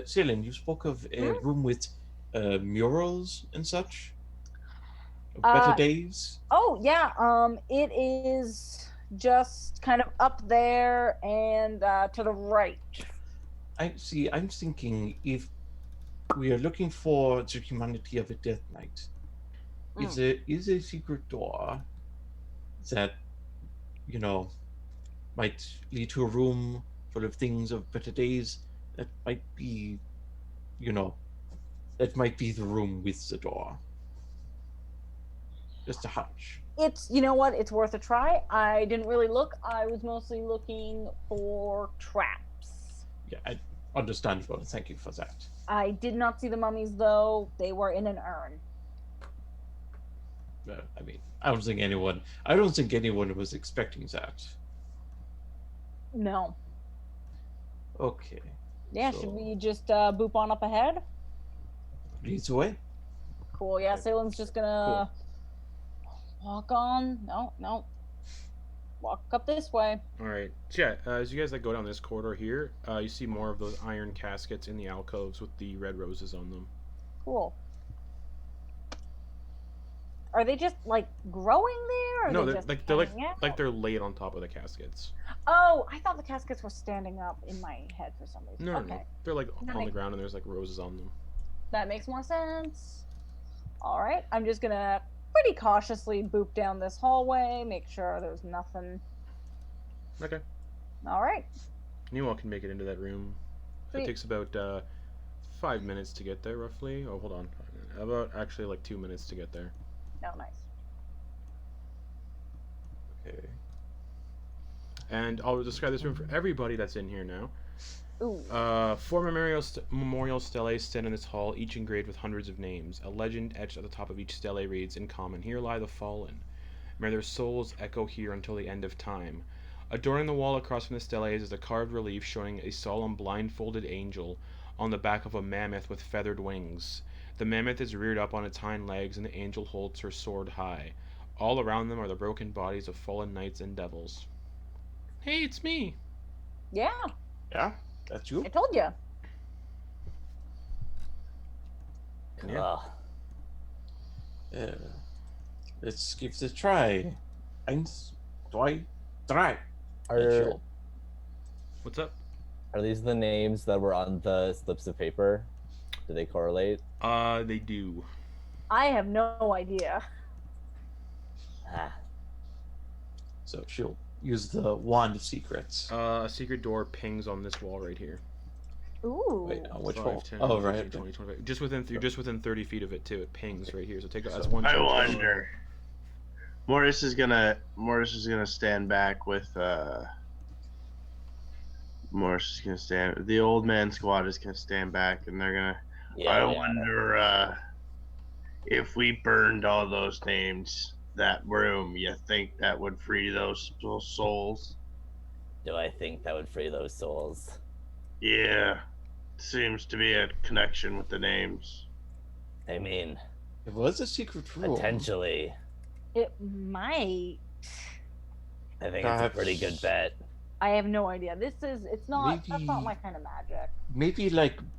Celine, you spoke of a room with murals and such. Better days. Oh yeah, it is just kind of up there and to the right. I see. I'm thinking if we are looking for the humanity of a Death Knight, if there is a secret door that, might lead to a room full of things of better days, that might be, that might be the room with the door. Just a hunch. It's, you know what, it's worth a try. I didn't really look. I was mostly looking for traps. Yeah, understandable. Thank you for that. I did not see the mummies though. They were in an urn. I mean, I don't think anyone was expecting that. No. Okay. Yeah, So- should we just boop on up ahead? Leads the way. Cool, yeah, Salem's just gonna walk on. No. Walk up this way. All right. So yeah, as you guys go down this corridor here, you see more of those iron caskets in the alcoves with the red roses on them. Cool. Are they just growing there? Or No, are they they're just they're hanging out? they're laid on top of the caskets. Oh, I thought the caskets were standing up in my head for some reason. No, Okay. no, they're That on the makes- ground and there's roses on them. That makes more sense. All right, I'm just gonna pretty cautiously boop down this hallway, make sure there's nothing. Okay. All right. You all can make it into that room. Sweet. It takes about 5 minutes to get there, roughly. Oh, hold on. About actually 2 minutes to get there. No, nice. Okay. And I'll describe this room for everybody that's in here now. Ooh. 4 memorial stelae stand in this hall, each engraved with hundreds of names. A legend etched at the top of each stele reads, in common, "Here lie the fallen. May their souls echo here until the end of time." Adorning the wall across from the steles is a carved relief showing a solemn blindfolded angel on the back of a mammoth with feathered wings. The mammoth is reared up on its hind legs and the angel holds her sword high. All around them are the broken bodies of fallen knights and devils. Hey, it's me! Yeah, Yeah, that's you. I told you. Yeah. Ugh. Let's give this a try. 1, 2, 3. Are What's up? these the names that were on the slips of paper? Do they correlate? They do. I have no idea. Ah, So she'll use the wand of secrets. A secret door pings on this wall right here. Ooh. Wait, on which 5, wall? 10, Oh, 15, right. 20, 25. You're just within 30 feet of it too. It pings right here. So take that as one. I charge. wonder. Morris is gonna stand back with Morris is gonna stand. The old man squad is gonna stand back, and they're gonna. yeah. I yeah. wonder if we burned all those names, that room. You think that would free those souls? Do I think that would free those souls? Yeah, seems to be a connection with the names. I mean, It was a secret room. potentially. It might. I think it's a pretty good bet. I have no idea. It's not. That's not Maybe- my kind of magic. Maybe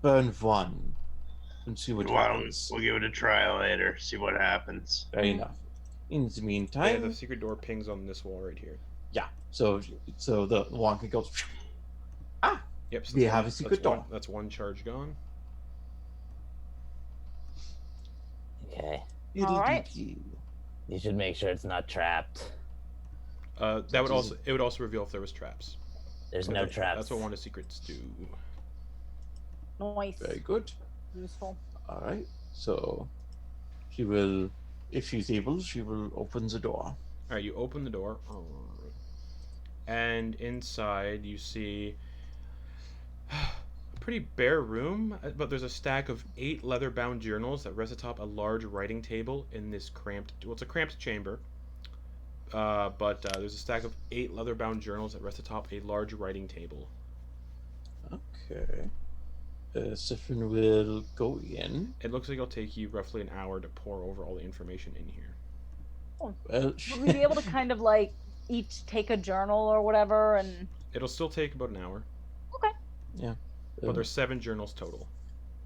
burn one and see what Well, happens. we'll give it a try later. See what happens. Fair enough. In the Yeah, meantime, the secret door pings on this wall right here. Yeah. So the Wonka goes. Ah, Yep. So we that's have one- a secret that's one- door. That's one charge gone. Okay. It'll right. do you. You should make sure it's not trapped. That would also it would also reveal if there was traps. There's So no that's traps. what Wanda Secrets do. Nice. Very good. Useful. All right. So she will, if she's able, she will open the door. All right, you open the door, and inside you see a pretty bare room, but there's a stack of 8 leather-bound journals that rest atop a large writing table in this cramped. Well, it's a cramped chamber. But there's a stack of 8 leather-bound journals that rest atop a large writing table. Okay. Saffron will go in. It looks like it'll take you roughly an hour to pour over all the information in here. Well, Would we be able to kind of like each take a journal or whatever and It'll still take about an hour, yeah. but there's 7 journals total.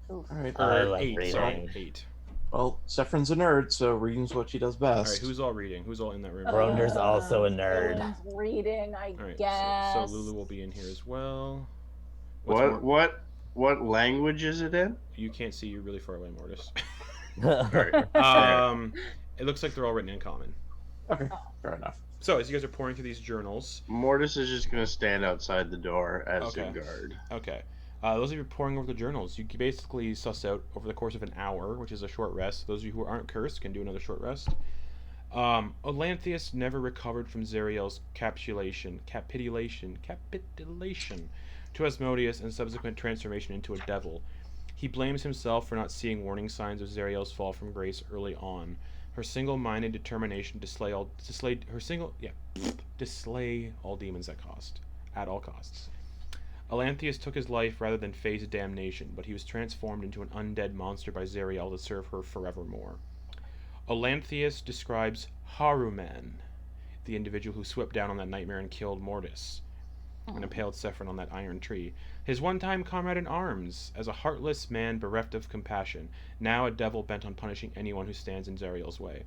All right. I Or like 8, reading. sorry, 8. Well, Saffron's a nerd, so reading's what she does All best. right, who's all reading? Who's all in that room? Bronder's also a nerd. Owen's reading, I All right, guess. so Lulu will be in here as well. What's What language is it in? You can't see. You're really far away, Mortis. Alright. It looks like they're all written in common. Okay, fair enough. So as you guys are pouring through these journals, Mortis is just gonna stand outside the door as Okay. a guard. okay, those of you pouring over the journals, you can basically suss out over the course of an hour, which is a short rest. Those of you who aren't cursed can do another short rest. Olanthius never recovered from Zariel's capitulation to Asmodeus and subsequent transformation into a devil. He blames himself for not seeing warning signs of Zariel's fall from grace early on. Her single-minded determination to slay all demons at all costs. Olanthius took his life rather than face damnation, but he was transformed into an undead monster by Zariel to serve her forevermore. Olanthius describes Haruman, the individual who swept down on that nightmare and killed Mortis, and impaled Saffron on that iron tree. His one-time comrade in arms, as a heartless man bereft of compassion, now a devil bent on punishing anyone who stands in Zariel's way.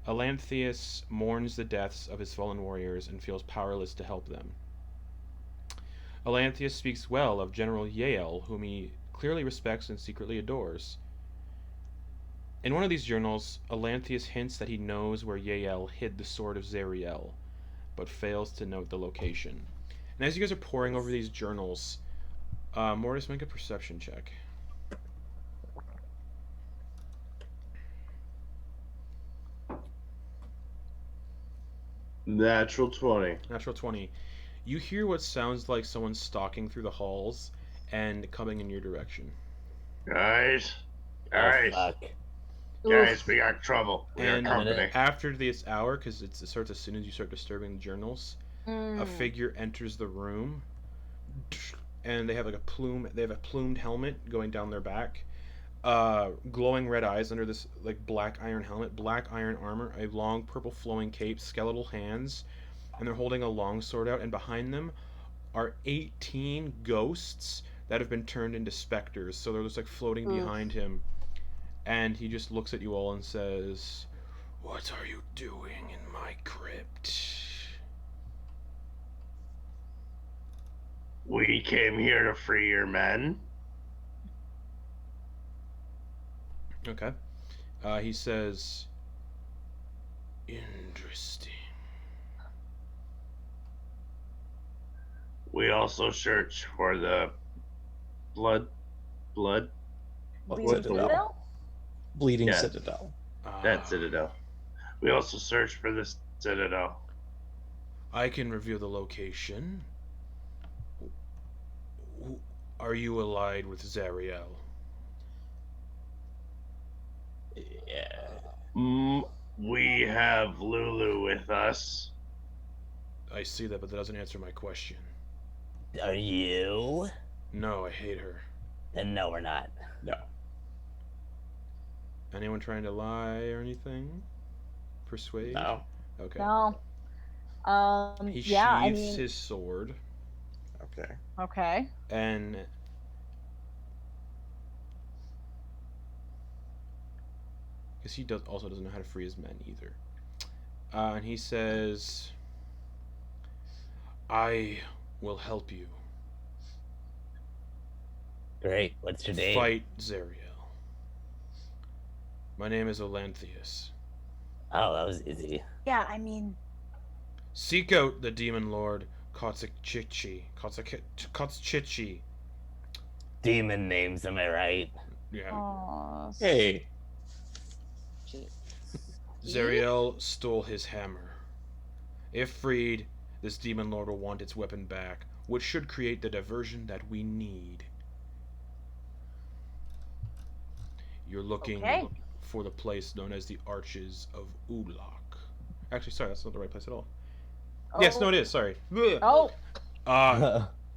Olanthius mourns the deaths of his fallen warriors and feels powerless to help them. Olanthius speaks well of General Yael, whom he clearly respects and secretly adores. In one of these journals, Olanthius hints that he knows where Yael hid the sword of Zariel, but fails to note the location. And as you guys are poring over these journals, Mortis, make a perception check. Natural 20. Natural 20. You hear what sounds like someone stalking through the halls and coming in your direction. Guys. Oh, Guys. fuck. Guys, we got trouble. We got And company. after this hour, because it starts as soon as you start disturbing the journals, a figure enters the room, and they have like a plume. They have a plumed helmet going down their back, glowing red eyes under this like black iron helmet, black iron armor, a long purple flowing cape, skeletal hands, and they're holding a long sword out. And behind them are 18 ghosts that have been turned into specters. So they're just like floating behind him, and he just looks at you all and says, "What are you doing in my crypt?" We came here to free your men. Okay. He says, "Interesting." We also search for the blood. Bleeding What the- Citadel? Bleeding Yeah. Citadel. That citadel. We also search for the citadel. I can reveal the location. Are you allied with Zariel? Yeah. We have Lulu with us. I see that, but that doesn't answer my question. Are you? No, I hate her. Then no, we're not. No. Anyone trying to lie or anything? Persuade? No. Okay. No. He Yeah, I sheathes mean, his sword, Okay. okay. and because he also doesn't know how to free his men either. And he says, I will help you Great. What's your name? fight Zariel. My name is Olanthius. Oh, that was easy. Yeah, I mean, Seek out the demon lord Kotsachichi. Kotsachichi. Demon names, am I right? Yeah. oh, Hey, Zariel stole his hammer. If freed, this demon lord will want its weapon back, which should create the diversion that we need. You're looking Okay. for the place known as the Arches of Ulak. Actually, sorry, that's not the right place at all. Yes, no, it is. Sorry. Oh,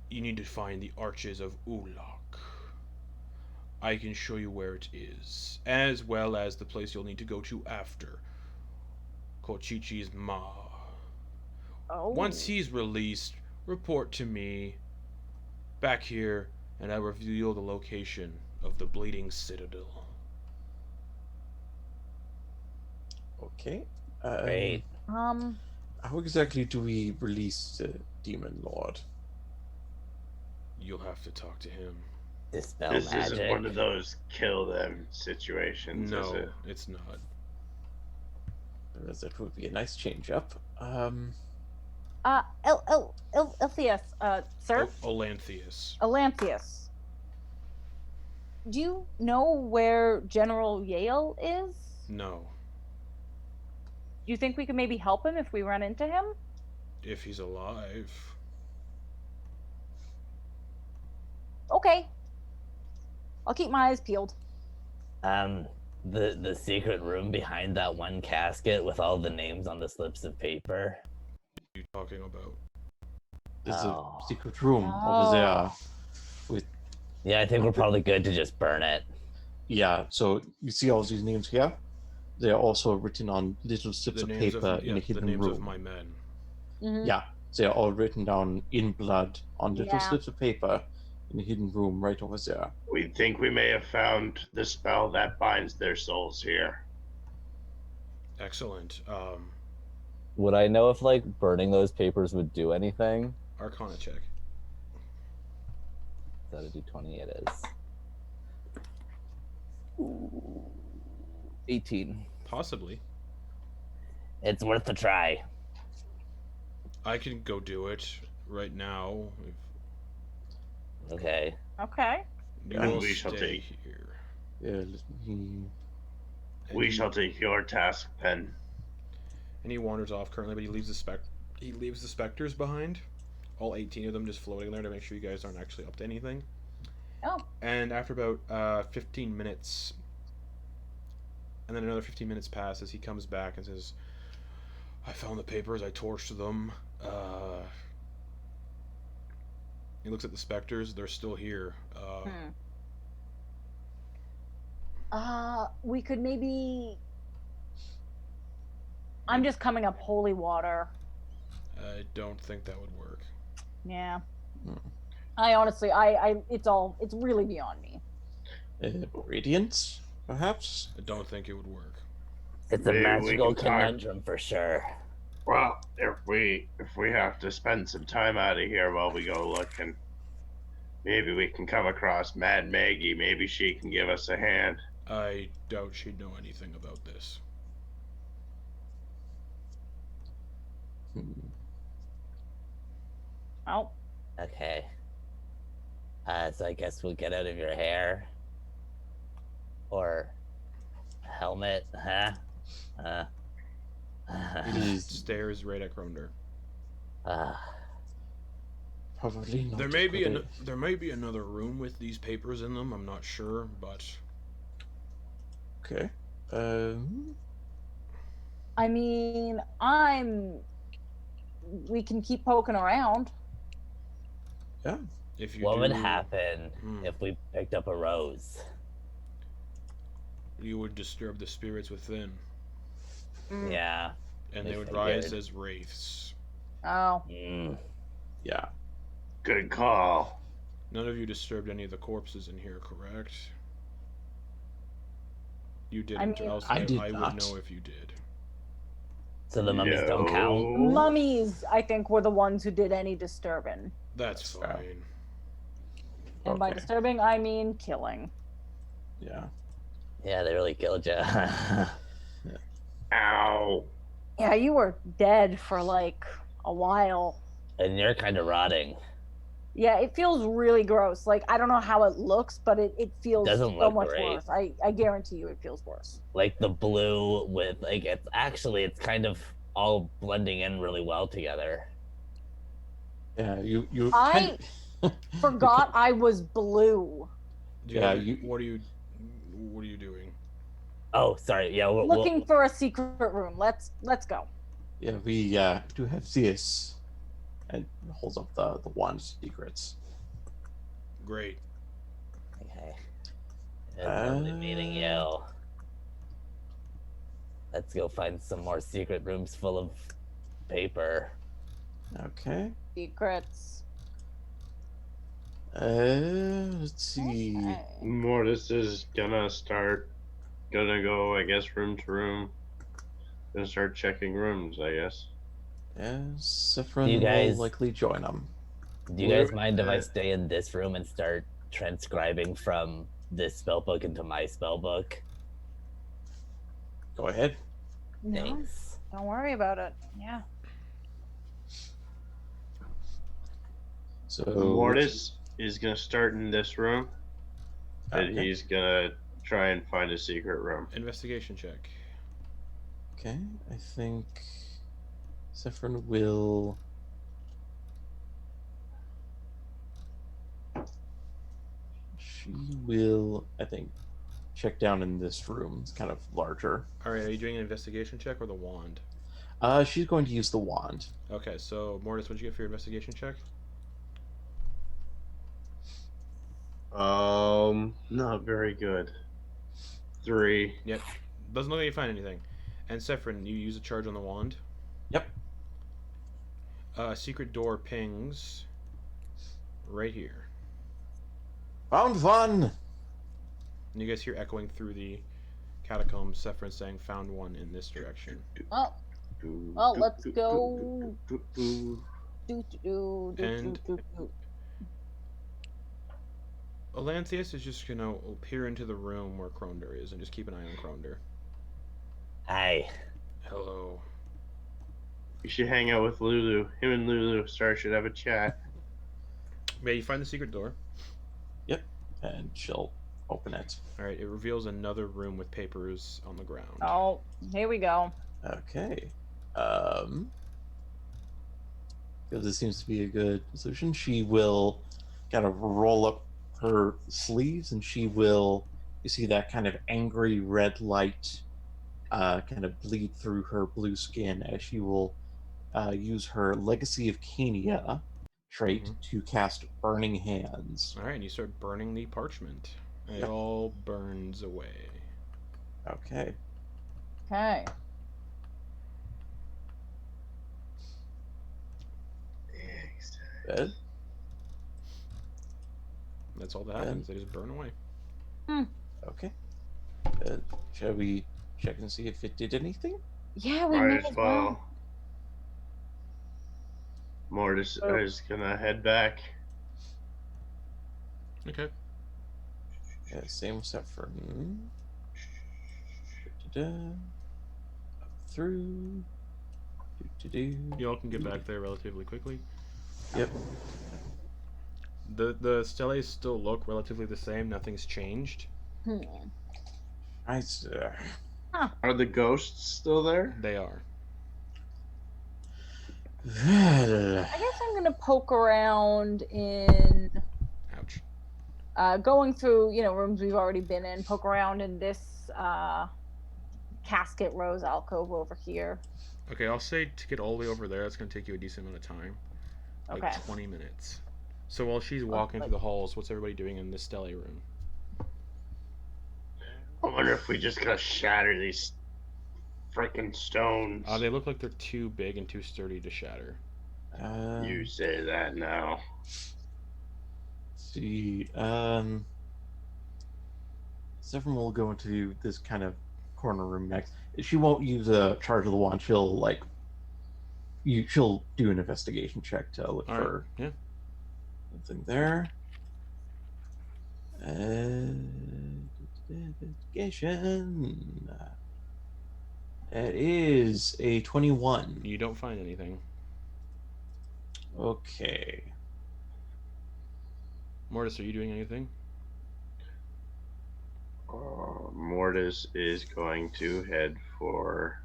You need to find the Arches of Ulak. I can show you where it is, as well as the place you'll need to go to after Kochichi's Ma. oh. Once he's released, report to me back here, and I reveal the location of the Bleeding Citadel. okay. Great. How exactly do we release the demon lord? You'll have to talk to him. Dispel This magic. isn't one of those kill them situations, is No, it? it's not. That would be a nice change up. Ilthius, sir? Olanthius. Olanthius. Do you know where General Yale is? No. Do you think we could maybe help him if we run into him? If he's alive. Okay. I'll keep my eyes peeled. The secret room behind that one casket with all the names on the slips of paper. What are you talking about? There's Oh. a secret room over there. Yeah, I think we're probably good to just burn it. Yeah, so you see all these names here? They're also written on little slips The of names paper of, in a the hidden names room. of my men. Mhm. Yeah, they're all written down in blood on little Yeah. slips of paper in a hidden room right over there. We think we may have found the spell that binds their souls here. Excellent. Would I know if like burning those papers would do anything? Arcana check. Is that a D20? It is. 18. Possibly. It's worth a try. I can go do it right now. If Okay. Okay. you And will we shall stay take- here. Yeah, let me... And We he- shall take your task then. And he wanders off currently, but he leaves the specters behind. All 18 of them just floating there to make sure you guys aren't actually up to anything. Oh. And after about 15 minutes, and then another 15 minutes passes, he comes back and says, I found the papers, I torched them. He looks at the specters, they're still here. We could maybe. I'm just coming up holy water. I don't think that would work. Yeah. Hmm. I honestly, it's really beyond me. Radiance, perhaps? I don't think it would work. It's a Maybe we magical can talk. conundrum for sure. Well, if we have to spend some time out of here while we go looking, maybe we can come across Mad Maggie. Maybe she can give us a hand. I doubt she'd know anything about this. Oh. Okay. So I guess we'll get out of your hair. Or helmet, huh? He stares right at Kronder. Probably not. There may be a good there may be another room with these papers in them. I'm not sure, but Okay. I mean, we can keep poking around. Yeah. if you What do, would happen Hmm. if we picked up a rose? you would disturb the spirits within, Mm. Yeah. and I they would figured. rise as wraiths. Oh. Mm. Yeah. Good call. None of you disturbed any of the corpses in here, correct? You didn't, mean, or else I did I would not. know if you did. So the mummies don't count? No. Mummies, I think, were the ones who did any disturbing. That's That's fair. fine. And by Okay. disturbing, I mean killing. Yeah. Yeah, they really killed you. Ow. Yeah, you were dead for like a while. And you're kind of rotting. Yeah, it feels really gross. Like, I don't know how it looks, but it feels Doesn't so look much great. worse. I guarantee you it feels worse. Like the blue with like it's kind of all blending in really well together. Yeah. You. I kind Forgot I was blue. Yeah, What are you doing? Oh, sorry. Yeah, Looking for a secret room. Let's go. Yeah, we do have this, and holds up the wand secrets. Great. Okay. It's lovely meeting you. Let's go find some more secret rooms full of paper. Okay. Secrets. Let's see. Okay. Mortis is gonna go, I guess, room to room. Gonna start checking rooms, I guess. Yeah, Saffron You guys- will likely join them. Do you guys mind if I stay in this room and start transcribing from this spellbook into my spellbook? Go ahead. No, Thanks. don't worry about it. Yeah. So Mortis is gonna start in this room, and Okay. he's gonna try and find a secret room. Investigation check. Okay, I think Saffron will. She will, I think, check down in this room. It's kind of larger. All right, are you doing an investigation check or the wand? She's going to use the wand. Okay, so Mortis, what'd you get for your investigation check? Not very good. 3. Yep. Doesn't look like you find anything. And Sephron, you use a charge on the wand. Yep. Secret door pings right here. Found one. And you guys hear echoing through the catacombs, Sephron saying, "Found one in this direction." Well, let's go. And- Alanthius is just gonna peer into the room where Kronder is and just keep an eye on Kronder. Hi. Hello. You should hang out with Lulu. Him and Lulu should have a chat. May you find the secret door? And she'll open it. Alright, it reveals another room with papers on the ground. Oh, here we go. Okay. Because this seems to be a good solution. She will kind of roll up her sleeves, and she will. You see that kind of angry red light, kind of bleed through her blue skin as she will use her Legacy of Cania trait to cast Burning Hands. Alright, and you start burning the parchment. And it Yep. all burns away. Okay. Okay. Good. That's all that happens. They just burn away. Okay. Shall we check and see if it did anything? Yeah, we Might may as as well. well. Mortis Oh. is gonna head back. Okay. Yeah, same stuff for Da-da-da. Up through. Do-do-do. You all can get back there relatively quickly. Yep. The steles still look relatively the same. Nothing's changed. Nice. Are the ghosts still there? They are. I guess I'm gonna poke around in Ouch. going through, rooms we've already been in, poke around in this casket rose alcove over here. Okay, I'll say to get all the way over there, that's going to take you a decent amount of time. Like Okay. 20 minutes. So while she's walking through the halls, what's everybody doing in the stele room? I wonder if we just gotta shatter these freaking stones. They look like they're too big and too sturdy to shatter. You say that now. See. Several will go into this kind of corner room next. She won't use a charge of the wand. She'll she'll do an investigation check to look All for right. Yeah. something there. Investigation. It is a 21. You don't find anything. Okay. Mortis, are you doing anything? Mortis is going to head for.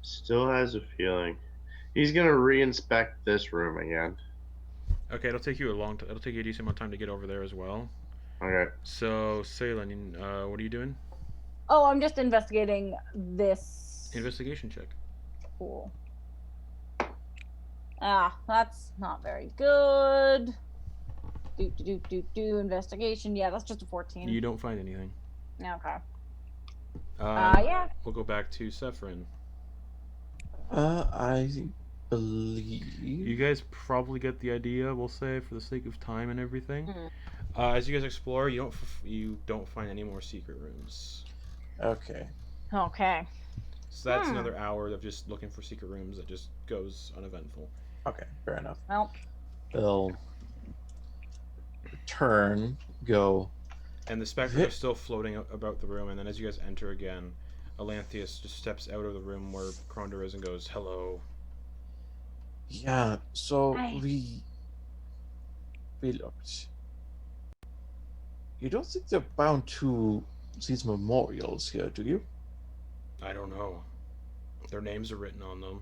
Still has a feeling. He's gonna re-inspect this room again. Okay, it'll take you it'll take you a decent amount of time to get over there as well. Okay. So, Salen, what are you doing? Oh, I'm just investigating this. Investigation check. Cool. Ah, that's not very good. Investigation. Yeah, that's just a 14. You don't find anything. Okay. Yeah. We'll go back to Sephrin. I believe You guys probably get the idea. We'll say for the sake of time and everything. Mm-hmm. As you guys explore, you don't find any more secret rooms. Okay. Okay. So that's another hour of just looking for secret rooms that just goes uneventful. Okay, fair enough. Well, They'll return, go. And the specters are still floating about the room, and then as you guys enter again, Alanthius just steps out of the room where Kronder is and goes, "Hello." Yeah, so Hi. we looked. You don't think they're bound to these memorials here, do you? I don't know. Their names are written on them.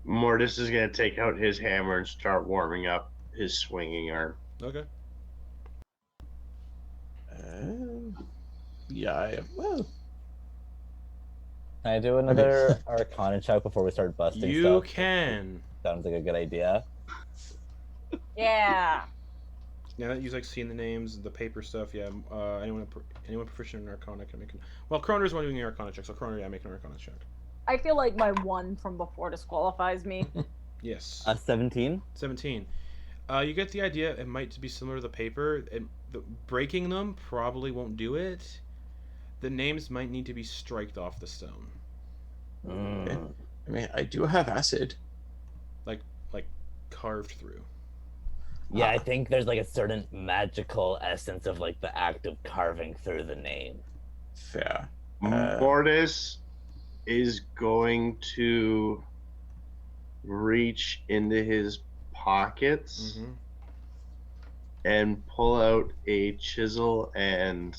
Mortis is gonna take out his hammer and start warming up his swinging arm. Okay. Yeah, well, Can I do another Arcana check before we start busting You stuff? can. Sounds like a good idea. yeah. Yeah, that you like seeing the names, the paper stuff. Yeah. Anyone proficient in Arcana can make an. Well, Kroner's one doing the Arcana check, so Kroner, yeah, make an Arcana check. I feel like my one from before disqualifies me. Yes. 17. 17. You get the idea. It might be similar to the paper. Breaking them probably won't do it. The names might need to be striked off the stone. Mm. I mean, I do have acid. Like carved through. Yeah, I think there's like a certain magical essence of like the act of carving through the name. Fair. Mortis is going to reach into his pockets Mm-hmm. and pull out a chisel and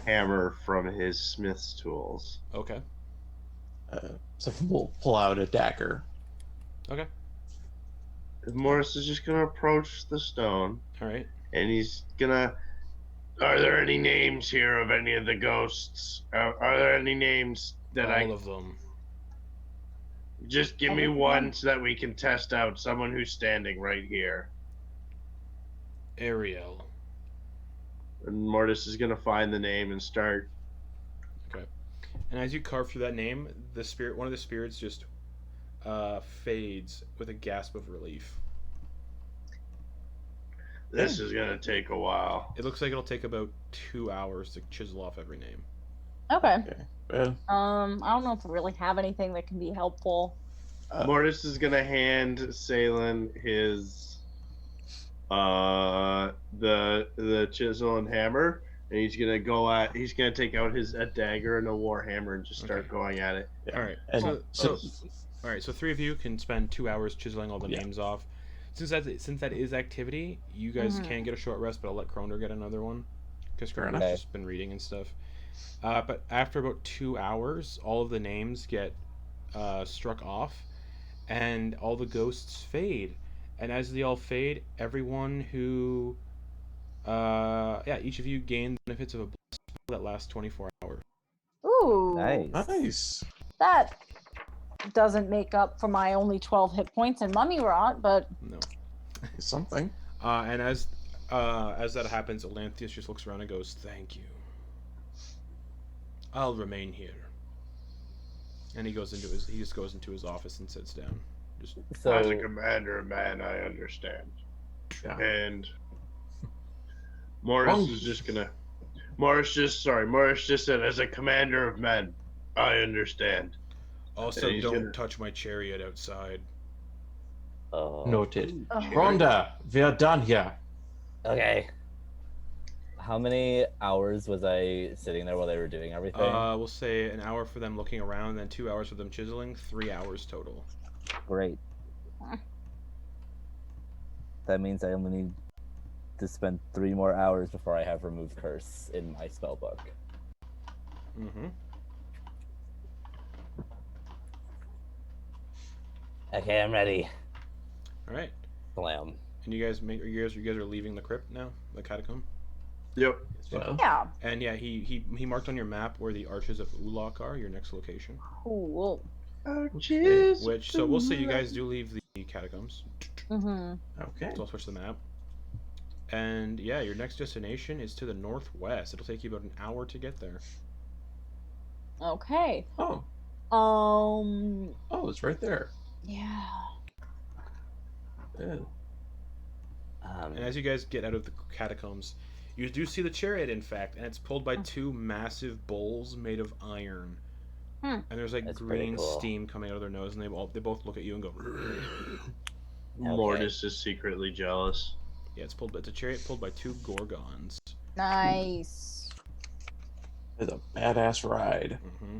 hammer from his smith's tools. Okay. So we'll pull out a dagger. Okay. Morris is just gonna approach the stone All right. and he's gonna. Are there any names here of any of the ghosts? Are there any names that All of them. Just give me one so that we can test out someone who's standing right here. Ariel. And Mortis is gonna find the name and start. Okay. And as you carve through that name, one of the spirits just fades with a gasp of relief. This is gonna take a while. It looks like it'll take about 2 hours to chisel off every name. Okay. Okay. Well, I don't know if we really have anything that can be helpful. Mortis is gonna hand Salen his the chisel and hammer, and he's gonna take out a dagger and a war hammer and just start going at it. yeah. All right. And So all right. So 3 of you can spend 2 hours chiseling all the Yeah. names off. Since that is activity, you guys can get a short rest, but I'll let Kroner get another one because Fair Kroner's enough. just been reading and stuff. But after about 2 hours, all of the names get struck off, and all the ghosts fade. And as they all fade, everyone who, each of you gain the benefits of a blessing that lasts 24 hours. Ooh. nice. That doesn't make up for my only 12 hit points and mummy rot, but No. Something. And as that happens, Atlantheus just looks around and goes, "Thank you." I'll remain here. And he just goes into his office and sits down. Just So As a commander of man, I understand. Yeah. And Morris is just gonna. Morris just said, as a commander of men, I understand. also he's don't gonna- touch my chariot outside. Noted. Oh. Rhonda, we're done here. okay. How many hours was I sitting there while they were doing everything? We'll say an hour for them looking around, then 2 hours for them chiseling, 3 hours total. Great. That means I only need to spend 3 more hours before I have remove curse in my spell book. Mm-hmm. Okay, I'm ready. All right. Blam. And you guys are leaving the crypt now, the catacomb. Yep. Yeah. Yeah. And yeah, he marked on your map where the Arches of Ulok are, your next location. Cool. Which, so we'll say you guys do leave the catacombs. Mm-hmm. Okay. So I'll switch the map. And yeah, your next destination is to the northwest. It'll take you about an hour to get there. Okay. Oh, Oh, it's right there. yeah. Yeah. And as you guys get out of the catacombs, you do see the chariot, in fact, and it's pulled by 2 massive bulls made of iron. Hmm. And there's like That's pretty green cool. steam coming out of their nose, and they both look at you and go. Mortis is secretly jealous. Yeah, it's a chariot pulled by 2 gorgons. Nice. It's a badass ride. Mm-hmm.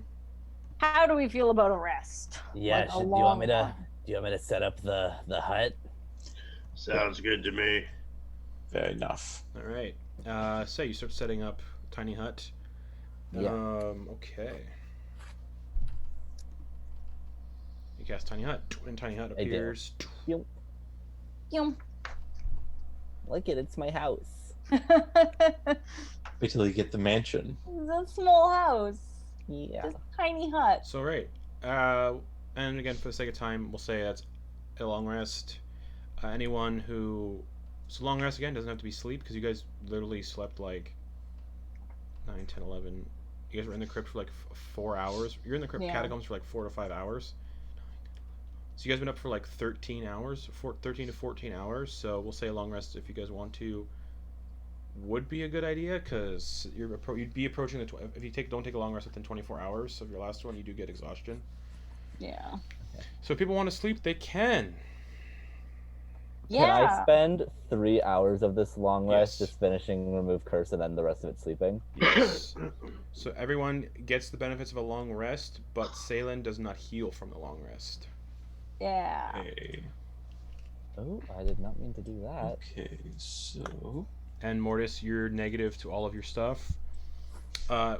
How do we feel about a rest? Yeah, Like a do you want me to long set up the hut? Sounds good to me. Fair enough. All right. So you start setting up tiny hut. Yeah. Okay. You cast tiny hut, and tiny hut I do. appears. Yum. Yum. Look it, it's my house. Wait till you get the mansion. It's a small house. Yeah. Just tiny hut. So right. And again, for the sake of time, we'll say that's a long rest. Anyone who, so long rest again doesn't have to be sleep because you guys literally slept like 9, 10, 11. You guys were in the crypt for like 4 hours. You're in the crypt Yeah. catacombs for like 4 to 5 hours. So you guys been up for like 13 hours, 13 to 14 hours. So we'll say a long rest if you guys want to. Would be a good idea because you'd be approaching the if you don't take a long rest within 24 hours of your last one, you do get exhaustion. Yeah. So if people want to sleep, they can. Can I Yeah. spend 3 hours of this long rest Yes. just finishing remove curse and then the rest of it sleeping? Yes. So everyone gets the benefits of a long rest, but Salen does not heal from the long rest. Yeah. Okay. Oh, I did not mean to do that. Okay, so And Mortis, you're negative to all of your stuff.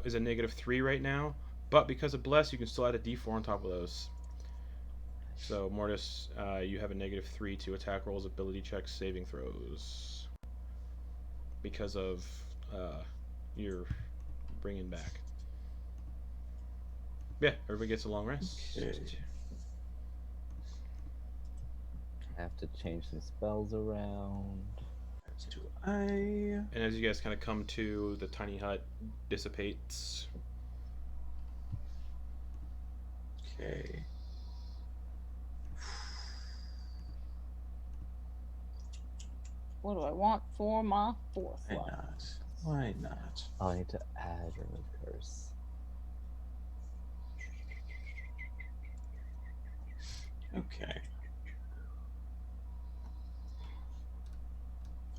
Is a -3 right now, but because of Bless, you can still add a D4 on top of those. So Mortis, you have a -3 to attack rolls, ability checks, saving throws. Because of your bringing back. Yeah, everybody gets a long rest. okay. I have to change some spells around. As do I. And as you guys kind of come to, the tiny hut dissipates. Okay. What do I want for my 4th Why one? not? Why not? I need to add remove curse. Okay.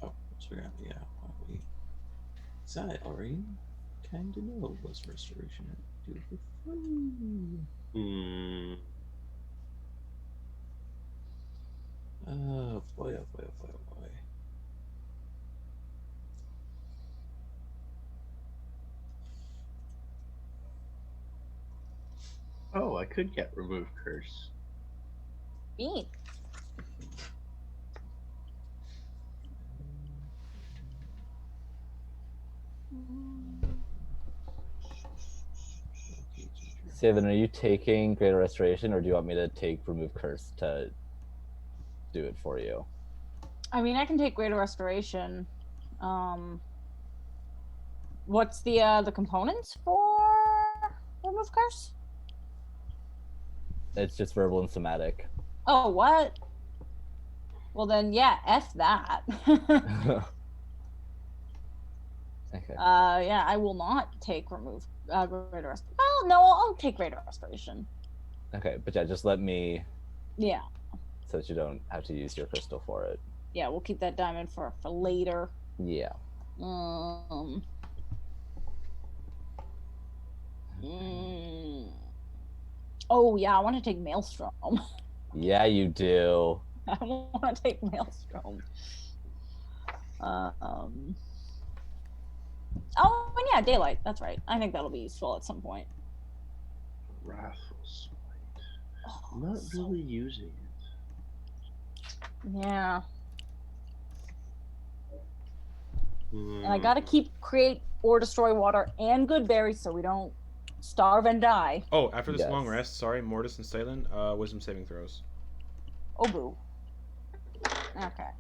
Oh, so yeah. Why so I already kind of know what's restoration had to do with food. Oh boy, oh boy, oh boy, oh boy. Oh, I could get remove curse. Me. Savan, are you taking Greater Restoration, or do you want me to take Remove Curse to do it for you? I mean, I can take Greater Restoration. What's the components for? remove curse? It's just verbal and somatic. Oh, what? Well then, yeah, F that. Okay. Yeah, I will not take remove greater respiration. Well, no, I'll take greater respiration. Okay, but yeah, just let me, Yeah, so that you don't have to use your crystal for it. yeah, we'll keep that diamond for later. Yeah. Um. Oh yeah, I want to take Maelstrom. Yeah, you do. I want to take Maelstrom. Oh, and yeah, daylight. That's right. I think that'll be useful at some point. Wrathful Smite. Oh, I'm not so- really using it. Yeah, Hmm. and I gotta create or destroy water and good berries so we don't starve and die. Oh, after this Yes. long rest, sorry, Mortis and Stalin, wisdom saving throws. Oh boo. Okay.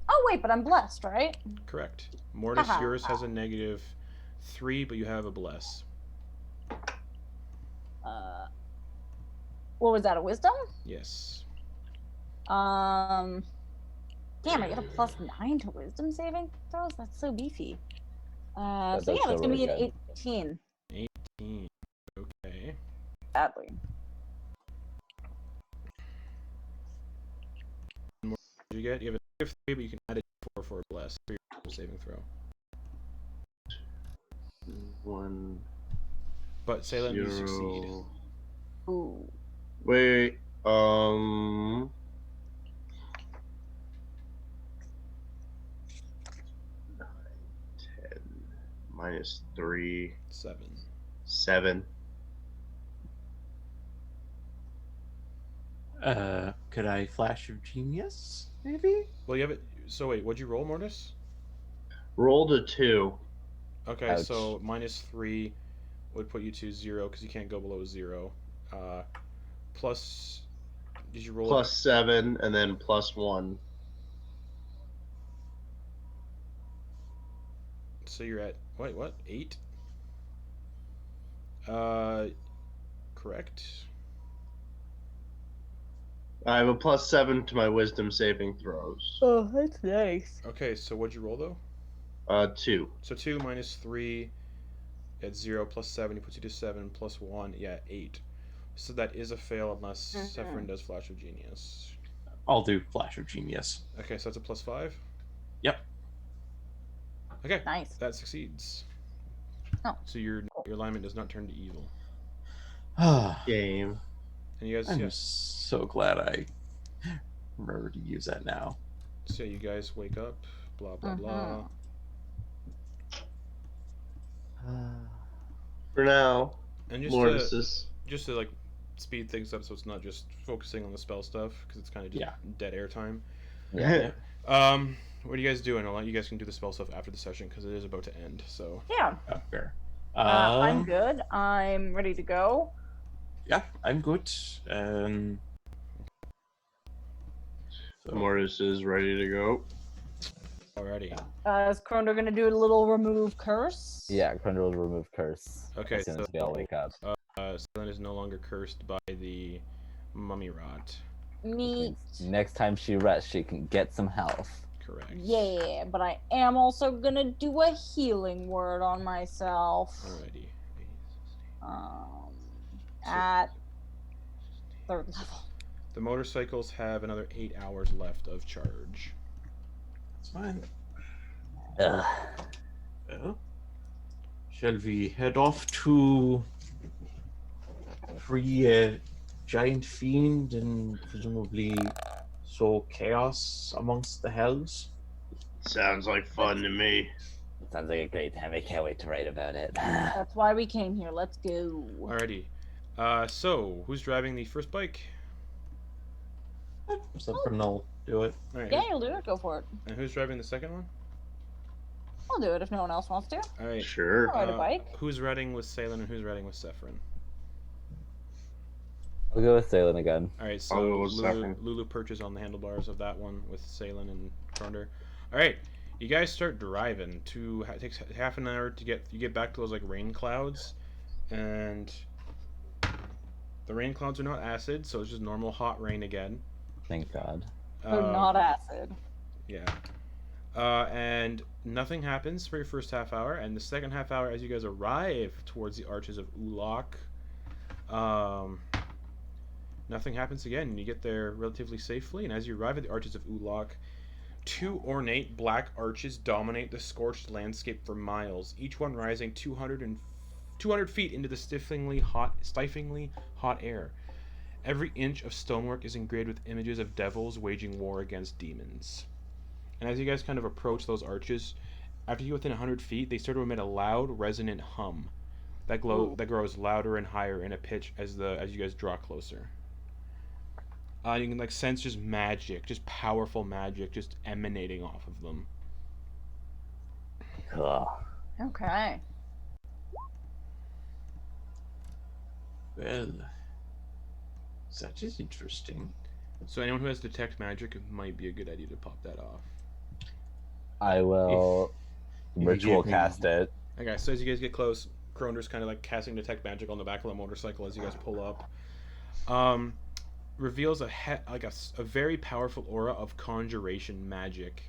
Oh wait, but I'm blessed, right? Correct. Mortis, Haha. yours has a -3, but you have a bless. What was that? A wisdom? Yes. Damn, I get a +9 to wisdom saving throws. That's so beefy. So yeah, does feel that's gonna be really an 18. 18. Okay. Badly. What did you get? You have a -3, but you can add a 4 for a bless for your saving throw. 1, But Salem, you 0. succeed. Ooh. Wait. 9, 10, -3, 7. 7. Could I flash of genius? Maybe. Well, you have it. So wait, what'd you roll, Mortis? Rolled a 2. Okay, Ouch. so -3 would put you to 0 because you can't go below 0. Plus, did you roll? +7 and then +1. So you're at wait, what? 8? Correct. I have a +7 to my wisdom saving throws. Oh, that's nice. Okay, so what'd you roll though? 2. So 2 -3 at 0 plus 7 puts you to 7 plus 1, yeah, 8. So that is a fail unless Sephrin does Flash of Genius. I'll do flash of genius. Okay, so that's a +5. Yep. Okay, Nice. that succeeds. Oh. So your alignment does not turn to evil. Game. And you guys, I'm yeah, so glad I remember to use that now. so you guys wake up, blah blah blah. For now, And Mortis. just to like speed things up, so it's not just focusing on the spell stuff because it's kind of just Yeah. dead air time. Yeah. What are you guys doing? I'll let you guys can do the spell stuff after the session because it is about to end. So Yeah. Oh, fair. I'm good. I'm ready to go. Yeah, I'm good. So, Mortis is ready to go. alrighty. Is Krondor gonna do a little remove curse? Yeah, Crundle will remove curse. Okay, As soon as we all wake up. Selene is no longer cursed by the mummy rot. Neat. Next time she rests, she can get some health. Correct. Yeah, but I am also gonna do a healing word on myself. Alrighty. At 3rd level. The motorcycles have another 8 hours left of charge. it's fine. Ugh. Well, shall we head off to free a giant fiend and presumably sow chaos amongst the hells? Sounds like fun to me. Sounds like a great time. I can't wait to write about it. That's why we came here. Let's go. Alrighty. So who's driving the first bike? Something will do it. Alright. Yeah, you'll do it. Go for it. And who's driving the second one? I'll do it if no one else wants to. Alright. Sure. I'll ride a bike. Who's riding with Salen and who's riding with Sephrin? I'll go with Salem again. Alright, I'll so go with Lulu, Sephrin. Lulu perches on the handlebars of that one with Salen and Kronder. Alright, you guys start driving. Takes half an hour to get back to those like rain clouds, And the rain clouds are not acid, so it's just normal hot rain again. Thank God. They're not acid. Yeah. And nothing happens for your first half hour, and the second half hour, as you guys arrive towards the arches of Ulok, nothing happens again. You get there relatively safely, and as you arrive at the arches of Ulok, two ornate black arches dominate the scorched landscape for miles, each one rising 200 feet into the stiflingly hot air. Every inch of stonework is engraved with images of devils waging war against demons. And as you guys kind of approach those arches, after you get within 100 feet, they start to emit a loud, resonant hum that grows louder and higher in a pitch as you guys draw closer. You can sense just magic, just powerful magic, just emanating off of them. Cool. Okay. Well, that is interesting. So anyone who has detect magic, it might be a good idea to pop that off. I will If you ritual give me- cast it. Okay, so as you guys get close, Kronder's kind of casting detect magic on the back of the motorcycle as you guys pull up. Reveals a very powerful aura of conjuration magic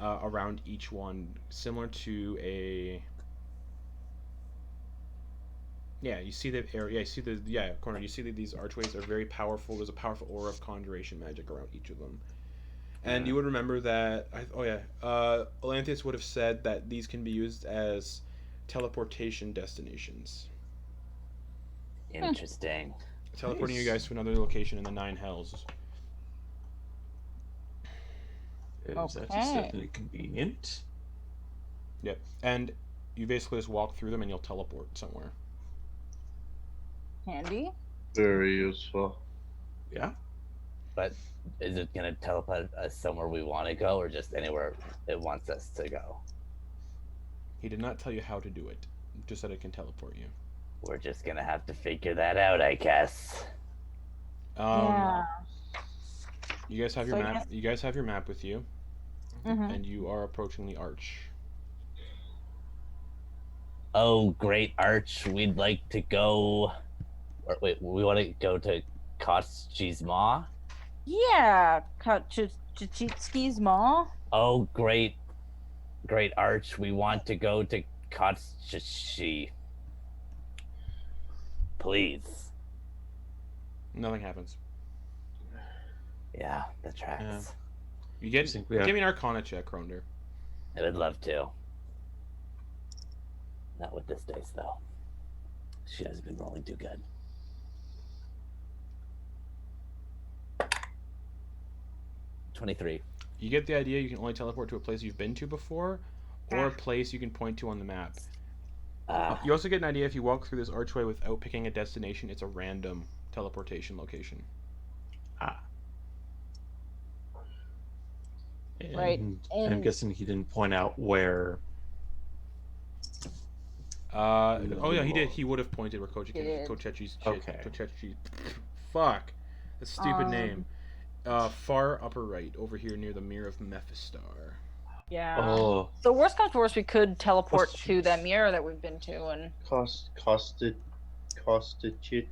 around each one, similar to a. Yeah, you see the area. Yeah, you see corner. You see that these archways are very powerful. There's a powerful aura of conjuration magic around each of them. And you would remember that. Olanthius would have said that these can be used as teleportation destinations, Interesting. teleporting Nice. you guys to another location in the Nine Hells. That is Okay. certainly convenient. Yep. And you basically just walk through them and you'll teleport somewhere. Handy. Very useful. Yeah. But is it gonna teleport us somewhere we want to go, or just anywhere it wants us to go? He did not tell you how to do it, just that it can teleport you. We're just gonna have to figure that out, I guess. Yeah. You guys have So your I map. guess- You guys have your map with you, Mhm. and you are approaching the arch. Oh, great arch! We'd like to go. Or, wait, we want to go to Kosch's Maw. Yeah. Chitsky's Ma. Oh, great arch! We want to go to Kosch's. Please. Nothing happens. Yeah, that tracks. Yeah. You get. think we have- Give me an Arcana check, Kronder. I would love to. Not with this dice, though. She hasn't been rolling too good. 23. You get the idea. You can only teleport to a place you've been to before, or a place you can point to on the map. You also get an idea if you walk through this archway without picking a destination. It's a random teleportation location. Right, And I'm and- guessing he didn't point out where. Oh yeah, he did. He would have pointed where did. Kochechi's. Okay. Kochechi. Fuck. That's a stupid Um, name. Far upper right, over here near the Mirror of Mephistar. Yeah. Oh, So worst comes to worst, we could teleport Oh, to that mirror that we've been to, and Kostichit. Koschechi's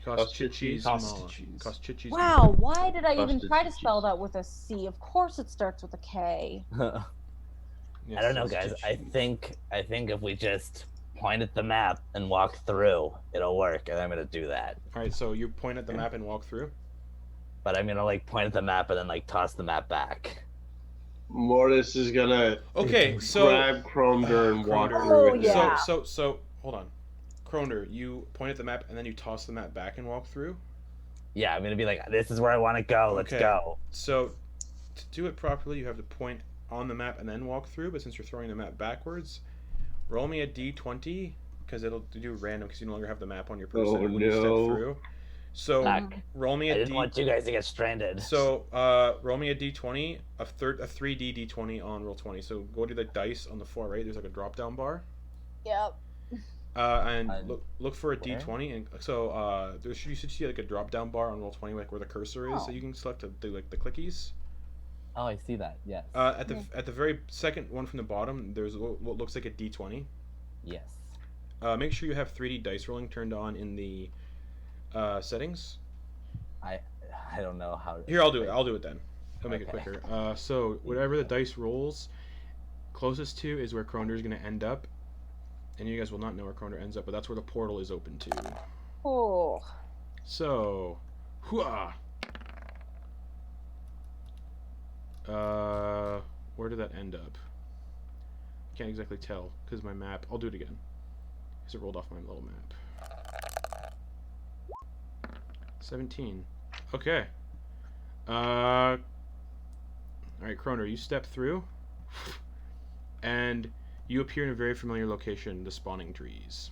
Koschechi's. Koschechi's. wow, why did I even try to Sausages. spell that with a C? Of course, it starts with a K. Yes, I don't know, guys. I think if we just point at the map and walk through, it'll work, and I'm gonna do that. All right, so you point at the map and walk through. But I'm gonna point at the map and then toss the map back. Mortis is gonna Okay, so grab Kronder and walk Kronder. through Oh, it. yeah. So hold on, Kronder. You point at the map and then you toss the map back and walk through. Yeah, I'm gonna be like, this is where I want to go. Let's Okay. go. So to do it properly, you have to point on the map and then walk through. But since you're throwing the map backwards, roll me a d20 because it'll do random because you no longer have the map on your person Oh, when you step no. through. So Fuck. roll me I a didn't d. want you guys to get stranded. So roll me a d20, a 3D d20 on roll 20. So go to the dice on the far right. There's like a drop down bar. Yep. And And look for a where? d20, and so you should see like a drop down bar on roll 20, like where the cursor is, so Oh. you can select the clickies. Oh, I see that. Yes. At the very second one from the bottom, there's what looks like a d20. Yes. Make sure you have 3D dice rolling turned on in the settings. I don't know how. Here, I'll do it. I'll do it then. I'll make it Okay. quicker. So whatever the dice rolls closest to is where Kronder's going to end up. And you guys will not know where Kronder ends up, but that's where the portal is open to. Oh. So, hooah! Where did that end up? Can't exactly tell because my map. I'll do it again because it rolled off my little map. 17. Okay. All right, Kroner, you step through, and you appear in a very familiar location: the spawning trees.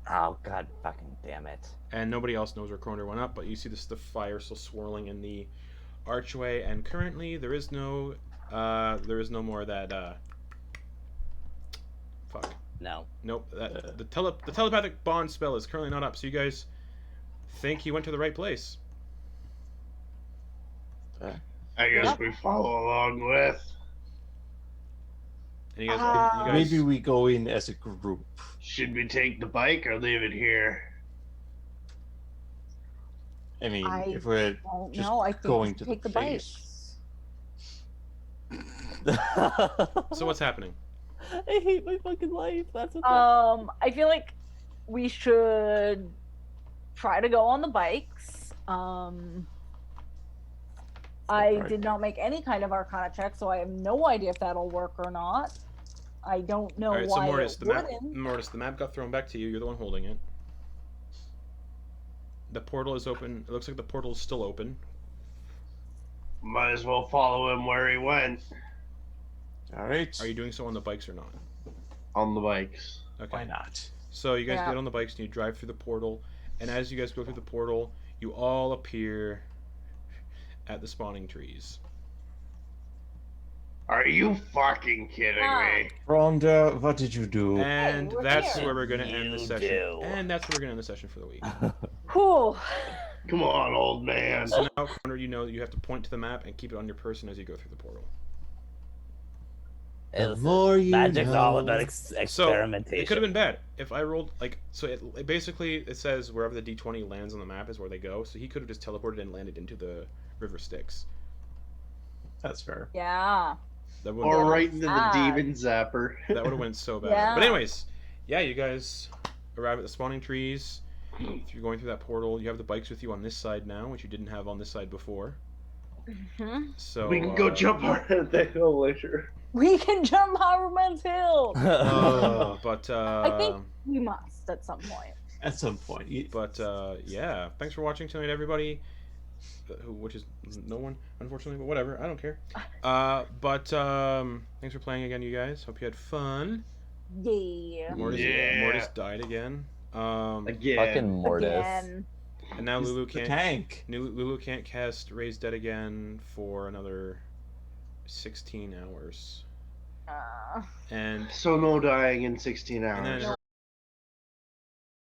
Oh god, fucking damn it! And nobody else knows where Kroner went up, but you see the fire still swirling in the archway, and currently there is no more of that fuck. No. Nope. The telepathic bond spell is currently not up, so you guys think you went to the right place. I guess we follow along with. And you guys, Maybe we go in as a group. Should we take the bike or leave it here? I mean, I if we're don't just know. I think going we to should take the face. bikes. So what's happening? I hate my fucking life. That's what. I feel like we should try to go on the bikes. I did not make any kind of Arcana check, so I have no idea if that'll work or not. I don't know Alright, so why Mortis, it the wouldn't. map got thrown back to you. You're the one holding it. The portal is open. It looks like the portal is still open. Might as well follow him where he went. All right. Are you doing so on the bikes or not? On the bikes. Okay. Why not? So you guys Yeah. get on the bikes and you drive through the portal, and as you guys go through the portal, you all appear at the spawning trees. Are you fucking kidding me? Rhonda, what did you do? And we're that's here. where we're going to end the You session. do. And that's where we're going to end the session for the week. Whew. Come on, old man. So now, Connor, you know you have to point to the map and keep it on your person as you go through the portal. Hey, The listen, more you magic's all know. about So experimentation. it could have been bad if I rolled it basically it says wherever the D20 lands on the map is where they go. So he could have just teleported and landed into the river Styx. That's fair. Yeah. That would Or Yeah, right into the that's demon zapper. that would have went so bad. Yeah. But anyways, yeah, you guys arrive at the spawning trees. If you're going through that portal, you have the bikes with you on this side now, which you didn't have on this side before. Mhm. So We can go jump on the hill later. We can jump Harman's Hill. But I think we must at some point. At some point. Yeah, thanks for watching tonight, everybody. Which is no one, unfortunately, but whatever. I don't care. Thanks for playing again, you guys. Hope you had fun. Yeah. Mortis died again. Again. Fucking Mortis. Again. And now He's Lulu the can't. tank. Lulu can't cast Raise Dead again for another 16 hours. Uh, And So no dying in 16 and then hours. her